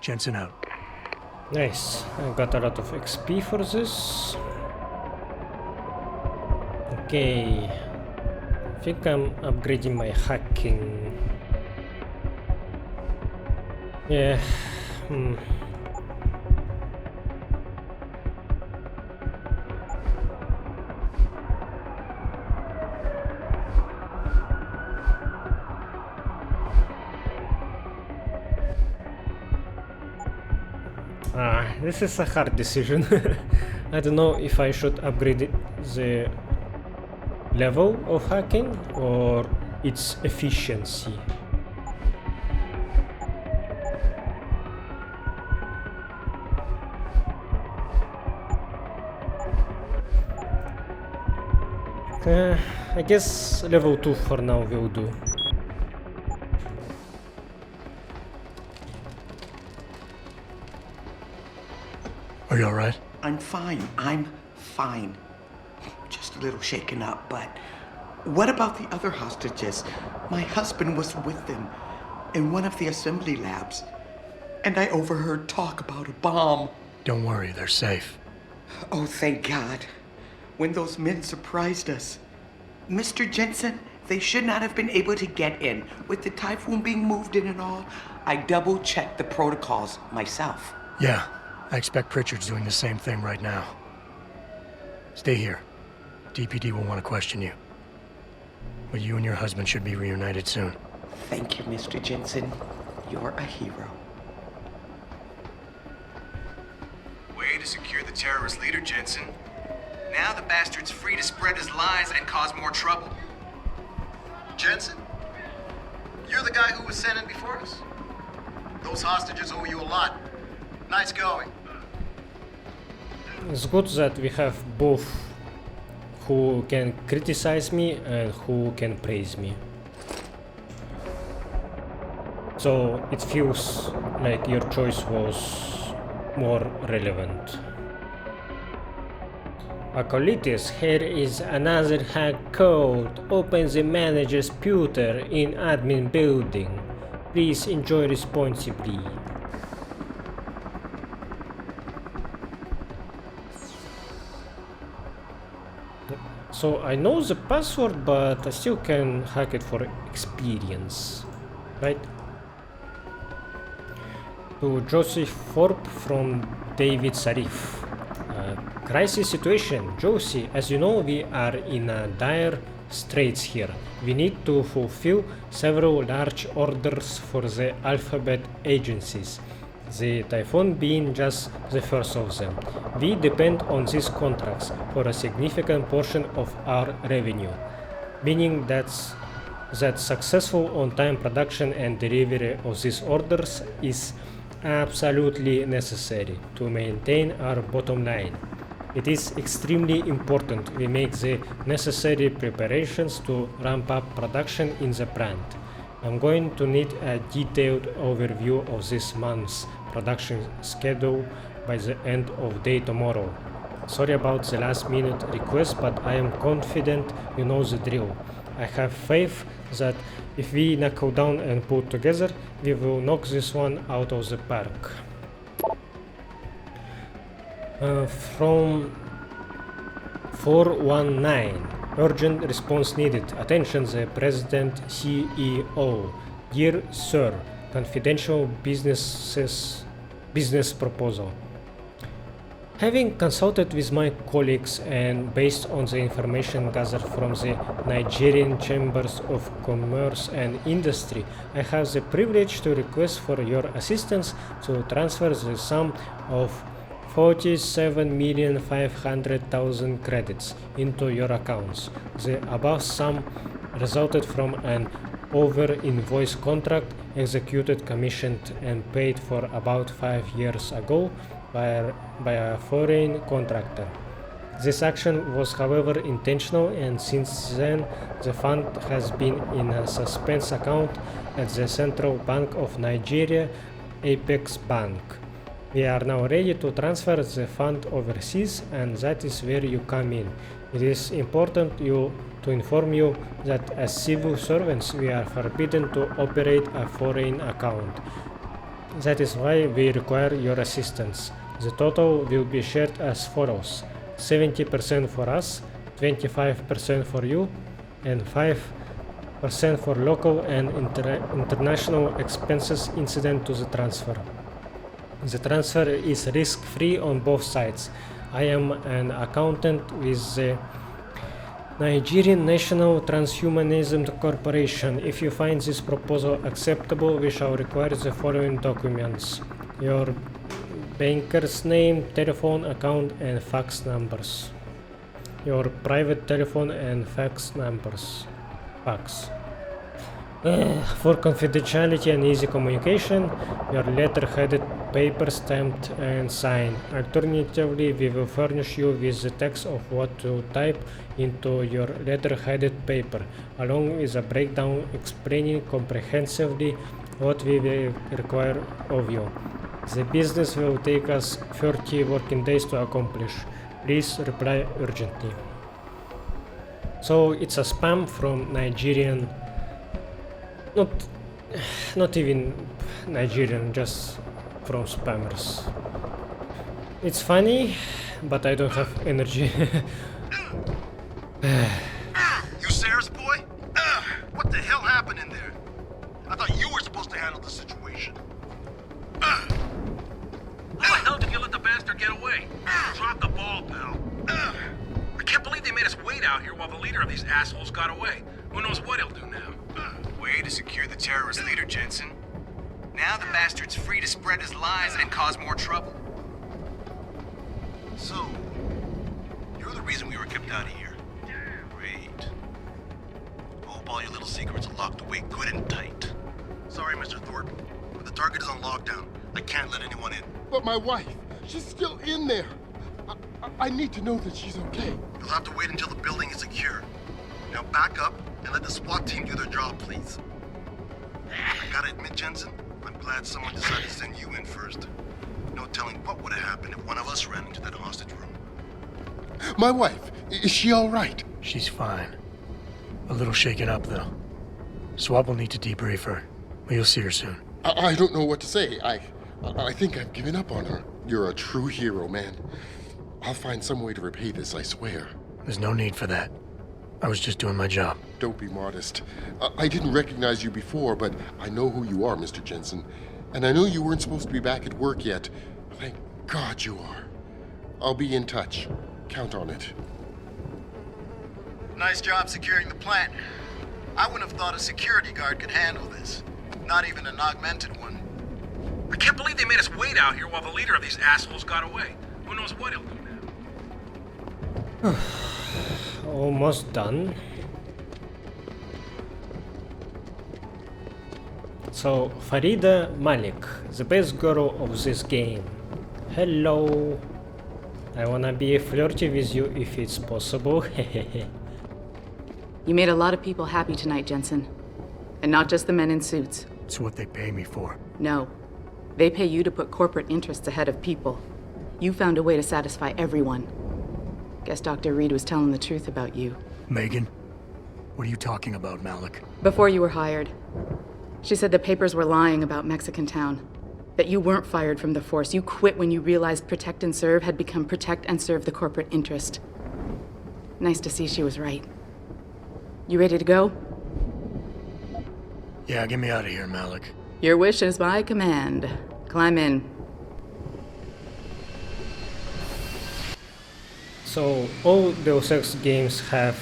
Jensen out. Nice. I got a lot of XP for this. Okay. I think I'm upgrading my hacking. Yeah. This is a hard decision. I don't know if I should upgrade the level of hacking or its efficiency. I guess level 2 for now will do. Are you alright? I'm fine. I'm fine. Just a little shaken up, but what about the other hostages? My husband was with them in one of the assembly labs, and I overheard talk about a bomb. Don't worry, they're safe. Oh, thank God. When those men surprised us. Mr. Jensen, they should not have been able to get in. With the typhoon being moved in and all, I double-checked the protocols myself. Yeah. I expect Pritchard's doing the same thing right now. Stay here. DPD will want to question you. But you and your husband should be reunited soon. Thank you, Mr. Jensen. You're a hero. Wait to secure the terrorist leader, Jensen. Now the bastard's free to spread his lies and cause more trouble. Jensen? You're the guy who was sent in before us? Those hostages owe you a lot. Nice going. It's good that we have both who can criticize me and who can praise me. So it feels like your choice was more relevant. Acolytes, here is another hack code. Open the manager's computer in admin building. Please enjoy responsibly. So I know the password, but I still can hack it for experience, right? To Joseph Thorpe from David Sarif. Crisis situation. Josie, as you know, we are in a dire straits here. We need to fulfill several large orders for the alphabet agencies, the Typhoon being just the first of them. We depend on these contracts for a significant portion of our revenue, meaning that successful on-time production and delivery of these orders is absolutely necessary to maintain our bottom line. It is extremely important we make the necessary preparations to ramp up production in the plant. I'm going to need a detailed overview of this month's production schedule by the end of day tomorrow. Sorry about the last minute request, but I am confident you know the drill. I have faith that if we knuckle down and pull together, we will knock this one out of the park. From 419, urgent response needed. Attention, the President CEO. Dear Sir, confidential business proposal. Having consulted with my colleagues and based on the information gathered from the Nigerian Chambers of Commerce and Industry, I have the privilege to request for your assistance to transfer the sum of 47,500,000 credits into your accounts. The above sum resulted from an over-invoice contract executed, commissioned, and paid for about 5 years ago by a foreign contractor. This action was, however, intentional, and since then the fund has been in a suspense account at the Central Bank of Nigeria, Apex Bank. We are now ready to transfer the fund overseas, and that is where you come in. It is important to inform you that as civil servants we are forbidden to operate a foreign account. That is why we require your assistance. The total will be shared as follows: 70% for us, 25% for you, and 5% for local and international expenses incident to the transfer. The transfer is risk-free on both sides. I am an accountant with the Nigerian National Transhumanism Corporation. If you find this proposal acceptable, we shall require the following documents: your banker's name, telephone account, and fax numbers. Your private telephone and fax numbers. Fax. For confidentiality and easy communication, your letter-headed paper stamped and signed. Alternatively, we will furnish you with the text of what to type into your letter-headed paper, along with a breakdown explaining comprehensively what we will require of you. The business will take us 30 working days to accomplish. Please reply urgently. So it's a spam from Nigerian, not even Nigerian, just from spammers. It's funny, but I don't have energy. You Sarah's boy? What the hell happened in there? I thought you were supposed to handle the situation. How the hell did you let the bastard get away? Drop the ball, pal. I can't believe they made us wait out here while the leader of these assholes got away. Who knows what he'll do now? Way to secure the terrorist leader, Jensen. Now the bastard's free to spread his lies and cause more trouble. So, you're the reason we were kept out of here. Great. Hope all your little secrets are locked away good and tight. Sorry, Mr. Thorpe, but the target is on lockdown. I can't let anyone in. But my wife, she's still in there. I need to know that she's okay. You'll have to wait until the building is secure. Now back up and let the SWAT team do their job, please. I gotta admit, Jensen, I'm glad someone decided to send you in first. No telling what would have happened if one of us ran into that hostage room. My wife, is she all right? She's fine. A little shaken up, though. SWAT will need to debrief her, but you'll see her soon. I don't know what to say. I think I've given up on her. You're a true hero, man. I'll find some way to repay this, I swear. There's no need for that. I was just doing my job. Don't be modest. I didn't recognize you before, but I know who you are, Mr. Jensen. And I know you weren't supposed to be back at work yet. Thank God you are. I'll be in touch. Count on it. Nice job securing the plant. I wouldn't have thought a security guard could handle this. Not even an augmented one. I can't believe they made us wait out here while the leader of these assholes got away. Who knows what he'll do now? Almost done. So, Farida Malik, the best girl of this game. Hello. I wanna be flirty with you if it's possible. You made a lot of people happy tonight, Jensen. And not just the men in suits. It's what they pay me for. No. They pay you to put corporate interests ahead of people. You found a way to satisfy everyone. Guess Dr. Reed was telling the truth about you. Megan? What are you talking about, Malik? Before you were hired, she said the papers were lying about Mexican Town. That you weren't fired from the force. You quit when you realized Protect and Serve had become Protect and Serve the corporate interest. Nice to see she was right. You ready to go? Yeah, get me out of here, Malik. Your wish is my command. Climb in. So, all Deus Ex games have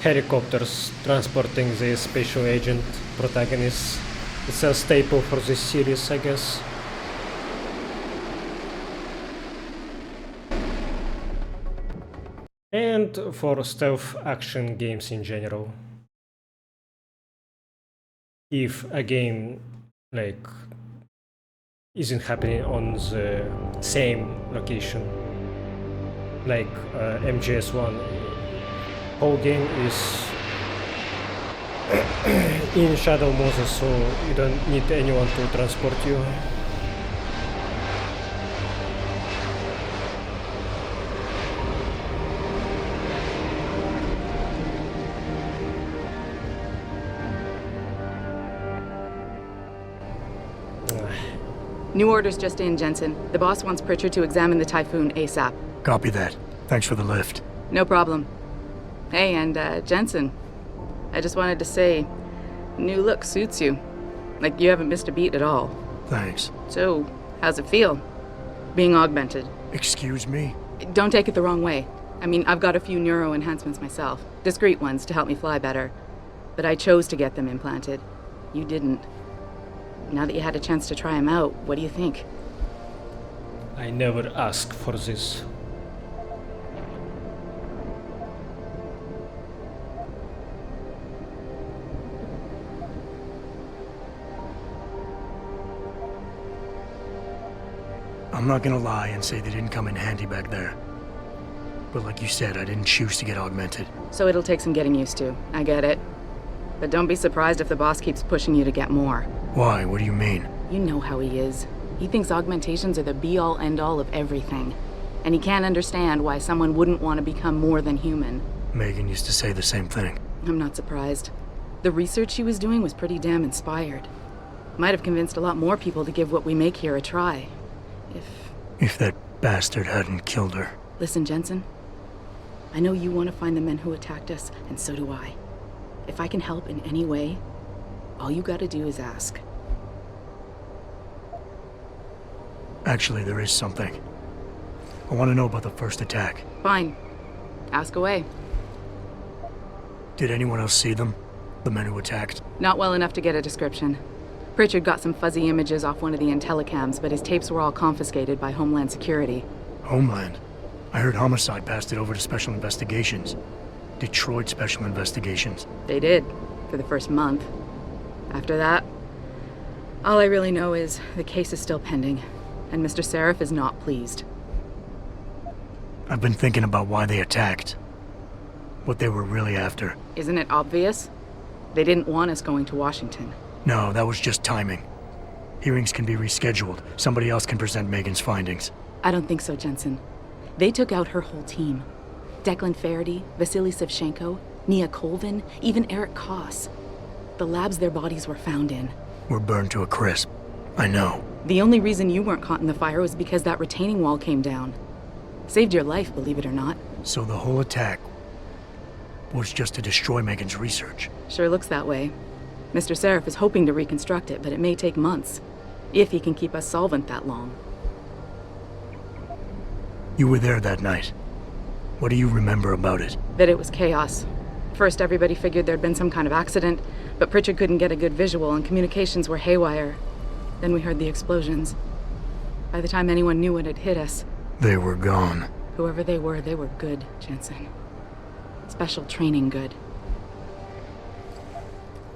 helicopters transporting the special agent protagonists. It's a staple for this series, I guess. And for stealth action games in general. If a game like isn't happening on the same location, like MGS1, whole game is in Shadow Moses, so you don't need anyone to transport you. New orders just in, Jensen. The boss wants Pritchard to examine the Typhoon ASAP. Copy that. Thanks for the lift. No problem. Hey, and Jensen, I just wanted to say, new look suits you. Like you haven't missed a beat at all. Thanks. So, how's it feel? Being augmented? Excuse me? Don't take it the wrong way. I mean, I've got a few neuro enhancements myself. Discreet ones to help me fly better. But I chose to get them implanted. You didn't. Now that you had a chance to try them out, what do you think? I never asked for this. I'm not gonna lie and say they didn't come in handy back there. But like you said, I didn't choose to get augmented. So it'll take some getting used to. I get it. But don't be surprised if the boss keeps pushing you to get more. Why? What do you mean? You know how he is. He thinks augmentations are the be-all, end-all of everything. And he can't understand why someone wouldn't want to become more than human. Megan used to say the same thing. I'm not surprised. The research she was doing was pretty damn inspired. Might have convinced a lot more people to give what we make here a try. If that bastard hadn't killed her. Listen, Jensen. I know you want to find the men who attacked us, and so do I. If I can help in any way, all you gotta do is ask. Actually, there is something. I want to know about the first attack. Fine. Ask away. Did anyone else see them? The men who attacked? Not well enough to get a description. Pritchard got some fuzzy images off one of the Intellicams, but his tapes were all confiscated by Homeland Security. Homeland? I heard Homicide passed it over to Special Investigations. Detroit Special Investigations. They did, for the first month. After that, all I really know is the case is still pending, and Mr. Seraph is not pleased. I've been thinking about why they attacked. What they were really after. Isn't it obvious? They didn't want us going to Washington. No, that was just timing. Hearings can be rescheduled. Somebody else can present Megan's findings. I don't think so, Jensen. They took out her whole team. Declan Faraday, Vasily Savchenko, Nia Colvin, even Eric Koss. The labs their bodies were found in. We're burned to a crisp. I know. The only reason you weren't caught in the fire was because that retaining wall came down. Saved your life, believe it or not. So the whole attack was just to destroy Megan's research. Sure looks that way. Mr. Seraph is hoping to reconstruct it, but it may take months. If he can keep us solvent that long. You were there that night. What do you remember about it? That it was chaos. First, everybody figured there'd been some kind of accident, but Pritchard couldn't get a good visual and communications were haywire. Then we heard the explosions. By the time anyone knew what had hit us... They were gone. Whoever they were good, Jensen. Special training good.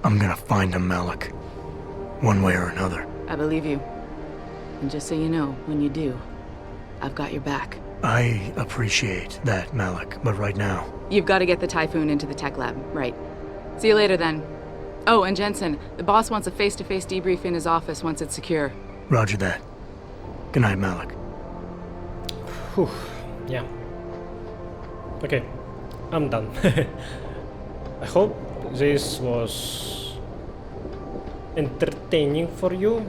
I'm gonna find them, Malik. One way or another. I believe you. And just so you know, when you do, I've got your back. I appreciate that, Malik, but right now... You've got to get the Typhoon into the tech lab, right. See you later then. Oh, and Jensen, the boss wants a face-to-face debrief in his office once it's secure. Roger that. Good night, Malik. Whew. Yeah. Okay. I'm done. I hope this was entertaining for you,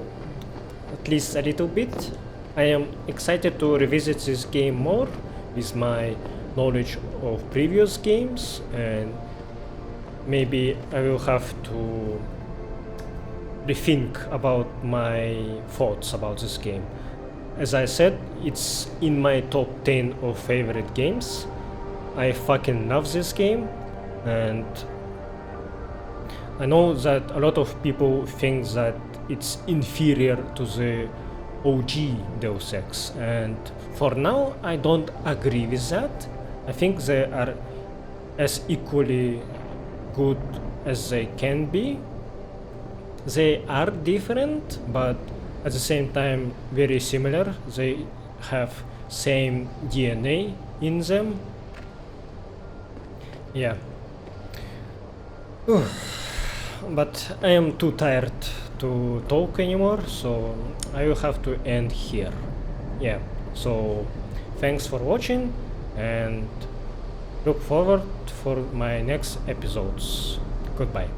at least a little bit. I am excited to revisit this game more with my knowledge of previous games, and maybe I will have to rethink about my thoughts about this game. As I said, it's in my top 10 of favorite games. I fucking love this game, and I know that a lot of people think that it's inferior to the OG Deus Ex, and for now I don't agree with that. I think they are as equally good as they can be. They are different, but at the same time very similar. They have same DNA in them. Yeah. But I am too tired to talk anymore, so I will have to end here. Yeah, so thanks for watching and look forward for my next episodes. Goodbye.